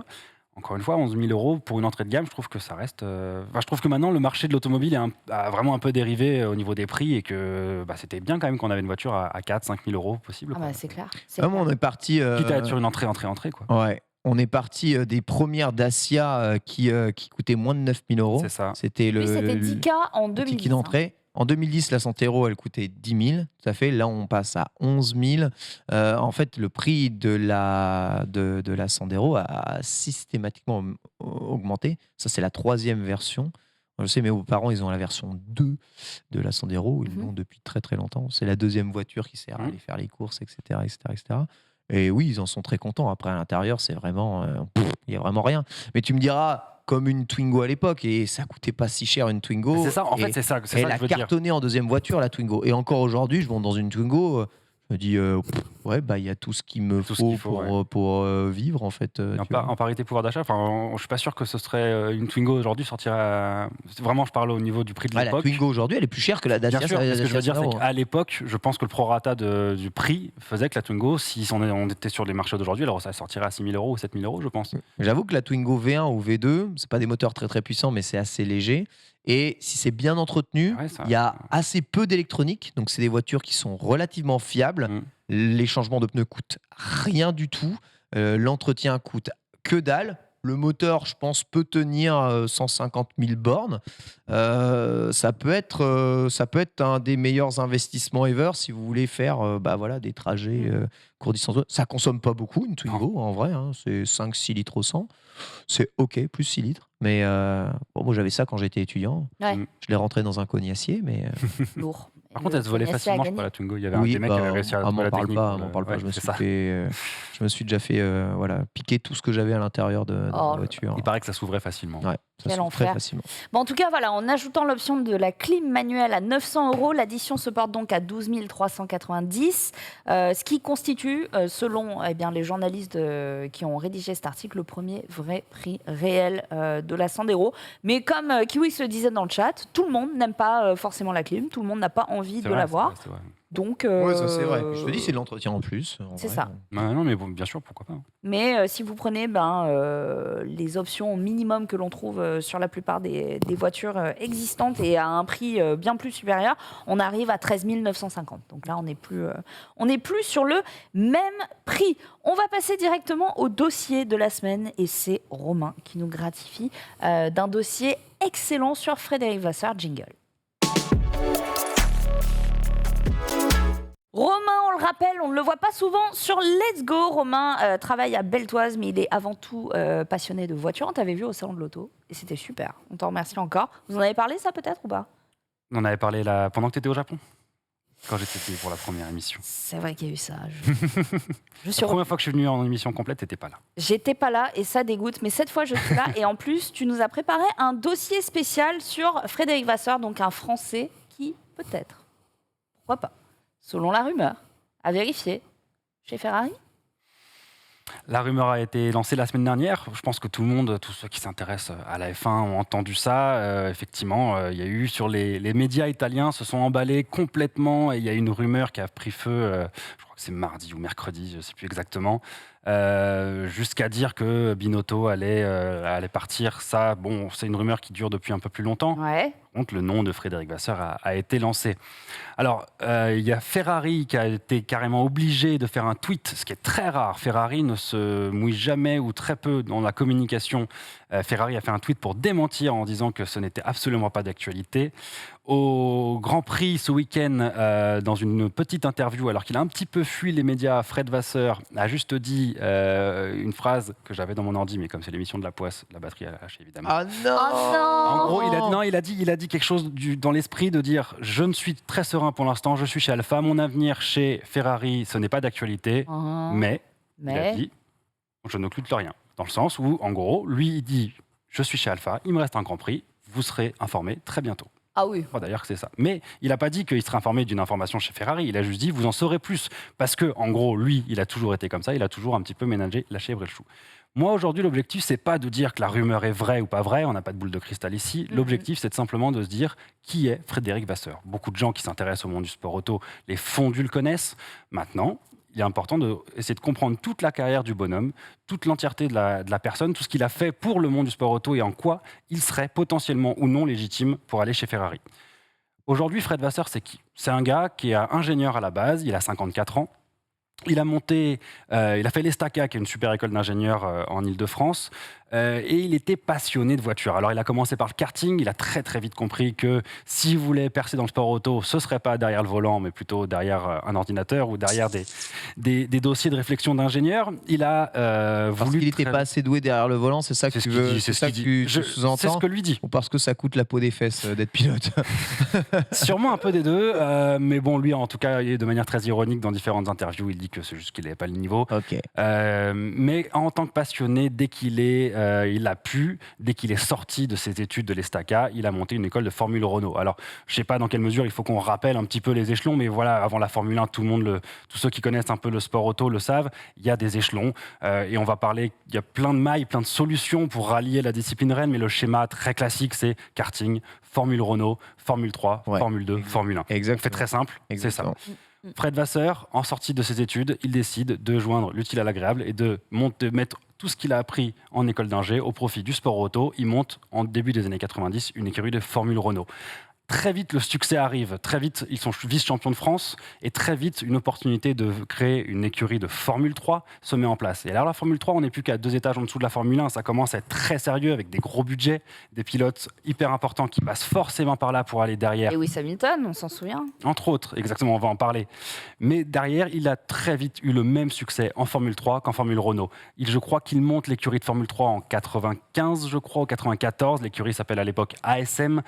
Speaker 2: Encore une fois, 11 000 euros pour une entrée de gamme, je trouve que ça reste... je trouve que maintenant, le marché de l'automobile a vraiment un peu dérivé au niveau des prix et que c'était bien quand même qu'on avait une voiture à 4 5 000 euros possible.
Speaker 3: Ah
Speaker 2: quoi.
Speaker 3: bah c'est clair. c'est
Speaker 1: Vraiment,
Speaker 3: clair.
Speaker 1: on est parti.
Speaker 2: Quitte à être sur une entrée, quoi.
Speaker 1: Ouais, on est parti des premières Dacia qui coûtaient moins de 9 000 euros.
Speaker 2: C'est ça.
Speaker 1: C'était
Speaker 3: Oui, c'était 10K en
Speaker 1: le
Speaker 3: 2010.
Speaker 1: ticket d'entrée. En 2010, la Santero, elle coûtait 10 000. Tout à fait. Là, on passe à 11 000. En fait, le prix de la Sandero a systématiquement augmenté. Ça, c'est la 3e version. Je sais, mes parents, ils ont la version 2 de la Sandero. Ils l'ont depuis très très longtemps. C'est la 2e voiture qui sert à aller faire les courses, etc., etc., etc. Et oui, ils en sont très contents. Après, à l'intérieur, c'est vraiment... Il n'y a vraiment rien. Mais tu me diras, comme une Twingo à l'époque, et ça coûtait pas si cher une Twingo.
Speaker 2: C'est ça, en
Speaker 1: Et
Speaker 2: fait, c'est ça
Speaker 1: elle
Speaker 2: que
Speaker 1: a
Speaker 2: je veux dire.
Speaker 1: cartonné en 2e voiture, la Twingo. Et encore aujourd'hui, je monte dans une Twingo, je me dis, il y a tout ce qu'il me
Speaker 2: Tout ce
Speaker 1: faut
Speaker 2: qu'il faut,
Speaker 1: pour vivre, en fait.
Speaker 2: Et
Speaker 1: tu vois.
Speaker 2: en parité pouvoir d'achat, je suis pas sûr que ce serait une Twingo aujourd'hui sortirait. Vraiment, je parle au niveau du prix de
Speaker 1: Ouais, la
Speaker 2: l'époque.
Speaker 1: Twingo aujourd'hui, elle est plus chère que la Dacia.
Speaker 2: Bien sûr, mais ce que je veux dire, c'est
Speaker 1: Sandero.
Speaker 2: qu'à l'époque, je pense que le prorata du prix faisait que la Twingo, si on était sur les marchés d'aujourd'hui, alors ça sortirait à 6 000 euros ou 7 000 euros, je pense.
Speaker 1: J'avoue que la Twingo V1 ou V2, c'est pas des moteurs très très puissants, mais c'est assez léger. Et si c'est bien entretenu,
Speaker 2: Ouais, ça-
Speaker 1: il y a assez peu d'électronique. Donc c'est des voitures qui sont relativement fiables.
Speaker 2: Mm.
Speaker 1: Les changements de pneus coûtent rien du tout. L'entretien coûte que dalle. Le moteur, je pense, peut tenir 150 000 bornes. Ça peut être un des meilleurs investissements ever si vous voulez faire des trajets court distance. Ça consomme pas beaucoup, une Twingo, en vrai. Hein. C'est 5-6 litres au 100. C'est OK, plus 6 litres. Mais moi, j'avais ça quand j'étais étudiant.
Speaker 3: Ouais.
Speaker 1: Je l'ai rentré dans un cognacier, mais...
Speaker 2: Par contre, elle se volait
Speaker 3: Cognacier a
Speaker 2: facilement, je
Speaker 3: gagné.
Speaker 2: crois, la Twingo. Il y avait des mecs qui avaient réussi à
Speaker 1: m'en
Speaker 2: trouver la
Speaker 1: parle
Speaker 2: technique.
Speaker 1: pas,
Speaker 2: pour
Speaker 1: m'en
Speaker 2: le-
Speaker 1: parle pas.
Speaker 2: ouais,
Speaker 1: Je me
Speaker 2: c'est
Speaker 1: suis
Speaker 2: ça.
Speaker 1: fait Je me suis déjà fait piquer tout ce que j'avais à l'intérieur de la voiture.
Speaker 2: Il paraît que ça s'ouvrait facilement.
Speaker 1: Ouais, ça
Speaker 3: Quel
Speaker 1: s'ouvre très
Speaker 3: enfer.
Speaker 1: facilement.
Speaker 3: Bon, en tout cas, voilà, en ajoutant l'option de la clim manuelle à 900 €, l'addition se porte donc à 12 390, ce qui constitue, selon les journalistes qui ont rédigé cet article, le premier vrai prix réel de la Sandero. Mais comme Kiwix le disait dans le chat, tout le monde n'aime pas forcément la clim, tout le monde n'a pas envie de l'avoir.
Speaker 2: C'est vrai.
Speaker 3: Donc,
Speaker 1: Ouais, ça c'est vrai. Je te dis, c'est de l'entretien en plus.
Speaker 3: C'est ça.
Speaker 2: Non, mais bon, bien sûr, pourquoi pas.
Speaker 3: Mais si vous prenez les options minimum que l'on trouve sur la plupart des voitures existantes et à un prix bien plus supérieur, on arrive à 13 950. Donc là, on n'est plus sur le même prix. On va passer directement au dossier de la semaine et c'est Romain qui nous gratifie d'un dossier excellent sur Frédéric Vasseur. Jingle. Romain, on le rappelle, on ne le voit pas souvent sur Let's Go. Romain travaille à Beltoise, mais il est avant tout passionné de voitures. On t'avait vu au salon de l'auto et c'était super. On t'en remercie encore. Vous en avez parlé, ça, peut-être, ou pas?
Speaker 2: On avait parlé pendant que tu étais au Japon, quand j'étais pour la première émission.
Speaker 3: C'est vrai qu'il y a eu ça.
Speaker 2: La première fois que je suis venu en émission complète, tu n'étais pas là.
Speaker 3: J'étais pas là et ça dégoûte, mais cette fois je suis là. Et en plus, tu nous as préparé un dossier spécial sur Frédéric Vasseur, donc un Français qui, peut-être, pourquoi pas, selon la rumeur, a vérifié chez Ferrari.
Speaker 2: La rumeur a été lancée la semaine dernière. Je pense que tout le monde, tous ceux qui s'intéressent à la F1 ont entendu ça. Effectivement, il y a eu sur les médias italiens se sont emballés complètement et il y a une rumeur qui a pris feu, je crois que c'est mardi ou mercredi, je ne sais plus exactement, jusqu'à dire que Binotto allait partir. Ça, bon, c'est une rumeur qui dure depuis un peu plus longtemps.
Speaker 3: Ouais.
Speaker 2: Par contre, le nom de Frédéric Vasseur a été lancé. Alors, il y a Ferrari qui a été carrément obligé de faire un tweet, ce qui est très rare. Ferrari ne se mouille jamais ou très peu dans la communication. Ferrari a fait un tweet pour démentir en disant que ce n'était absolument pas d'actualité. Au Grand Prix ce week-end, dans une petite interview, alors qu'il a un petit peu fui les médias, Fred Vasseur a juste dit une phrase que j'avais dans mon ordi, mais comme c'est l'émission de la poisse, la batterie a lâché évidemment.
Speaker 1: Ah non,
Speaker 3: Oh non.
Speaker 2: En gros, il a dit quelque chose dans l'esprit de dire « Je ne suis très serein pour l'instant, je suis chez Alpha, mon avenir chez Ferrari, ce n'est pas d'actualité, mais il a dit « Je n'occulte rien ». Dans le sens où, en gros, lui, il dit « Je suis chez Alpha, il me reste un Grand Prix, vous serez informés très bientôt ».
Speaker 3: Ah oui.
Speaker 2: Je crois d'ailleurs que c'est ça. Mais il n'a pas dit qu'il serait informé d'une information chez Ferrari, il a juste dit « Vous en saurez plus ». Parce que, en gros, lui, il a toujours été comme ça, il a toujours un petit peu ménagé la chèvre et le chou. Moi, aujourd'hui, l'objectif, c'est pas de dire que la rumeur est vraie ou pas vraie, on n'a pas de boule de cristal ici. L'objectif, c'est simplement de se dire qui est Frédéric Vasseur. Beaucoup de gens qui s'intéressent au monde du sport auto, les fondus le connaissent. Maintenant, il est important d'essayer de comprendre toute la carrière du bonhomme, toute l'entièreté de la personne, tout ce qu'il a fait pour le monde du sport auto et en quoi il serait potentiellement ou non légitime pour aller chez Ferrari. Aujourd'hui, Fred Vasseur, c'est qui? C'est un gars qui est ingénieur à la base, il a 54 ans. Il a fait l'ESTACA, qui est une super école d'ingénieurs en Ile-de-France, et il était passionné de voitures. Alors il a commencé par le karting, il a très très vite compris que s'il voulait percer dans le sport auto, ce ne serait pas derrière le volant, mais plutôt derrière un ordinateur ou derrière des dossiers de réflexion d'ingénieur. Il a
Speaker 1: parce qu'il n'était pas assez doué derrière le volant, c'est ça que tu veux, c'est ça que tu sous-entends?
Speaker 2: C'est ce que lui dit.
Speaker 1: Ou parce que ça coûte la peau des fesses d'être pilote?
Speaker 2: Sûrement un peu des deux, mais bon, lui en tout cas, de manière très ironique dans différentes interviews, il dit que c'est juste qu'il n'avait pas le niveau.
Speaker 1: Ok.
Speaker 2: Mais en tant que passionné, dès qu'il est sorti de ses études de l'ESTACA, il a monté une école de Formule Renault. Alors, je ne sais pas dans quelle mesure il faut qu'on rappelle un petit peu les échelons, mais voilà, avant la Formule 1, tous ceux qui connaissent un peu le sport auto le savent, il y a des échelons. Et on va parler, il y a plein de mailles, plein de solutions pour rallier la discipline reine, mais le schéma très classique, c'est karting, Formule Renault, Formule 3, Formule 2, Formule 1.
Speaker 1: Exactement.
Speaker 2: On fait très simple, c'est ça.
Speaker 1: Exactement.
Speaker 2: Fred Vasseur, en sortie de ses études, il décide de joindre l'utile à l'agréable et de mettre tout ce qu'il a appris en école d'ingé au profit du sport auto. Il monte, en début des années 90, une écurie de Formule Renault. Très vite, le succès arrive. Très vite, ils sont vice-champions de France. Et très vite, une opportunité de créer une écurie de Formule 3 se met en place. Et alors, la Formule 3, on n'est plus qu'à 2 étages en dessous de la Formule 1. Ça commence à être très sérieux avec des gros budgets, des pilotes hyper importants qui passent forcément par là pour aller derrière.
Speaker 3: Et Lewis Hamilton, on s'en souvient.
Speaker 2: Entre autres, exactement, on va en parler. Mais derrière, il a très vite eu le même succès en Formule 3 qu'en Formule Renault. Je crois qu'il monte l'écurie de Formule 3 en 95, je crois, ou 94. L'écurie s'appelle à l'époque ASM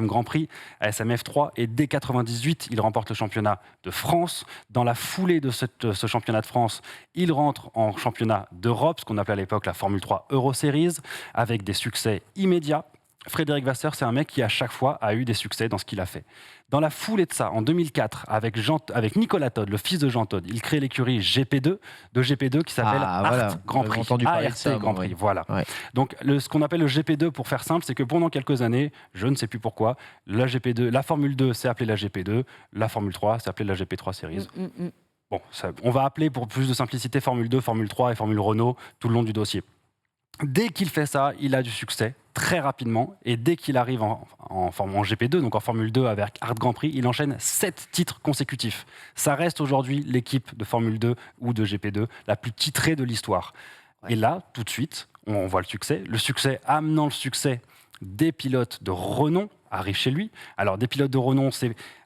Speaker 2: Grand Prix. à SMF3 et dès 98, il remporte le championnat de France. Dans la foulée de ce championnat de France, il rentre en championnat d'Europe, ce qu'on appelait à l'époque la Formule 3 Euro Series, avec des succès immédiats. Frédéric Vasseur, c'est un mec qui à chaque fois a eu des succès dans ce qu'il a fait. Dans la foulée de ça, en 2004, avec Nicolas Todd, le fils de Jean Todd, il crée l'écurie GP2 qui s'appelle Art Grand Prix.
Speaker 1: Entendu parler de
Speaker 2: ART
Speaker 1: ça,
Speaker 2: Grand Prix,
Speaker 1: ouais.
Speaker 2: voilà.
Speaker 1: Ouais.
Speaker 2: Donc ce qu'on appelle le GP2, pour faire simple, c'est que pendant quelques années, je ne sais plus pourquoi, la Formule 2 s'est appelée la GP2, la Formule 3 s'est appelée la GP3 Series. Bon, on va appeler pour plus de simplicité Formule 2, Formule 3 et Formule Renault tout le long du dossier. Dès qu'il fait ça, il a du succès très rapidement. Et dès qu'il arrive en GP2, donc en Formule 2 avec Art Grand Prix, il enchaîne 7 titres consécutifs. Ça reste aujourd'hui l'équipe de Formule 2 ou de GP2 la plus titrée de l'histoire. Ouais. Et là, tout de suite, on voit le succès amenant le succès des pilotes de renom arrive chez lui. Alors, des pilotes de renom,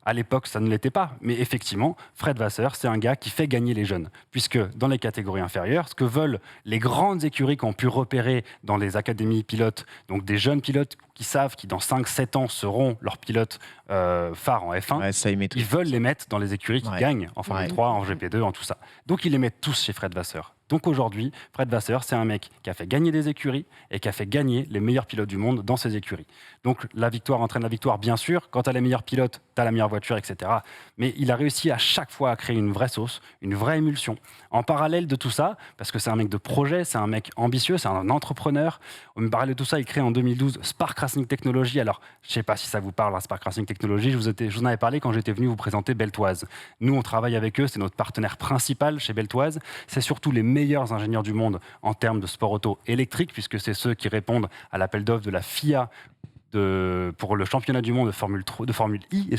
Speaker 2: à l'époque, ça ne l'était pas. Mais effectivement, Fred Vasseur, c'est un gars qui fait gagner les jeunes. Puisque dans les catégories inférieures, ce que veulent les grandes écuries qui ont pu repérer dans les académies pilotes, donc des jeunes pilotes qui savent qui dans 5-7 ans seront leurs pilotes phares en F1,
Speaker 1: ouais,
Speaker 2: ils veulent les mettre dans les écuries qui gagnent en Formule 3, en GP2, en tout ça. Donc, ils les mettent tous chez Fred Vasseur. Donc aujourd'hui, Fred Vasseur, c'est un mec qui a fait gagner des écuries et qui a fait gagner les meilleurs pilotes du monde dans ces écuries. Donc la victoire entraîne la victoire, bien sûr. Quand tu as les meilleurs pilotes, tu as la meilleure voiture, etc. Mais il a réussi à chaque fois à créer une vraie sauce, une vraie émulsion. En parallèle de tout ça, parce que c'est un mec de projet, c'est un mec ambitieux, c'est un entrepreneur. En parallèle de tout ça, il crée en 2012 Spark Racing Technology. Alors, je ne sais pas si ça vous parle, Spark Racing Technology. Je vous en avais parlé quand j'étais venu vous présenter Beltoise. Nous, on travaille avec eux, c'est notre partenaire principal chez Beltoise. C'est surtout les meilleurs ingénieurs du monde en termes de sport auto électrique, puisque c'est ceux qui répondent à l'appel d'offres de la FIA pour le championnat du monde de Formule I,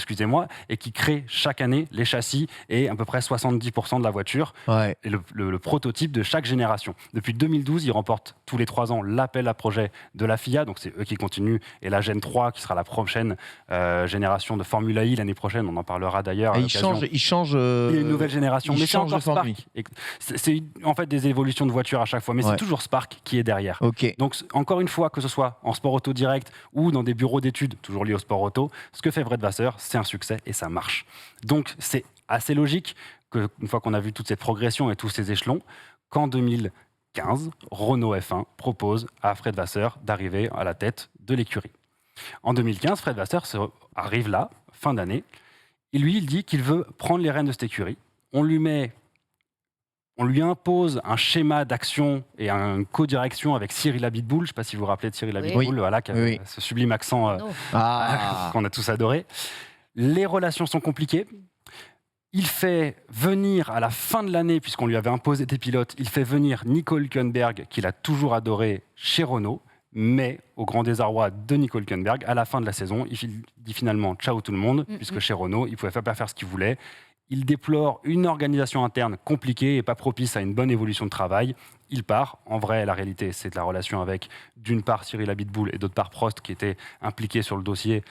Speaker 2: et qui crée chaque année les châssis et à peu près 70% de la voiture, et le prototype de chaque génération. Depuis 2012, ils remportent tous les 3 ans l'appel à projet de la FIA, donc c'est eux qui continuent, et la Gen 3 qui sera la prochaine génération de Formule I l'année prochaine, on en parlera d'ailleurs.
Speaker 1: Il change. Il
Speaker 2: y a une nouvelle génération, mais c'est encore Spark. C'est en fait des évolutions de voitures à chaque fois, mais c'est toujours Spark qui est derrière.
Speaker 1: Okay.
Speaker 2: Donc encore une fois, que ce soit en sport auto direct ou dans des bureaux d'études, toujours liés au sport auto, ce que fait Fred Vasseur, c'est un succès et ça marche. Donc c'est assez logique qu'une fois qu'on a vu toute cette progression et tous ces échelons, qu'en 2015, Renault F1 propose à Fred Vasseur d'arriver à la tête de l'écurie. En 2015, Fred Vasseur arrive là, fin d'année, et lui, il dit qu'il veut prendre les rênes de cette écurie. On lui impose un schéma d'action et une co-direction avec Cyril Abitboul. Je ne sais pas si vous vous rappelez de Cyril Abitboul, qui avait ce sublime accent qu'on a tous adoré. Les relations sont compliquées. Il fait venir à la fin de l'année, puisqu'on lui avait imposé des pilotes, il fait venir Nico Hülkenberg, qu'il a toujours adoré chez Renault. Mais, au grand désarroi de Nico Hülkenberg, à la fin de la saison, il dit finalement ciao tout le monde, puisque chez Renault, il ne pouvait pas faire ce qu'il voulait. Il déplore une organisation interne compliquée et pas propice à une bonne évolution de travail. Il part. En vrai, la réalité, c'est de la relation avec, d'une part, Cyril Abitboul et d'autre part, Prost, qui était impliqué sur le dossier,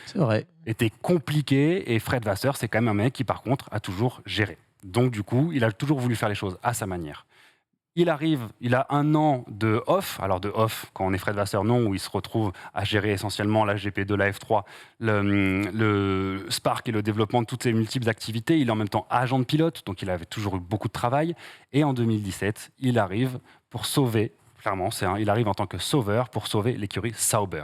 Speaker 2: était compliquée. Et Fred Vasseur, c'est quand même un mec qui, par contre, a toujours géré. Donc, du coup, il a toujours voulu faire les choses à sa manière. Il arrive, il a 1 an de off. Alors de off, quand on est Fred Vasseur, non, où il se retrouve à gérer essentiellement la GP2, la F3, le Spark et le développement de toutes ces multiples activités. Il est en même temps agent de pilote, donc il avait toujours eu beaucoup de travail. Et en 2017, il arrive pour sauver, clairement, il arrive en tant que sauveur pour sauver l'écurie Sauber.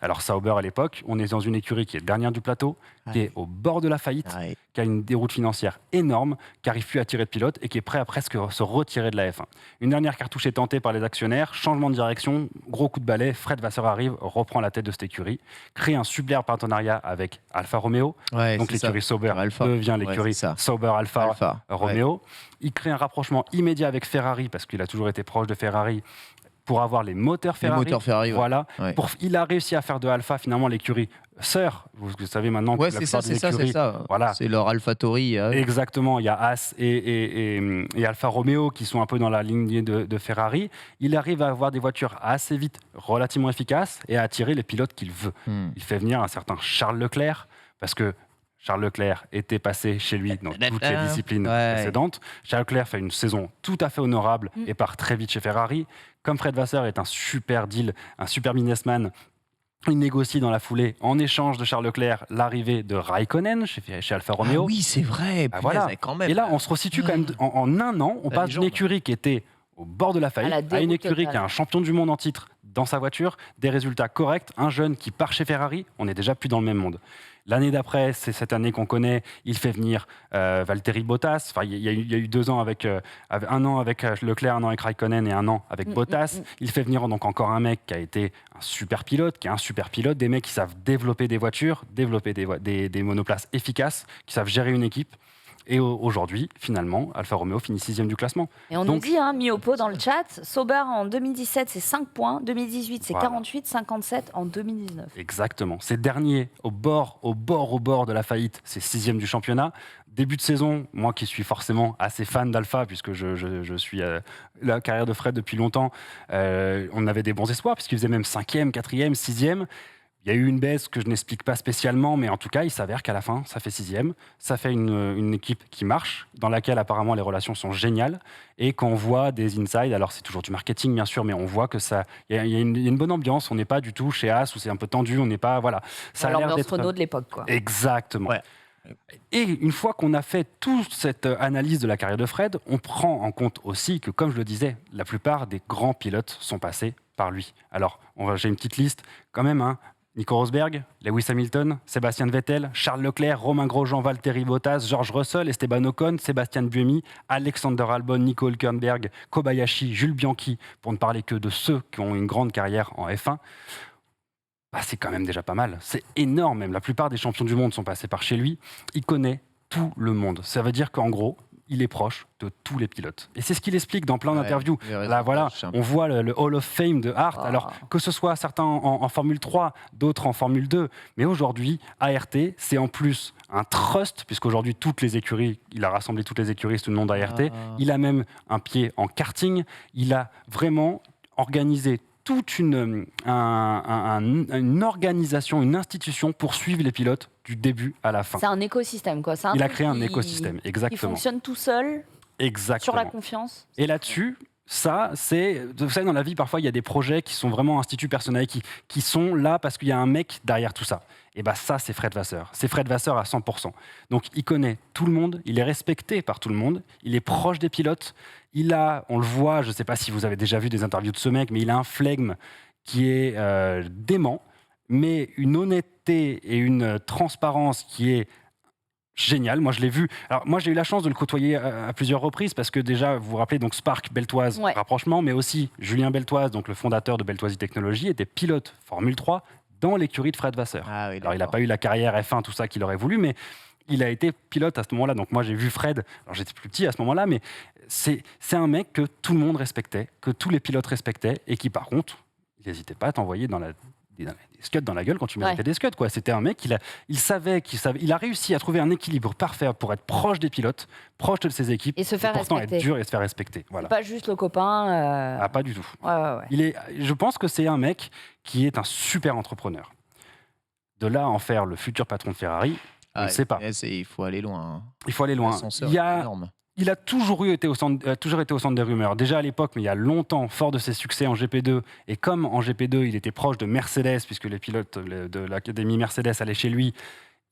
Speaker 2: Alors Sauber, à l'époque, on est dans une écurie qui est dernière du plateau, qui est au bord de la faillite, qui a une déroute financière énorme, qui n'arrive plus à tirer de pilote et qui est prêt à presque se retirer de la F1. Une dernière cartouche est tentée par les actionnaires, changement de direction, gros coup de balai, Fred Vasseur arrive, reprend la tête de cette écurie, crée un superbe partenariat avec Alfa Romeo, donc l'écurie Sauber devient l'écurie Sauber Alfa Romeo. Il crée un rapprochement immédiat avec Ferrari, parce qu'il a toujours été proche de Ferrari, pour avoir les moteurs Ferrari. Voilà. Il a réussi à faire de Alfa finalement l'écurie sœur. Vous savez maintenant que
Speaker 1: c'est ça.
Speaker 2: Voilà.
Speaker 1: C'est leur AlphaTauri.
Speaker 2: Exactement. Il y a Haas et Alfa Romeo qui sont un peu dans la lignée de Ferrari. Il arrive à avoir des voitures assez vite, relativement efficaces et à attirer les pilotes qu'il veut. Il fait venir un certain Charles Leclerc parce que Charles Leclerc était passé chez lui dans toutes les disciplines précédentes. Charles Leclerc fait une saison tout à fait honorable et part très vite chez Ferrari. Comme Fred Vasseur est un super deal, un super businessman, Il négocie dans la foulée, en échange de Charles Leclerc, l'arrivée de Raikkonen chez Alfa Romeo.
Speaker 1: Ah oui, c'est vrai.
Speaker 2: Ah,
Speaker 1: Punaise,
Speaker 2: voilà.
Speaker 1: quand même.
Speaker 2: Et là, on se resitue quand même en un an. On
Speaker 1: La
Speaker 2: passe d'une
Speaker 1: légende.
Speaker 2: écurie qui était au bord de la faillite
Speaker 3: la
Speaker 2: à une
Speaker 3: déroute
Speaker 2: écurie
Speaker 3: totale.
Speaker 2: qui a un champion du monde en titre dans sa voiture, des résultats corrects, un jeune qui part chez Ferrari, on n'est déjà plus dans le même monde. L'année d'après, c'est cette année qu'on connaît, il fait venir Valtteri Bottas. Enfin, il y a eu 2 ans un an avec Leclerc, un an avec Raikkonen et un an avec Bottas. Il fait venir donc encore un mec qui a été un super pilote, des mecs qui savent développer des voitures, développer des monoplaces efficaces, qui savent gérer une équipe. Et aujourd'hui, finalement, Alfa Romeo finit 6e du classement.
Speaker 3: Et on nous dit, mis au pot dans le chat, Sauber en 2017 c'est 5 points, 2018 c'est 48, 57 en 2019.
Speaker 2: Exactement. Ces derniers, au bord de la faillite, c'est 6e du championnat. Début de saison, moi qui suis forcément assez fan d'Alfa, puisque je suis la carrière de Fred depuis longtemps, on avait des bons espoirs, puisqu'il faisait même 5e, 4e, 6e. Il y a eu une baisse que je n'explique pas spécialement, mais en tout cas, il s'avère qu'à la fin, ça fait 6e. Ça fait une équipe qui marche, dans laquelle apparemment les relations sont géniales. Et quand on voit des insides, alors c'est toujours du marketing bien sûr, mais on voit que il y a une bonne ambiance. On n'est pas du tout chez As où c'est un peu tendu. On n'est pas, voilà. Ça a l'air
Speaker 3: l'ambiance
Speaker 2: d'être
Speaker 3: Renault de l'époque, quoi.
Speaker 2: Exactement.
Speaker 1: Ouais.
Speaker 2: Et une fois qu'on a fait toute cette analyse de la carrière de Fred, on prend en compte aussi que, comme je le disais, la plupart des grands pilotes sont passés par lui. Alors, j'ai une petite liste quand même, hein. Nico Rosberg, Lewis Hamilton, Sébastien Vettel, Charles Leclerc, Romain Grosjean, Valtteri Bottas, George Russell, Esteban Ocon, Sébastien Buemi, Alexander Albon, Nico Hülkenberg, Kobayashi, Jules Bianchi, pour ne parler que de ceux qui ont une grande carrière en F1. C'est quand même déjà pas mal. C'est énorme même. La plupart des champions du monde sont passés par chez lui. Il connaît tout le monde. Ça veut dire qu'en gros, il est proche de tous les pilotes. Et c'est ce qu'il explique dans plein d'interviews. Là, voilà, on voit le Hall of Fame de Hart. Alors, que ce soit certains en Formule 3, d'autres en Formule 2. Mais aujourd'hui, ART, c'est en plus un trust, puisqu'aujourd'hui, toutes les écuries, il a rassemblé toutes les écuries sous le nom d'ART. Il a même un pied en karting. Il a vraiment organisé toute une organisation, une institution pour suivre les pilotes du début à la fin.
Speaker 3: C'est un écosystème, quoi.
Speaker 2: Il a créé un écosystème, exactement.
Speaker 3: Qui fonctionne tout seul,
Speaker 2: exactement.
Speaker 3: sur la confiance.
Speaker 2: Et là-dessus, ça, vous savez, dans la vie, parfois, il y a des projets qui sont vraiment instituts personnels, qui sont là parce qu'il y a un mec derrière tout ça. Et ça, c'est Fred Vasseur. C'est Fred Vasseur à 100%. Donc, il connaît tout le monde, il est respecté par tout le monde, il est proche des pilotes. On le voit, je ne sais pas si vous avez déjà vu des interviews de ce mec, mais il a un flegme qui est dément, mais une honnêteté et une transparence qui est génial. Moi, je l'ai vu. Alors, moi, j'ai eu la chance de le côtoyer à plusieurs reprises parce que déjà, vous vous rappelez, donc Spark, Beltoise, rapprochement, mais aussi Julien Beltoise, donc le fondateur de Beltoise Technologies, était pilote Formule 3 dans l'écurie de Fred Vasseur.
Speaker 1: Ah oui,
Speaker 2: alors, il n'a pas eu la carrière F1, tout ça qu'il aurait voulu, mais il a été pilote à ce moment-là. Donc, moi, j'ai vu Fred. Alors, j'étais plus petit à ce moment-là, mais c'est un mec que tout le monde respectait, que tous les pilotes respectaient et qui, par contre, il n'hésitait pas à t'envoyer des scuds dans la gueule quand tu méritais des scuds, quoi. C'était un mec, il a réussi à trouver un équilibre parfait pour être proche des pilotes, proche de ses équipes,
Speaker 3: et se faire
Speaker 2: pourtant
Speaker 3: respecter.
Speaker 2: être dur et se faire respecter. Voilà.
Speaker 3: Pas juste le copain.
Speaker 2: Pas du tout.
Speaker 3: Ouais.
Speaker 2: Je pense que c'est un mec qui est un super entrepreneur. De là à en faire le futur patron de Ferrari, on ne sait pas.
Speaker 1: Il faut aller loin.
Speaker 2: Il faut aller loin. Il a toujours été au centre des rumeurs. Déjà à l'époque, mais il y a longtemps, fort de ses succès en GP2. Et comme en GP2, il était proche de Mercedes, puisque les pilotes de l'académie Mercedes allaient chez lui,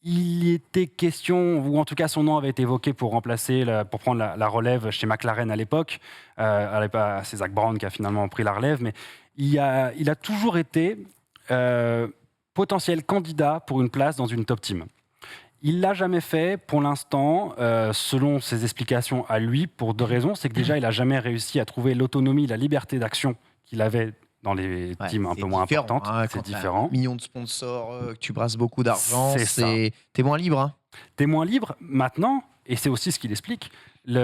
Speaker 2: il était question, ou en tout cas son nom avait été évoqué pour prendre la relève chez McLaren à l'époque. C'est Zach Brown qui a finalement pris la relève. Mais il a toujours été potentiel candidat pour une place dans une top team. Il ne l'a jamais fait pour l'instant, selon ses explications à lui, pour 2 raisons. C'est que déjà, il n'a jamais réussi à trouver l'autonomie, la liberté d'action qu'il avait dans les teams un peu moins importantes. C'est différent.
Speaker 1: Millions de sponsors, que tu brasses beaucoup d'argent,
Speaker 2: t'es
Speaker 1: moins libre. Hein.
Speaker 2: T'es moins libre maintenant, et c'est aussi ce qu'il explique. Il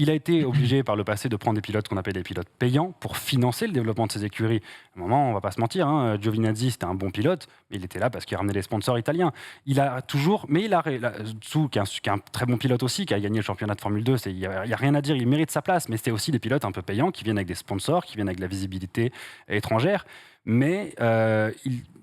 Speaker 2: a été obligé par le passé de prendre des pilotes qu'on appelle des pilotes payants pour financer le développement de ses écuries. À un moment, on ne va pas se mentir, Giovinazzi, c'était un bon pilote, mais il était là parce qu'il ramenait des sponsors italiens. Il a toujours, mais Zhou, qui est un très bon pilote aussi, qui a gagné le championnat de Formule 2, il n'y a rien à dire, il mérite sa place, mais c'est aussi des pilotes un peu payants qui viennent avec des sponsors, qui viennent avec de la visibilité étrangère. Mais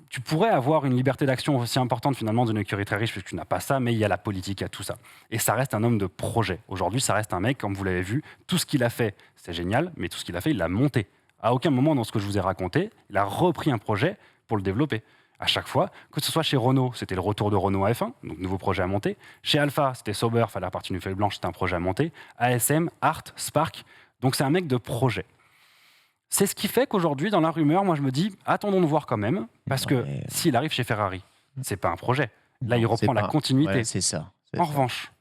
Speaker 2: tu pourrais avoir une liberté d'action aussi importante finalement d'une écurie très riche, puisque tu n'as pas ça, mais il y a la politique, il y a tout ça. Et ça reste un homme de projet. Aujourd'hui, ça reste un mec, comme vous l'avez vu, tout ce qu'il a fait, c'est génial, mais tout ce qu'il a fait, il l'a monté. À aucun moment dans ce que je vous ai raconté, il a repris un projet pour le développer. à chaque fois, que ce soit chez Renault, c'était le retour de Renault à F1, donc nouveau projet à monter. Chez Alpha, c'était Sauber, fallait repartir d'une feuille blanche, c'était un projet à monter. ASM, Art, Spark, donc c'est un mec de projet. C'est ce qui fait qu'aujourd'hui, dans la rumeur, moi je me dis, attendons de voir quand même, parce que s'il arrive chez Ferrari, c'est pas un projet. Là, il reprend la continuité.
Speaker 1: Ouais, c'est ça.
Speaker 2: En revanche,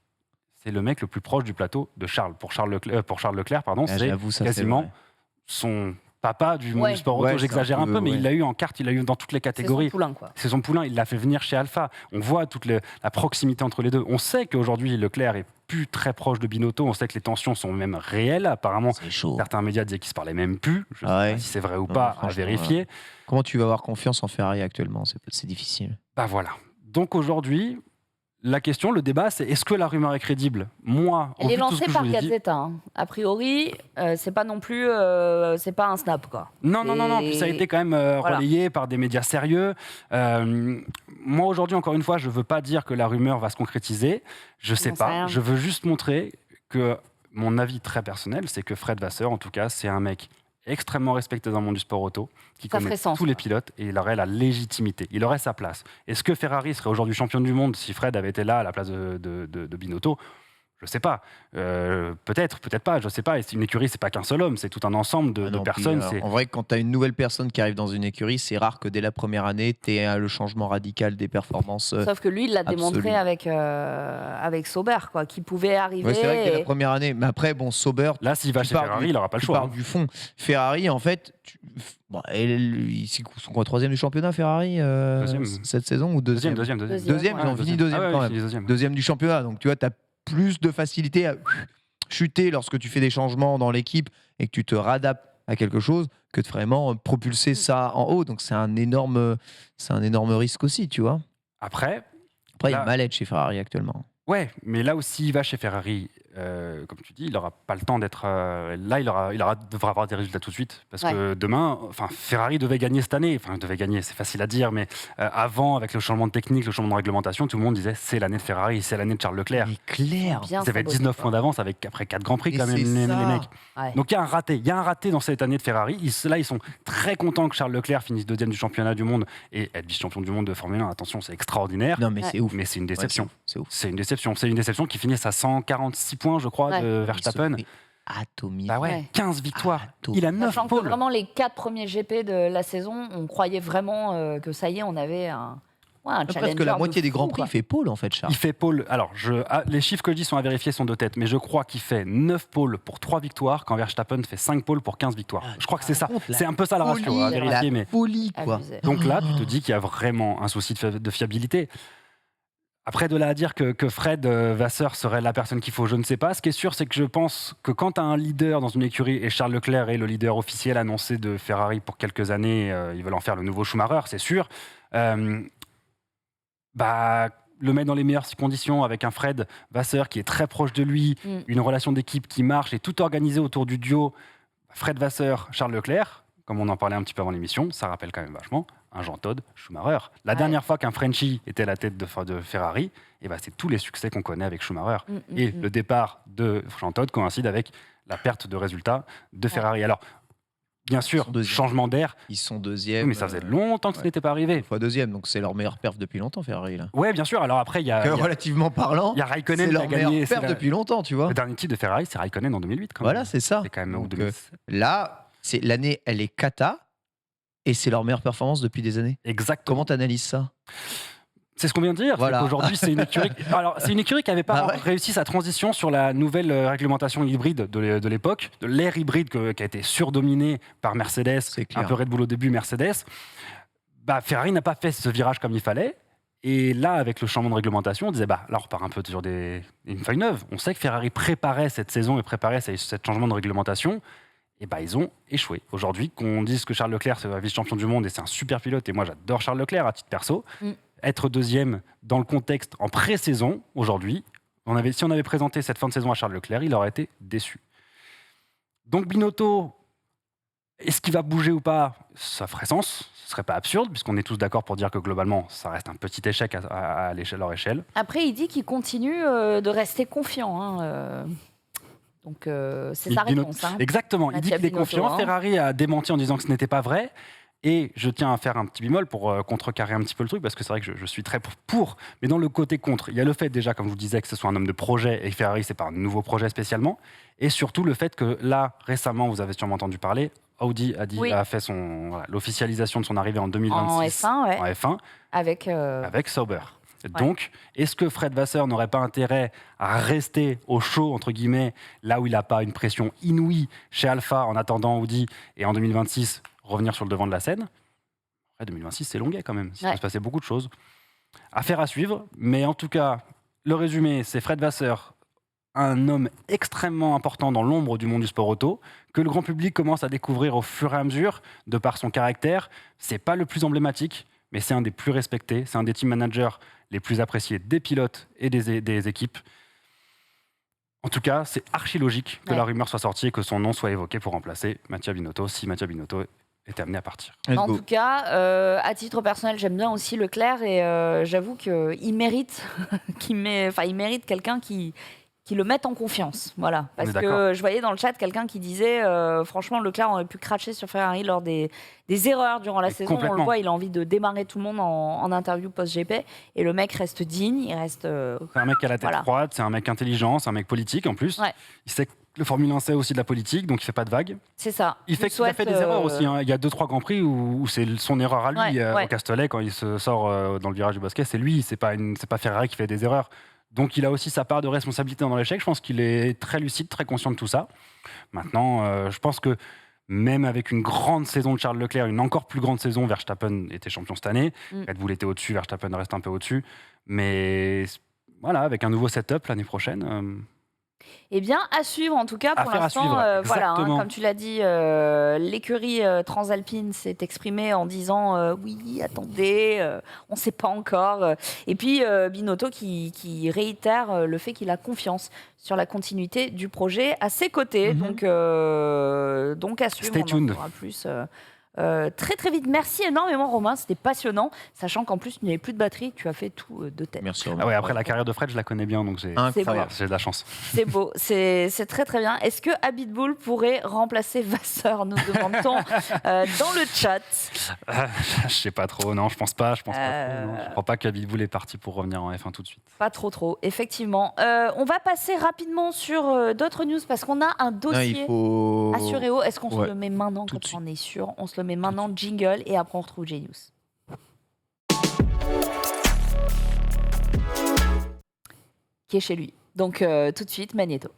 Speaker 2: c'est le mec le plus proche du plateau de Charles. Pour Charles Leclerc, pardon, c'est quasiment son papa du monde du sport auto. J'exagère un peu, mais il l'a eu en kart, il l'a eu dans toutes les catégories.
Speaker 3: C'est son poulain, quoi.
Speaker 2: C'est son poulain, il l'a fait venir chez Alpha. On voit toute la proximité entre les deux. On sait qu'aujourd'hui, Leclerc est plus très proche de Binotto. On sait que les tensions sont même réelles. Apparemment, certains médias disaient qu'ils se parlaient même plus. Je ne sais pas si c'est vrai ou pas, à vérifier.
Speaker 1: Comment tu vas avoir confiance en Ferrari actuellement? C'est difficile.
Speaker 2: Bah voilà. Donc aujourd'hui, la question, le débat, c'est est-ce que la rumeur est crédible? Moi,
Speaker 3: elle est lancée par Gazeta. A priori, c'est pas non plus, c'est pas un snap, quoi.
Speaker 2: Non. Puis ça a été quand même relayé par des médias sérieux. Moi, aujourd'hui, encore une fois, je veux pas dire que la rumeur va se concrétiser. Je sais pas. Je veux juste montrer que mon avis très personnel, c'est que Fred Vasseur, en tout cas, c'est un mec extrêmement respecté dans le monde du sport auto, qui connaît tous les pilotes, et il aurait la légitimité, il aurait sa place. Est-ce que Ferrari serait aujourd'hui champion du monde si Fred avait été là à la place de Binotto? Je sais pas. Peut-être pas, je sais pas. Et une écurie, c'est pas qu'un seul homme, c'est tout un ensemble de personnes.
Speaker 1: En vrai, quand tu as une nouvelle personne qui arrive dans une écurie, c'est rare que dès la première année, tu aies le changement radical des performances.
Speaker 3: Sauf que lui, il l'a démontré avec Sauber, quoi, qui pouvait arriver.
Speaker 1: Ouais, c'est vrai que dès la première année. Mais après, bon, Sauber.
Speaker 2: Là, s'il va chez Ferrari, il n'aura pas le choix.
Speaker 1: Tu pars du fond. Ferrari, en fait. Ils sont quoi, troisième du championnat, Ferrari, cette saison ou deuxième?
Speaker 2: Deuxième.
Speaker 1: Ils ont fini deuxième quand même. Deuxième du championnat. Donc, tu vois, tu as plus de facilité à chuter lorsque tu fais des changements dans l'équipe et que tu te réadaptes à quelque chose que de vraiment propulser ça en haut. Donc c'est un énorme risque aussi, tu vois.
Speaker 2: Après,
Speaker 1: il y a mal-être chez Ferrari actuellement.
Speaker 2: Ouais, mais là aussi, il va chez Ferrari. Comme tu dis, il n'aura pas le temps d'être... là, il devra avoir des résultats tout de suite. Parce que demain, Ferrari devait gagner cette année. Enfin, devait gagner, c'est facile à dire. Mais avant, avec le changement de technique, le changement de réglementation, tout le monde disait c'est l'année de Ferrari, c'est l'année de Charles Leclerc.
Speaker 1: Mais clair.
Speaker 2: Ils avaient 19 points d'avance après 4 Grands Prix, quand même, les mecs. Ouais. Donc, il y a un raté. Il y a un raté dans cette année de Ferrari. Là, ils sont très contents que Charles Leclerc finisse deuxième du championnat du monde et être vice-champion du monde de Formule 1. Attention, c'est extraordinaire.
Speaker 1: Non, mais c'est ouf.
Speaker 2: Mais c'est une déception.
Speaker 1: C'est ouf.
Speaker 2: C'est une déception. C'est une déception qui finisse à 146 points, je crois, de Verstappen.
Speaker 1: Atomique.
Speaker 2: Bah ouais, 15 victoires. Il a 9
Speaker 3: pôles. Que vraiment, les 4 premiers GP de la saison, on croyait vraiment que ça y est, on avait un challenger.
Speaker 1: Presque la moitié des Grands Prix, il fait pôle en fait, Charles.
Speaker 2: Il fait pôle. Alors, les chiffres que je dis sont à vérifier, sont de tête, mais je crois qu'il fait 9 pôles pour 3 victoires, quand Verstappen fait 5 pôles pour 15 victoires. Je crois que c'est ça. C'est un peu ça la ratio à vérifier.
Speaker 1: Mais folie, quoi.
Speaker 2: Donc là, tu te dis qu'il y a vraiment un souci de fiabilité. Après, de là à dire que Fred Vasseur serait la personne qu'il faut, je ne sais pas. Ce qui est sûr, c'est que je pense que quand tu as un leader dans une écurie, et Charles Leclerc est le leader officiel annoncé de Ferrari pour quelques années, ils veulent en faire le nouveau Schumacher, c'est sûr, le mettre dans les meilleures conditions avec un Fred Vasseur qui est très proche de lui, une relation d'équipe qui marche et tout organisé autour du duo Fred Vasseur, Charles Leclerc, comme on en parlait un petit peu avant l'émission, ça rappelle quand même vachement un Jean Todt Schumacher. La dernière fois qu'un Frenchie était à la tête de Ferrari, c'est tous les succès qu'on connaît avec Schumacher. Et le départ de Jean Todt coïncide avec la perte de résultats de Ferrari. Alors, bien sûr, changement d'air.
Speaker 1: Ils sont deuxième.
Speaker 2: Mais ça faisait longtemps que ce n'était pas arrivé.
Speaker 1: Fois deuxième, donc c'est leur meilleure perf depuis longtemps, Ferrari. Là.
Speaker 2: Ouais, bien sûr. Alors après,
Speaker 1: relativement parlant,
Speaker 2: il y a Raikkonen qui a gagné.
Speaker 1: C'est leur meilleure perf depuis longtemps, tu vois.
Speaker 2: Le dernier titre de Ferrari, c'est Raikkonen en 2008. Quand même.
Speaker 1: Voilà, c'est ça.
Speaker 2: C'est quand même
Speaker 1: donc, là, l'année, elle est cata. Et c'est leur meilleure performance depuis des années.
Speaker 2: Exactement.
Speaker 1: Comment tu analyses ça?
Speaker 2: C'est ce qu'on vient de dire.
Speaker 1: Voilà.
Speaker 2: Aujourd'hui, c'est une écurie. Alors, c'est une écurie qui n'avait pas réussi sa transition sur la nouvelle réglementation hybride de l'époque, de l'ère hybride qui a été surdominée par Mercedes, un peu Red Bull au début, Mercedes. Ferrari n'a pas fait ce virage comme il fallait. Et là, avec le changement de réglementation, on disait, là, on repart un peu sur une feuille neuve. On sait que Ferrari préparait cette saison et préparait ce changement de réglementation. Et ils ont échoué. Aujourd'hui, qu'on dise que Charles Leclerc c'est vice-champion du monde et c'est un super pilote, et moi j'adore Charles Leclerc à titre perso, être deuxième dans le contexte en pré-saison, aujourd'hui, si on avait présenté cette fin de saison à Charles Leclerc, il aurait été déçu. Donc Binotto, est-ce qu'il va bouger ou pas? Ça ferait sens, ce serait pas absurde, puisqu'on est tous d'accord pour dire que globalement, ça reste un petit échec à leur échelle.
Speaker 3: Après, il dit qu'il continue de rester confiant. Donc, c'est sa réponse.
Speaker 2: Exactement, il dit qu'il est confiant. Ferrari a démenti en disant que ce n'était pas vrai. Et je tiens à faire un petit bémol pour contrecarrer un petit peu le truc, parce que c'est vrai que je suis très pour, mais dans le côté contre, il y a le fait déjà, comme je vous disais, que ce soit un homme de projet, et Ferrari, c'est pas un nouveau projet spécialement, et surtout le fait que là, récemment, vous avez sûrement entendu parler, Audi a fait l'officialisation de son arrivée en 2026
Speaker 3: en F1,
Speaker 2: en F1 avec Sauber. Donc, est-ce que Fred Vasseur n'aurait pas intérêt à rester au chaud, entre guillemets, là où il n'a pas une pression inouïe chez Alpha en attendant Audi, et en 2026, revenir sur le devant de la scène? Après, 2026, c'est longuet quand même. Il va se passer beaucoup de choses. Affaire à suivre, mais en tout cas, le résumé, c'est Fred Vasseur, un homme extrêmement important dans l'ombre du monde du sport auto, que le grand public commence à découvrir au fur et à mesure, de par son caractère. C'est pas le plus emblématique, mais c'est un des plus respectés. C'est un des team managers les plus appréciés des pilotes et des équipes. En tout cas, c'est archi logique que la rumeur soit sortie et que son nom soit évoqué pour remplacer Mattia Binotto, si Mattia Binotto était amené à partir.
Speaker 3: En tout cas, à titre personnel, j'aime bien aussi Leclerc et j'avoue qu'il mérite, il mérite quelqu'un qui le mette en confiance. Voilà. Parce que je voyais dans le chat quelqu'un qui disait franchement, Leclerc aurait pu cracher sur Ferrari lors des erreurs durant la saison. On le voit, il a envie de démarrer tout le monde en interview post-GP. Et le mec reste digne, il reste...
Speaker 2: C'est un mec qui a la tête froide, c'est un mec intelligent, c'est un mec politique en plus. Il sait que le Formule 1, c'est aussi de la politique, donc il fait pas de vagues.
Speaker 3: C'est ça.
Speaker 2: Il a fait des erreurs aussi. Hein. Il y a 2-3 Grands Prix où c'est son erreur à lui. Au Castellet, quand il se sort dans le virage du Bosquet, c'est lui, c'est pas Ferrari qui fait des erreurs. Donc il a aussi sa part de responsabilité dans l'échec. Je pense qu'il est très lucide, très conscient de tout ça. Maintenant, je pense que même avec une grande saison de Charles Leclerc, une encore plus grande saison, Verstappen était champion cette année. Red Bull était au-dessus, Verstappen reste un peu au-dessus. Mais voilà, avec un nouveau setup l'année prochaine...
Speaker 3: Eh bien, à suivre en tout cas pour l'instant. Voilà, comme tu l'as dit, l'écurie Transalpine s'est exprimée en disant oui, attendez, on ne sait pas encore. Et puis Binotto qui réitère le fait qu'il a confiance sur la continuité du projet à ses côtés. Donc à suivre.
Speaker 2: Stay tuned.
Speaker 3: On en saura plus. Très très vite. Merci énormément Romain, c'était passionnant, sachant qu'en plus il n'y avait plus de batterie, tu as fait tout de tête.
Speaker 1: Merci Romain.
Speaker 2: Ah ouais, après la carrière de Fred, je la connais bien, donc j'ai de la chance.
Speaker 3: C'est beau, c'est très très bien. Est-ce que Abitbull pourrait remplacer Vasseur, nous demande-t-on dans le chat.
Speaker 2: Je sais pas trop, non, je pense pas. Je crois pas qu'Abitbull est parti pour revenir en F1 tout de suite.
Speaker 3: Pas trop, effectivement. On va passer rapidement sur d'autres news parce qu'on a un dossier à Suréo. Est-ce qu'on se le met maintenant quand on est sûr? On se le met maintenant, jingle, et après on retrouve Genius. Qui est chez lui. Donc tout de suite, Magnéto.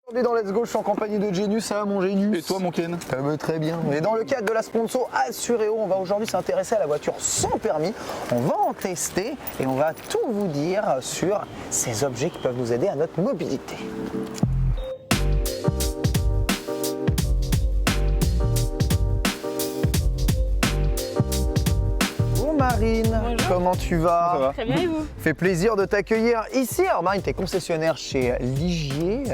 Speaker 6: Aujourd'hui dans Let's Go, je suis en compagnie de Genius. Ça va mon Genius?
Speaker 4: Et toi mon Ken?
Speaker 6: Ça va très bien. Et dans le cadre de la sponsor Assuréo, on va aujourd'hui s'intéresser à la voiture sans permis. On va en tester et on va tout vous dire sur ces objets qui peuvent nous aider à notre mobilité. Marine, comment tu vas?
Speaker 7: Très bien et vous?
Speaker 6: Fait plaisir de t'accueillir ici. Alors Marine, tu es concessionnaire chez Ligier,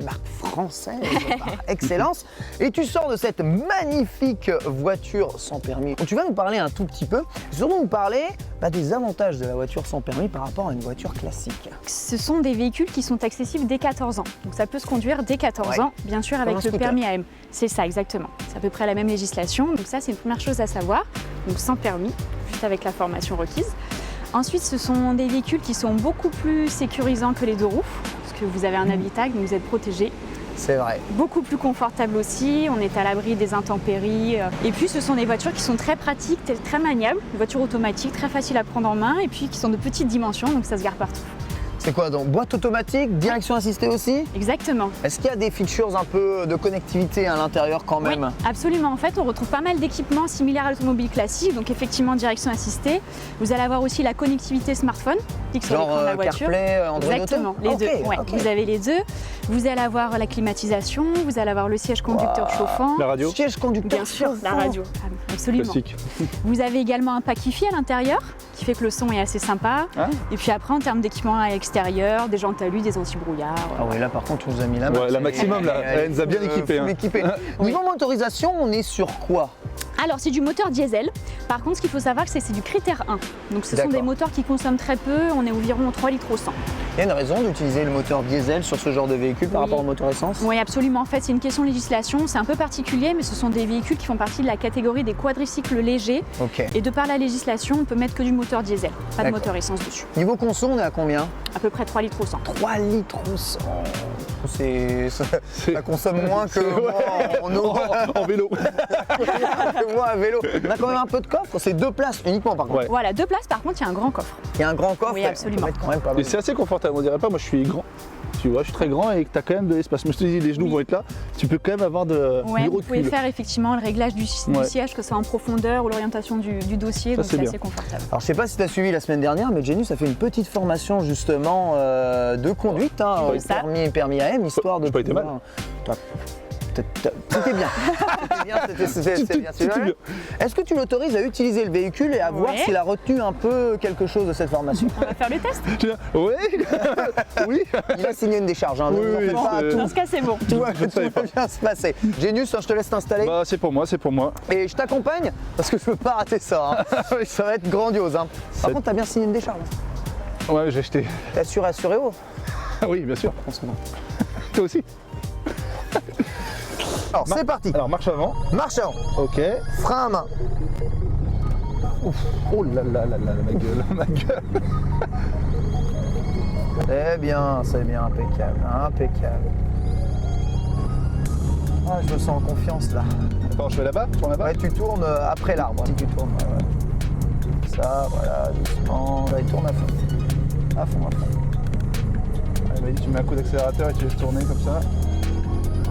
Speaker 6: marque française par excellence. Et tu sors de cette magnifique voiture sans permis. Donc, tu vas nous parler un tout petit peu, surtout nous parler des avantages de la voiture sans permis par rapport à une voiture classique.
Speaker 7: Ce sont des véhicules qui sont accessibles dès 14 ans. Donc ça peut se conduire dès 14 ans, bien sûr avec le permis AM. C'est ça exactement. C'est à peu près la même législation. Donc ça c'est une première chose à savoir. Donc sans permis, juste avec la formation requise. Ensuite, ce sont des véhicules qui sont beaucoup plus sécurisants que les deux roues, parce que vous avez un habitacle, donc vous êtes protégé.
Speaker 6: C'est vrai.
Speaker 7: Beaucoup plus confortable aussi, on est à l'abri des intempéries. Et puis ce sont des voitures qui sont très pratiques, très maniables, des voitures automatiques, très faciles à prendre en main et puis qui sont de petites dimensions, donc ça se gare partout.
Speaker 6: C'est quoi donc? Boîte automatique, direction assistée aussi?
Speaker 7: Exactement.
Speaker 6: Est-ce qu'il y a des features un peu de connectivité à l'intérieur quand même?
Speaker 7: Oui, absolument. En fait, on retrouve pas mal d'équipements similaires à l'automobile classique, donc effectivement direction assistée. Vous allez avoir aussi la connectivité smartphone, qui sur l'écran de la voiture.
Speaker 6: CarPlay, Android Auto?
Speaker 7: Exactement, les deux. Ouais, vous avez les deux. Vous allez avoir la climatisation, vous allez avoir le siège conducteur chauffant.
Speaker 4: La radio?
Speaker 6: Siège conducteur chauffant.
Speaker 7: La radio, absolument.
Speaker 4: Classique.
Speaker 7: Vous avez également un pack Wi-Fi à l'intérieur, qui fait que le son est assez sympa. Et puis après, en termes d'équipement à l'extérieur, des jantes à lui, des anti-brouillards.
Speaker 6: Ah oui, là par contre, tu nous as mis la main.
Speaker 4: Ouais, la maximum, là, elle nous a bien équipés.
Speaker 6: Niveau motorisation, on est sur quoi?
Speaker 7: Alors c'est du moteur diesel. Par contre, ce qu'il faut savoir, c'est que c'est du critère 1. Donc ce sont
Speaker 6: D'accord.
Speaker 7: des moteurs qui consomment très peu. On est environ 3 litres au 100.
Speaker 6: Il y a une raison d'utiliser le moteur diesel sur ce genre de véhicule par
Speaker 7: Oui.
Speaker 6: rapport au moteur essence?
Speaker 7: Oui, absolument. En fait, c'est une question de législation. C'est un peu particulier, mais ce sont des véhicules qui font partie de la catégorie des quadricycles légers.
Speaker 6: Ok.
Speaker 7: Et de par la législation, on peut mettre que du moteur diesel, pas de
Speaker 6: D'accord.
Speaker 7: moteur essence dessus.
Speaker 6: Niveau conso, on est à combien?
Speaker 7: À peu près 3 litres au 100.
Speaker 6: 3 litres au 100. Ça consomme moins que moi en eau.
Speaker 4: En vélo.
Speaker 6: que moi à vélo. On a quand même un peu de coffre, c'est 2 places uniquement par contre.
Speaker 4: Ouais.
Speaker 7: Voilà, 2 places, par contre, il y a un grand coffre.
Speaker 6: Il y a un grand coffre.
Speaker 7: Oui,
Speaker 6: et on
Speaker 7: absolument.
Speaker 6: peut mettre quand même pas mal.
Speaker 4: Et c'est assez confortable, on dirait pas, moi je suis grand. Tu vois, je suis très grand et que tu as quand même de l'espace. Mais je te dis, les genoux
Speaker 7: Oui.
Speaker 4: vont être là, tu peux quand même avoir de,
Speaker 7: Ouais,
Speaker 4: du
Speaker 7: vous pouvez
Speaker 4: recul.
Speaker 7: faire effectivement le réglage du
Speaker 4: Ouais.
Speaker 7: siège, que ce soit en profondeur ou l'orientation du dossier,
Speaker 4: Ça,
Speaker 7: donc
Speaker 4: c'est
Speaker 7: c'est
Speaker 4: bien.
Speaker 7: assez confortable.
Speaker 6: Alors je sais pas si tu as suivi la semaine dernière, mais Genius a fait une petite formation justement de conduite, hein,
Speaker 7: J'ai vu ça.
Speaker 6: permis AM, histoire de
Speaker 4: J'ai pas été mal.
Speaker 6: C'était bien. C'était bien.
Speaker 4: C'était bien.
Speaker 6: Est-ce que tu l'autorises à utiliser le véhicule et à voir
Speaker 7: Ouais.
Speaker 6: s'il a retenu un peu quelque chose de cette formation?
Speaker 7: On va faire le test.
Speaker 4: Oui, oui.
Speaker 6: Il a signé une décharge, hein,
Speaker 4: Oui,
Speaker 6: donc n'en
Speaker 4: oui,
Speaker 6: fais pas
Speaker 4: c'est-
Speaker 6: tout.
Speaker 7: Dans ce cas, c'est bon.
Speaker 6: Tout va
Speaker 4: Je ne savais pas.
Speaker 6: bien se passer. Genius, je te laisse t'installer
Speaker 4: Bah, c'est pour moi, c'est pour moi.
Speaker 6: et je t'accompagne parce que je veux pas rater ça. hein. Ça va être grandiose. Hein. Par
Speaker 4: C'est-
Speaker 6: contre, t'as bien signé une décharge.
Speaker 4: Ouais, j'ai acheté.
Speaker 6: T'es assuré haut.
Speaker 4: Ah oui, bien sûr.
Speaker 6: En ce moment.
Speaker 4: Toi aussi.
Speaker 6: Alors, c'est parti.
Speaker 4: Alors, marche avant.
Speaker 6: Marche avant.
Speaker 4: Ok.
Speaker 6: Frein à main.
Speaker 4: Ouf. Oh là là là là, ma gueule, ma gueule.
Speaker 6: C'est bien, impeccable, impeccable. Ah, je me sens en confiance là.
Speaker 4: Attends, je vais là-bas, je tourne là-bas.
Speaker 6: Ouais, tu tournes après l'arbre, si tu tournes. Ouais. Ça, voilà, doucement. Là, il tourne à fond. À fond, à fond.
Speaker 4: Allez, vas-y, tu mets un coup d'accélérateur et tu laisses tourner comme ça.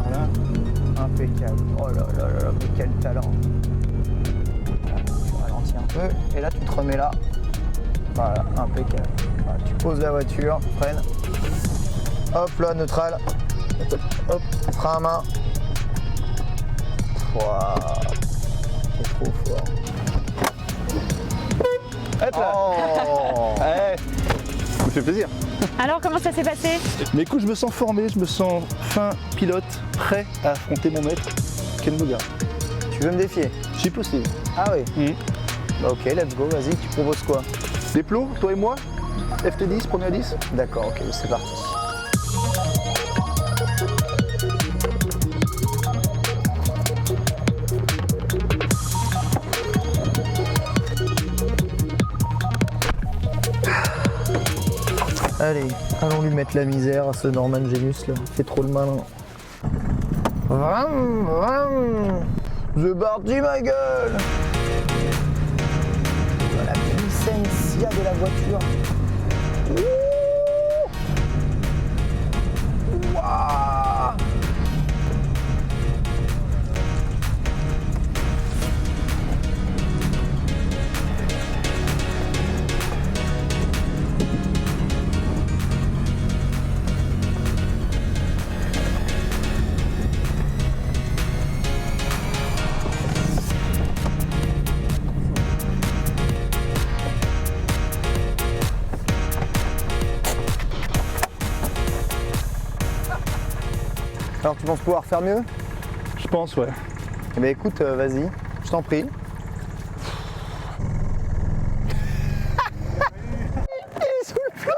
Speaker 4: Voilà.
Speaker 6: Impeccable. Oh là là là là, mais quel talent. Tu ralentis un peu et là tu te remets là. Voilà, impeccable. Voilà, tu poses la voiture, freine. Hop là, neutral. Hop, frein à main. Waouh, c'est trop fort.
Speaker 4: Hop là.
Speaker 6: Oh.
Speaker 4: Ouais. Ça me fait plaisir.
Speaker 7: Alors, comment ça s'est passé?
Speaker 4: Mais écoute, je me sens formé, je me sens fin pilote, prêt à affronter mon maître, Ken Bogard.
Speaker 6: Tu veux me défier?
Speaker 4: Si possible.
Speaker 6: Ah oui.
Speaker 4: Mhm.
Speaker 6: Bah, ok, let's go, vas-y, tu proposes quoi?
Speaker 4: Des plots, toi et moi FT10, premier à 10.
Speaker 6: D'accord, ok, c'est parti. Allez, allons lui mettre la misère à ce Norman Genius là, il fait trop le malin. Vroom, vroom. The parti ma gueule. La puissance de la voiture. Ouh. Ouah. Alors tu penses pouvoir faire mieux?
Speaker 4: Je pense, ouais.
Speaker 6: Eh ben écoute, vas-y, je t'en prie. Il est sous le flot.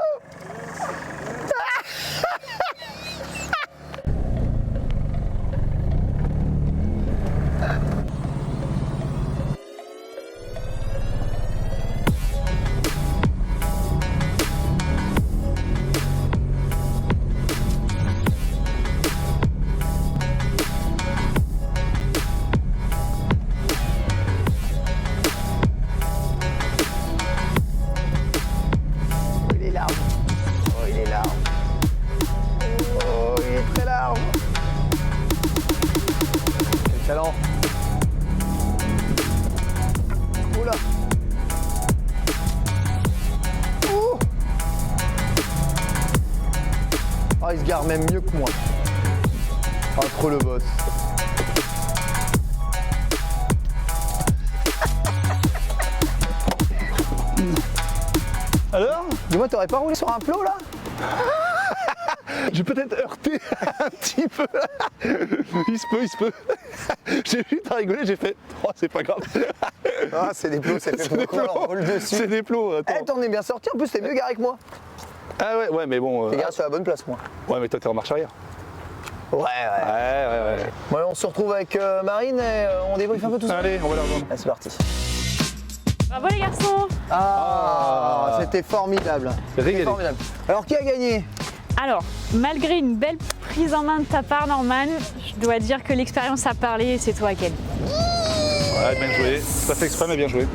Speaker 6: Oh, il est large. Oh, il est large. Oh, il est très large. Quel talent. Oula. Ouh. Oh, il se gare même mieux que moi. Oh, trop le boss.
Speaker 4: Alors
Speaker 6: Dis-moi, t'aurais pas roulé sur un plot là?
Speaker 4: Je vais peut-être heurter un petit peu. Il se peut. J'ai vu, t'as rigolé, j'ai fait, oh, c'est pas grave.
Speaker 6: Ah, c'est des plots, c'est fait
Speaker 4: C'est des
Speaker 6: pour qu'on
Speaker 4: plots.
Speaker 6: roule dessus.
Speaker 4: C'est des plots, attends.
Speaker 6: Eh, t'en es bien sorti, en plus, t'es mieux garé que moi.
Speaker 4: Ah ouais, mais bon.
Speaker 6: T'es garé sur la bonne place, moi.
Speaker 4: Ouais, mais toi, t'es en marche arrière.
Speaker 6: Ouais.
Speaker 4: Ouais.
Speaker 6: Bon, allez, on se retrouve avec Marine et on débriefe un peu tout ça.
Speaker 4: Allez, on va la rejoindre.
Speaker 6: Allez, c'est parti.
Speaker 7: Bravo les garçons.
Speaker 6: C'était formidable.
Speaker 4: Régalé.
Speaker 6: Formidable. Alors, qui a gagné?
Speaker 7: Alors, malgré une belle prise en main de ta part, Norman, je dois dire que l'expérience a parlé et c'est toi, Ken.
Speaker 4: Ouais, bien joué. C'est pas fait exprès, mais bien joué.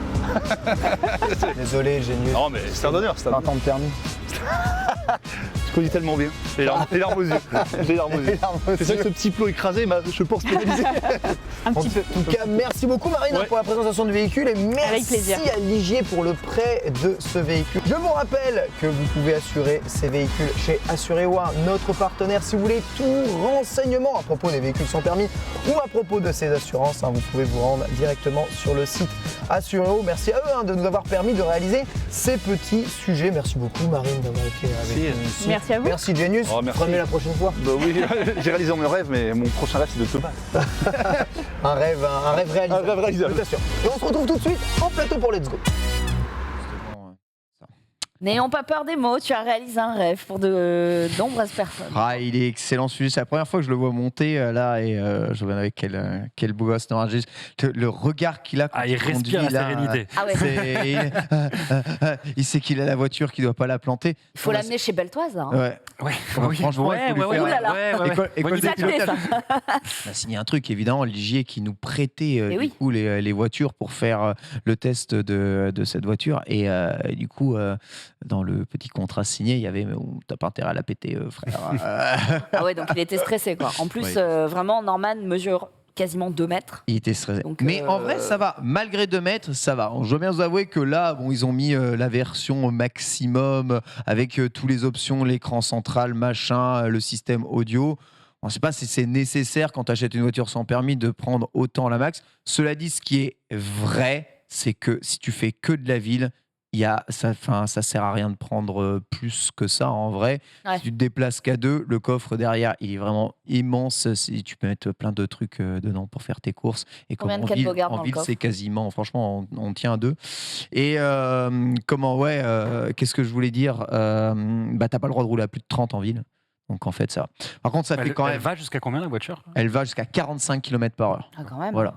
Speaker 6: Désolé, génial.
Speaker 4: Non, mais c'est un honneur, c'est un
Speaker 6: 20 ans de permis.
Speaker 4: Tu conduis tellement bien. J'ai les larmes aux yeux. J'ai les larmes aux yeux. C'est ça que ce petit plot écrasé m'a, je pense, pénalisé.
Speaker 7: Un petit peu.
Speaker 6: En tout cas, merci beaucoup Marine
Speaker 4: Ouais.
Speaker 6: pour la présentation du véhicule et merci
Speaker 7: Avec plaisir.
Speaker 6: à Ligier pour le prêt de ce véhicule. Je vous rappelle que vous pouvez assurer ces véhicules chez Assuréo, notre partenaire. Si vous voulez tout renseignement à propos des véhicules sans permis ou à propos de ces assurances, vous pouvez vous rendre directement sur le site Assuréo. Merci à eux de nous avoir permis de réaliser ces petits sujets. Merci beaucoup Marine d'avoir été avec nous ici.
Speaker 7: Merci à vous.
Speaker 6: Merci Genius.
Speaker 4: Oh, merci.
Speaker 6: Prenez la prochaine fois.
Speaker 4: Bah oui, j'ai réalisé mon rêve, mais mon prochain rêve, c'est de te battre.
Speaker 6: Un rêve réalisable.
Speaker 4: Un rêve réalisable.
Speaker 6: Je t'assure. Et on se retrouve tout de suite en plateau pour Let's Go.
Speaker 3: N'ayons pas peur des mots, tu as réalisé un rêve pour de nombreuses personnes.
Speaker 1: Ah, il est excellent celui-là. C'est la première fois que je le vois monter là et je vois avec quel beau gosse. Non, juste le regard qu'il a quand
Speaker 2: Ah, il respire
Speaker 1: conduit,
Speaker 2: la
Speaker 1: là,
Speaker 2: sérénité.
Speaker 3: Ah ouais,
Speaker 1: il sait qu'il a la voiture, qu'il ne doit pas la planter.
Speaker 3: il faut l'amener chez Beltoise. Hein.
Speaker 1: Ouais.
Speaker 2: Ouais,
Speaker 1: Franchement, il faut lui faire-
Speaker 3: Ouh là là.
Speaker 1: École
Speaker 2: Bonne
Speaker 1: de
Speaker 2: idée.
Speaker 1: pilotage. On a signé un truc, évidemment, Ligier qui nous prêtait
Speaker 3: Eh
Speaker 1: du
Speaker 3: oui.
Speaker 1: coup, les voitures pour faire le test de cette voiture. Et du coup, dans le petit contrat signé, il y avait t'as pas intérêt à la péter, frère.
Speaker 3: Ah ouais, donc il était stressé quoi. En plus,
Speaker 1: Ouais.
Speaker 3: vraiment, Norman mesure quasiment 2 mètres.
Speaker 1: Il était stressé.
Speaker 3: Donc,
Speaker 1: Mais en vrai, ça va. Malgré 2 mètres, ça va. Je dois bien vous avouer que là, bon, ils ont mis la version maximum avec toutes les options, l'écran central, machin, le système audio. On ne sait pas si c'est nécessaire quand tu achètes une voiture sans permis de prendre autant la max. Cela dit, ce qui est vrai, c'est que si tu fais que de la ville, ça sert à rien de prendre plus que ça en vrai.
Speaker 3: Ouais.
Speaker 1: Si tu te déplaces qu'à 2, le coffre derrière, il est vraiment immense. Si tu peux mettre plein de trucs dedans pour faire tes courses. Et
Speaker 3: Combien
Speaker 1: comme
Speaker 3: de
Speaker 1: en ville,
Speaker 3: Ken-Bogart dans le coffre
Speaker 1: c'est quasiment, franchement, on tient à 2. Et qu'est-ce que je voulais dire t'as pas le droit de rouler à plus de 30 en ville. Donc en fait, ça. Par contre, ça fait quand
Speaker 2: Elle
Speaker 1: même.
Speaker 2: va jusqu'à combien la voiture?
Speaker 1: Elle va jusqu'à 45 km/h.
Speaker 3: Ah, quand même.
Speaker 1: Voilà.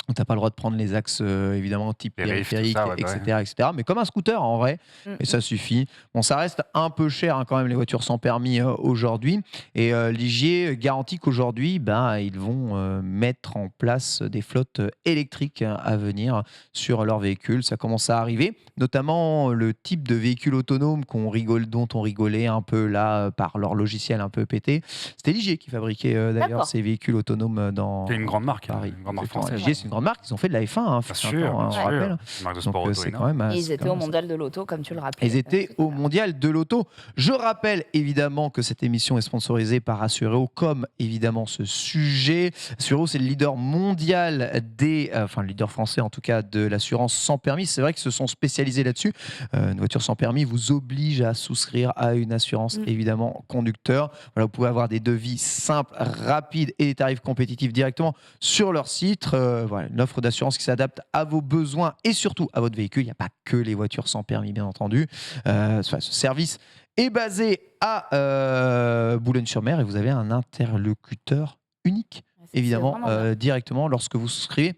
Speaker 1: Tu n'as pas le droit de prendre les axes, évidemment, type
Speaker 2: Les rifts, tout
Speaker 1: périphérique,
Speaker 2: ça, ouais, bah
Speaker 1: etc., Mais comme un scooter, en vrai, et ça suffit. Bon, ça reste un peu cher, quand même, les voitures sans permis aujourd'hui. Et Ligier garantit qu'aujourd'hui, ils vont mettre en place des flottes électriques à venir sur leurs véhicules. Ça commence à arriver, notamment le type de véhicule autonome dont on rigolait un peu là par leur logiciel un peu pété. C'était Ligier qui fabriquait d'ailleurs
Speaker 3: D'accord.
Speaker 1: ces véhicules autonomes dans
Speaker 2: C'est une grande marque, hein,
Speaker 1: Paris.
Speaker 2: une grande marque
Speaker 1: Exactement.
Speaker 2: française.
Speaker 1: Ligier, c'est une grande marque. Ils ont fait de la F1,
Speaker 2: Bien
Speaker 1: fut un
Speaker 2: sûr,
Speaker 1: temps, on
Speaker 2: bien
Speaker 1: rappelle.
Speaker 2: sûr. Une marque de
Speaker 1: Donc
Speaker 2: sport auto
Speaker 1: c'est
Speaker 2: énorme.
Speaker 1: quand même.
Speaker 3: Et ils
Speaker 1: c'est
Speaker 3: étaient
Speaker 1: quand
Speaker 3: au
Speaker 1: même-
Speaker 3: mondial de l'auto, comme tu le rappelais.
Speaker 1: Ils étaient au mondial de l'auto. Je rappelle évidemment que cette émission est sponsorisée par Assuréo, comme évidemment ce sujet. Assuréo, c'est le leader mondial le leader français en tout cas, de l'assurance sans permis. C'est vrai qu'ils se sont spécialisés là-dessus. Une voiture sans permis vous oblige à souscrire à une assurance, évidemment, conducteur. Voilà, vous pouvez avoir des devis simples, rapides et des tarifs compétitifs directement sur leur site. Voilà, une offre d'assurance qui s'adapte à vos besoins et surtout à votre véhicule. Il n'y a pas que les voitures sans permis, bien entendu. Ce service est basé à Boulogne-sur-Mer et vous avez un interlocuteur unique, évidemment, directement lorsque vous souscrivez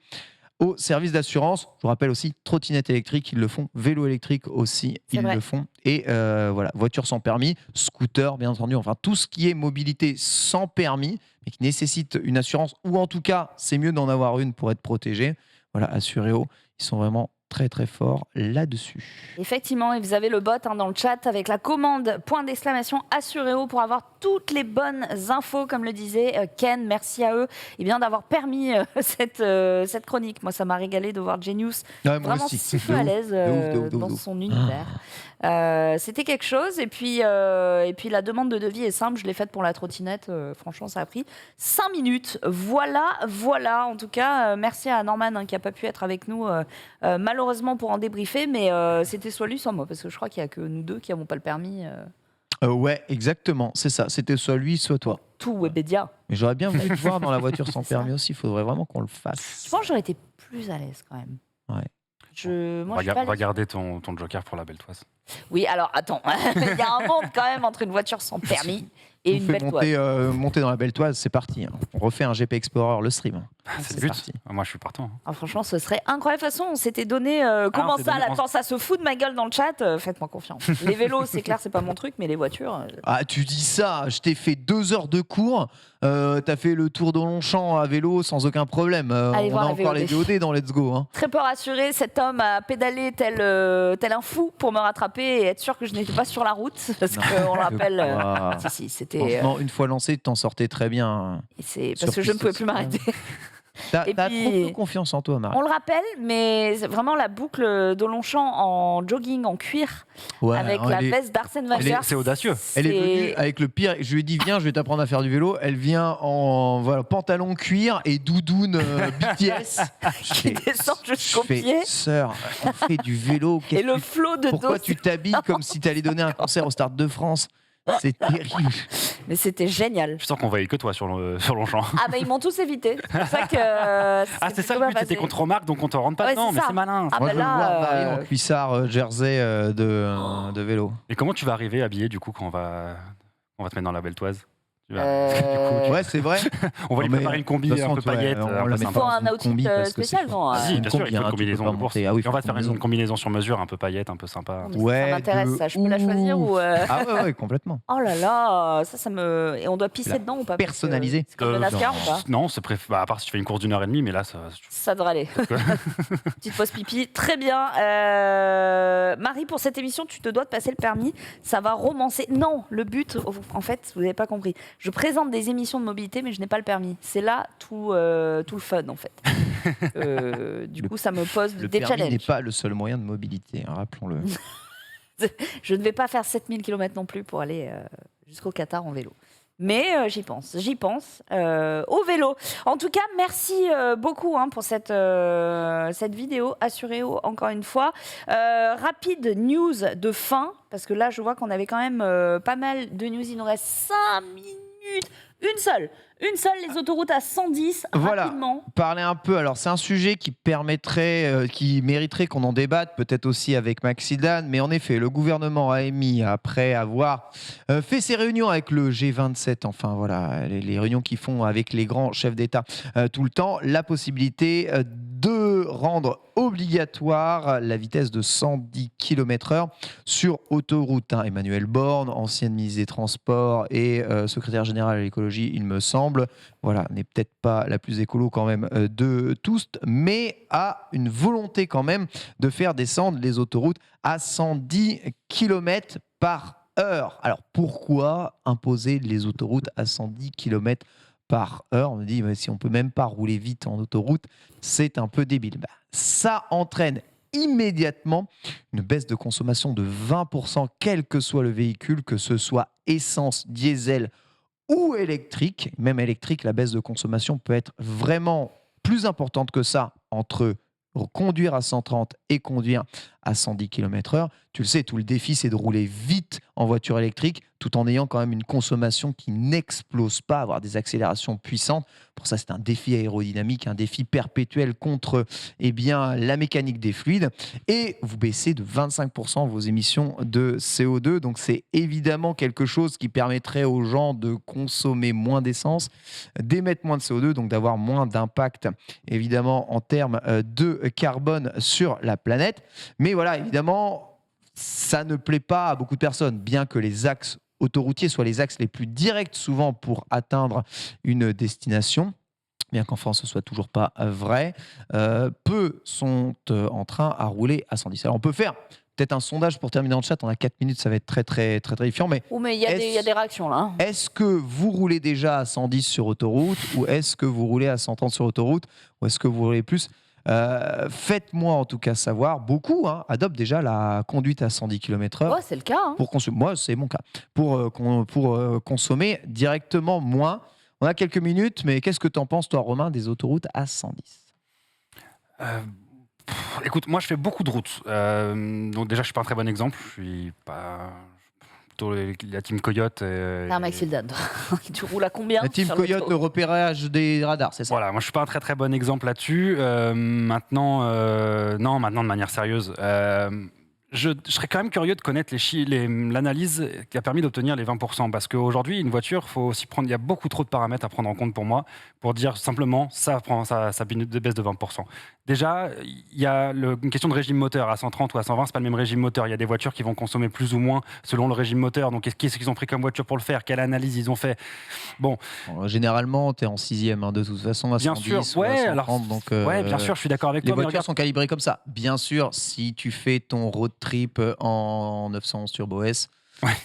Speaker 1: au service d'assurance. Je vous rappelle aussi, trottinette électrique, ils le font. Vélo électrique aussi,
Speaker 3: C'est
Speaker 1: ils
Speaker 3: vrai.
Speaker 1: le font. Et voilà, voiture sans permis, scooter, bien entendu. Enfin, tout ce qui est mobilité sans permis, mais qui nécessite une assurance, ou en tout cas, c'est mieux d'en avoir une pour être protégé. Voilà, Assuréo, ils sont vraiment très très forts là-dessus.
Speaker 3: Effectivement, et vous avez le bot dans le chat avec la commande !Assuréo pour avoir toutes les bonnes infos, comme le disait Ken. Merci à eux d'avoir permis cette chronique. Moi, ça m'a régalé de voir Genius
Speaker 1: Ouais, moi
Speaker 3: vraiment
Speaker 1: aussi.
Speaker 3: si peu
Speaker 1: De
Speaker 3: à
Speaker 1: ouf,
Speaker 3: l'aise
Speaker 1: de ouf,
Speaker 3: dans son univers. C'était quelque chose. Et puis la demande de devis est simple. Je l'ai faite pour la trottinette. Franchement, ça a pris 5 minutes. Voilà. En tout cas, merci à Norman qui n'a pas pu être avec nous malheureusement pour en débriefer. Mais c'était soit lui, soit moi. Parce que je crois qu'il n'y a que nous deux qui n'avons pas le permis.
Speaker 1: Ouais, exactement, c'est ça. C'était soit lui, soit toi.
Speaker 3: Tout Webedia.
Speaker 1: Mais j'aurais bien voulu te voir dans la voiture sans permis aussi. Il faudrait vraiment qu'on le fasse.
Speaker 3: Je pense que j'aurais été plus à l'aise quand même.
Speaker 1: Ouais.
Speaker 3: Moi, je suis pas à
Speaker 2: Va
Speaker 3: l'aise.
Speaker 2: garder ton joker pour la belle toise.
Speaker 3: Oui, alors attends, il y a un monde quand même entre une voiture sans permis et
Speaker 1: On
Speaker 3: une
Speaker 1: fait
Speaker 3: belle toise.
Speaker 1: monter dans la belle toise, c'est parti. On refait un GP Explorer, le stream.
Speaker 2: C'est
Speaker 1: c'est
Speaker 2: le but.
Speaker 1: parti.
Speaker 2: Moi, je suis partant.
Speaker 3: Ah, franchement, ce serait incroyable. De toute façon, on s'était donné. Comment
Speaker 2: on s'est
Speaker 3: ça,
Speaker 2: donné-
Speaker 3: ça se fout de ma gueule dans le chat faites-moi confiance. Les vélos, c'est clair, c'est pas mon truc, mais les voitures.
Speaker 1: Ah, tu dis ça, je t'ai fait 2 heures de cours, t'as fait le tour de Longchamp à vélo sans aucun problème.
Speaker 3: Allez
Speaker 1: On
Speaker 3: voir
Speaker 1: a
Speaker 3: la
Speaker 1: encore les
Speaker 3: VOD.
Speaker 1: VOD dans Let's Go. Hein.
Speaker 3: Très peu rassuré, cet homme a pédalé tel un fou pour me rattraper et être sûr que je n'étais pas sur la route. Parce
Speaker 1: Non,
Speaker 3: qu'on le rappelle.
Speaker 1: je crois.
Speaker 3: Si, c'était.
Speaker 1: Franchement, une fois lancé, tu t'en sortais très bien.
Speaker 3: C'est
Speaker 1: sur
Speaker 3: parce que je ne
Speaker 1: piste
Speaker 3: pouvais
Speaker 1: aussi.
Speaker 3: plus m'arrêter.
Speaker 1: T'as
Speaker 3: Et
Speaker 1: trop
Speaker 3: puis-
Speaker 1: peu confiance en toi, Marie.
Speaker 3: On le rappelle, mais c'est vraiment la boucle de Longchamp en jogging en cuir
Speaker 1: Ouais,
Speaker 3: avec
Speaker 1: elle
Speaker 3: la
Speaker 1: est-
Speaker 3: veste d'Arsène
Speaker 2: Elle est-
Speaker 3: Wenger.
Speaker 2: c'est audacieux.
Speaker 1: Elle est
Speaker 3: C'est-
Speaker 1: venue avec le pire. Je lui ai dit, viens, je vais t'apprendre à faire du vélo. Elle vient en pantalon cuir et doudoune BTS.
Speaker 3: Qui descend jusqu'au
Speaker 1: Je fais,
Speaker 3: pied.
Speaker 1: Sœur, on fait du vélo.
Speaker 3: Et
Speaker 1: qu'est-ce que
Speaker 3: le
Speaker 1: tu-
Speaker 3: flot de
Speaker 1: Pourquoi
Speaker 3: dos.
Speaker 1: tu t'habilles comme si tu allais donner un concert au Stade de France? C'est terrible.
Speaker 3: Mais c'était génial.
Speaker 2: Je suis sûr qu'on voyait que toi sur Longchamp.
Speaker 3: Ah bah ils m'ont tous évité. C'est pour ça que.
Speaker 2: Ah, c'est ça
Speaker 3: plutôt
Speaker 2: le but,
Speaker 3: bien
Speaker 2: c'était
Speaker 3: passé.
Speaker 2: contre remarque, donc on te rentre pas
Speaker 3: Ouais,
Speaker 2: dedans,
Speaker 3: c'est
Speaker 2: mais
Speaker 3: ça.
Speaker 2: c'est malin.
Speaker 3: Ah
Speaker 1: Moi,
Speaker 3: bah
Speaker 1: je veux voir Marie
Speaker 3: là.
Speaker 1: en cuissard jersey de vélo.
Speaker 2: Et comment tu vas arriver habillé du coup quand on va te mettre dans la belle toise? Tu vas-
Speaker 3: Euh,
Speaker 1: Ouais, c'est vrai.
Speaker 2: On va lui
Speaker 1: Non, mais,
Speaker 2: préparer une combi
Speaker 1: de toute
Speaker 2: un
Speaker 1: façon,
Speaker 2: peu
Speaker 1: tu vois,
Speaker 2: paillette.
Speaker 1: on
Speaker 2: un
Speaker 1: la
Speaker 2: peu
Speaker 1: met
Speaker 2: sympa.
Speaker 3: Faut
Speaker 1: pas
Speaker 3: un
Speaker 1: dans une
Speaker 3: outil,
Speaker 1: combi parce que
Speaker 3: spécial,
Speaker 1: c'est-
Speaker 3: non,
Speaker 2: Si,
Speaker 1: une
Speaker 2: bien sûr, il
Speaker 1: combi,
Speaker 2: faut une
Speaker 1: hein, tu
Speaker 2: combinaison
Speaker 1: peux
Speaker 2: de
Speaker 1: pas
Speaker 2: course.
Speaker 1: monter. Ah oui,
Speaker 2: Et on va te
Speaker 1: faut
Speaker 2: faire une combinaison sur mesure, un peu paillette, un peu sympa.
Speaker 3: Mais
Speaker 1: Ouais,
Speaker 3: ça m'intéresse
Speaker 1: de
Speaker 3: ça. Je peux la choisir
Speaker 1: ouf.
Speaker 3: ou.
Speaker 1: Ah ouais, complètement.
Speaker 3: Oh là là, ça me. Et on doit pisser
Speaker 1: La
Speaker 3: dedans ou pas? Parce que
Speaker 1: personnalisé.
Speaker 3: C'est comme le NASCAR ou pas?
Speaker 2: Non, c'est à part si tu fais une course d'1h30, mais là, ça.
Speaker 3: Ça devrait aller. Petite pause pipi. Très bien. Marie, pour cette émission, tu te dois de passer le permis. Ça va romancer. Non, le but, en fait, vous n'avez pas compris. Je présente des émissions de mobilité, mais je n'ai pas le permis. C'est là tout le fun, en fait. Du coup, ça me pose
Speaker 1: Le
Speaker 3: des
Speaker 1: permis n'est
Speaker 3: challenges.
Speaker 1: pas le seul moyen de mobilité, hein, rappelons-le.
Speaker 3: Je ne vais pas faire 7000 km non plus pour aller jusqu'au Qatar en vélo. Mais j'y pense au vélo. En tout cas, merci beaucoup pour cette vidéo. Assurez-vous encore une fois. Rapide news de fin, parce que là, je vois qu'on avait quand même pas mal de news. Il nous reste 5 minutes. Une seule, les autoroutes à 110,
Speaker 1: Voilà.
Speaker 3: rapidement.
Speaker 1: Parler un peu, alors c'est un sujet qui permettrait, qui mériterait qu'on en débatte, peut-être aussi avec Maxidane, mais en effet, le gouvernement a émis, après avoir fait ses réunions avec le G27, enfin voilà, les réunions qu'ils font avec les grands chefs d'État tout le temps, la possibilité de rendre obligatoire la vitesse de 110 km/h sur autoroute. Hein. Emmanuel Borne, ancien ministre des Transports et secrétaire général à l'écologie, il me semble, voilà, n'est peut-être pas la plus écolo quand même de tous, mais a une volonté quand même de faire descendre les autoroutes à 110 km/h. Alors pourquoi imposer les autoroutes à 110 km/h? On me dit, mais si on peut même pas rouler vite en autoroute, c'est un peu débile. Bah, ça entraîne immédiatement une baisse de consommation de 20%, quel que soit le véhicule, que ce soit essence, diesel ou électrique. Même électrique, la baisse de consommation peut être vraiment plus importante que ça entre conduire à 130 et conduire à 110 km/h. Tu le sais, tout le défi, c'est de rouler vite en voiture électrique tout en ayant quand même une consommation qui n'explose pas, avoir des accélérations puissantes. Pour ça, c'est un défi aérodynamique, un défi perpétuel contre la mécanique des fluides. Et vous baissez de 25% vos émissions de CO2. Donc, c'est évidemment quelque chose qui permettrait aux gens de consommer moins d'essence, d'émettre moins de CO2, donc d'avoir moins d'impact, évidemment, en termes de carbone sur la planète. Mais voilà, évidemment, ça ne plaît pas à beaucoup de personnes, bien que les axes autoroutiers soient les axes les plus directs souvent pour atteindre une destination, bien qu'en France ce soit toujours pas vrai. Peu sont en train à rouler à 110. Alors on peut faire peut-être un sondage pour terminer en chat, on a 4 minutes, ça va être très différent, mais
Speaker 3: Oh, mais il y a des réactions là. Hein.
Speaker 1: est-ce que vous roulez déjà à 110 sur autoroute ou est-ce que vous roulez à 130 sur autoroute ou est-ce que vous roulez plus? Faites-moi en tout cas savoir. Beaucoup adoptent déjà la conduite à 110 km/h.
Speaker 3: Ouais, c'est le cas. Hein.
Speaker 1: Pour consommer, moi c'est mon cas, pour consommer directement moins. On a quelques minutes, mais qu'est-ce que tu en penses toi, Romain, des autoroutes à 110?
Speaker 2: Écoute, moi je fais beaucoup de routes. Donc déjà je suis pas un très bon exemple. Je plutôt la team Coyote.
Speaker 3: Non, Maxime Dan, tu roules à combien
Speaker 1: La team
Speaker 3: sur
Speaker 1: Coyote,
Speaker 3: l'auto
Speaker 1: le repérage des radars, c'est ça?
Speaker 2: Voilà, moi je suis pas un très très bon exemple là-dessus. Maintenant, de manière sérieuse, je serais quand même curieux de connaître l'analyse qui a permis d'obtenir les 20%. Parce qu'aujourd'hui, une voiture, il y a beaucoup trop de paramètres à prendre en compte pour moi, pour dire simplement ça baisse de 20%. Déjà, il y a une question de régime moteur. À 130 ou à 120, c'est pas le même régime moteur. Il y a des voitures qui vont consommer plus ou moins selon le régime moteur. Donc, qu'est-ce qu'ils ont pris comme voiture pour le faire? Quelle analyse ils ont fait? Bon,
Speaker 1: généralement, tu es en 6e de toute façon, à
Speaker 2: bien
Speaker 1: 110
Speaker 2: sûr,
Speaker 1: ou à
Speaker 2: ouais,
Speaker 1: 130. Donc,
Speaker 2: bien sûr, je suis d'accord avec
Speaker 1: les
Speaker 2: toi.
Speaker 1: voitures sont calibrées comme ça. Bien sûr, si tu fais ton road trip en 911 Turbo S,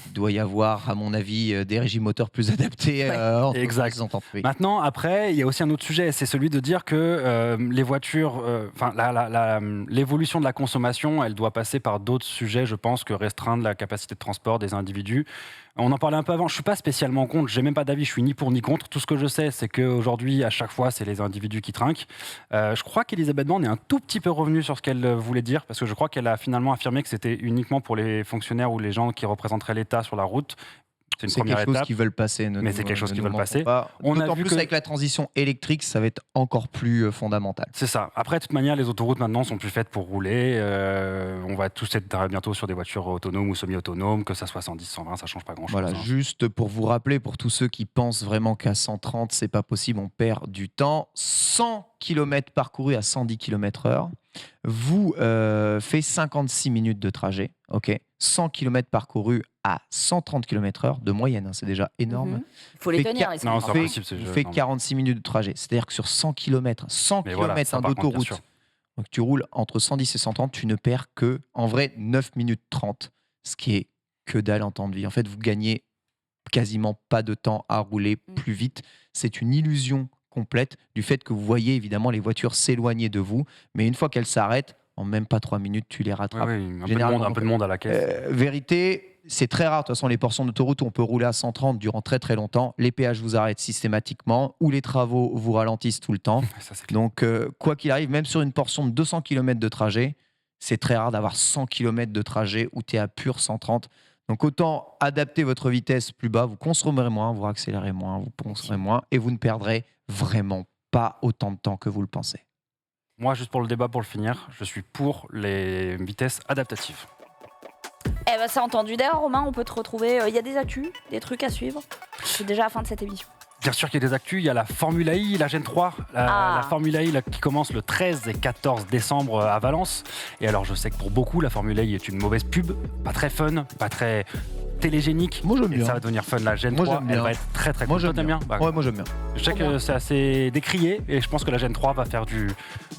Speaker 1: il doit y avoir, à mon avis, des régimes moteurs plus adaptés.
Speaker 2: Exact.
Speaker 1: Oui.
Speaker 2: Maintenant, après, il y a aussi un autre sujet, c'est celui de dire que les voitures, l'évolution de la consommation, elle doit passer par d'autres sujets, je pense, que restreindre la capacité de transport des individus. On en parlait un peu avant, je ne suis pas spécialement contre, je n'ai même pas d'avis, je suis ni pour ni contre. Tout ce que je sais, c'est qu'aujourd'hui, à chaque fois, c'est les individus qui trinquent. Je crois qu'Elisabeth Borne est un tout petit peu revenue sur ce qu'elle voulait dire, parce que je crois qu'elle a finalement affirmé que c'était uniquement pour les fonctionnaires ou les gens qui représenteraient l'État sur la route. C'est une première
Speaker 1: quelque chose qu'ils veulent passer.
Speaker 2: Mais c'est quelque chose qu'ils veulent passer.
Speaker 1: D'autant plus avec la transition électrique, ça va être encore plus fondamental.
Speaker 2: C'est ça. Après, de toute manière, les autoroutes maintenant sont plus faites pour rouler. On va tous être bientôt sur des voitures autonomes ou semi-autonomes, que ça soit 110, 120, ça change pas grand-chose.
Speaker 1: Voilà, juste pour vous rappeler, pour tous ceux qui pensent vraiment qu'à 130, c'est pas possible, on perd du temps. 100 km parcourus à 110 km/h vous fait 56 minutes de trajet. Ok, 100 km parcourus à 130 km/h de moyenne, c'est déjà énorme.
Speaker 3: Il faut les tenir, les
Speaker 2: Non, c'est
Speaker 1: fait,
Speaker 2: impossible.
Speaker 1: fait 46 minutes de trajet. C'est-à-dire que sur 100 km, d'autoroute, donc tu roules entre 110 et 130, tu ne perds que, en vrai, 9 minutes 30, ce qui est que dalle en temps de vie. En fait, vous gagnez quasiment pas de temps à rouler plus vite. C'est une illusion complète du fait que vous voyez évidemment les voitures s'éloigner de vous, mais une fois qu'elles s'arrêtent, en même pas 3 minutes, tu les rattrapes.
Speaker 2: Un peu de monde à la caisse.
Speaker 1: Vérité, c'est très rare. De toute façon, les portions d'autoroute où on peut rouler à 130 durant très très longtemps. Les péages vous arrêtent systématiquement ou les travaux vous ralentissent tout le temps. Donc, quoi qu'il arrive, même sur une portion de 200 km de trajet, c'est très rare d'avoir 100 km de trajet où tu es à pur 130. Donc, autant adapter votre vitesse plus bas, vous consommerez moins, vous accélérez moins, vous poncerez moins et vous ne perdrez vraiment pas autant de temps que vous le pensez.
Speaker 2: Moi, juste pour le débat, pour le finir, je suis pour les vitesses adaptatives.
Speaker 3: Eh ben, c'est entendu. D'ailleurs, Romain, on peut te retrouver. Il y a des actus, des trucs à suivre. C'est déjà la fin de cette émission.
Speaker 2: Bien sûr qu'il y a des actus. Il y a la Formule I, la Gen 3. La Formule I qui commence le 13 et 14 décembre à Valence. Et alors, je sais que pour beaucoup, la Formule I est une mauvaise pub. Pas très fun, pas très télégénique.
Speaker 1: Moi, j'aime bien.
Speaker 2: Ça va devenir fun. La Gen 3, elle va être très très cool. Toi, t'aimes bien?
Speaker 1: Ouais, moi, j'aime bien.
Speaker 2: Je sais que c'est assez décrié et je pense que la Gen 3 va faire du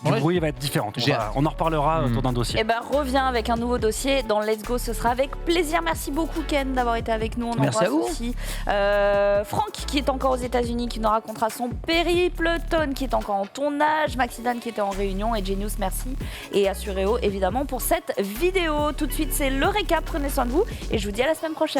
Speaker 2: bruit et va être différente. On en reparlera autour d'un dossier.
Speaker 3: Eh ben, reviens avec un nouveau dossier dans Let's Go, ce sera avec plaisir. Merci beaucoup Ken d'avoir été avec nous. On
Speaker 1: Merci à vous.
Speaker 3: Aussi Franck qui est encore aux États-Unis, qui nous racontera son périple, Ton qui est encore en tournage, Maxidane qui était en réunion et Genius, merci. Et Assuréo évidemment pour cette vidéo. Tout de suite c'est le récap, prenez soin de vous et je vous dis à la semaine prochaine.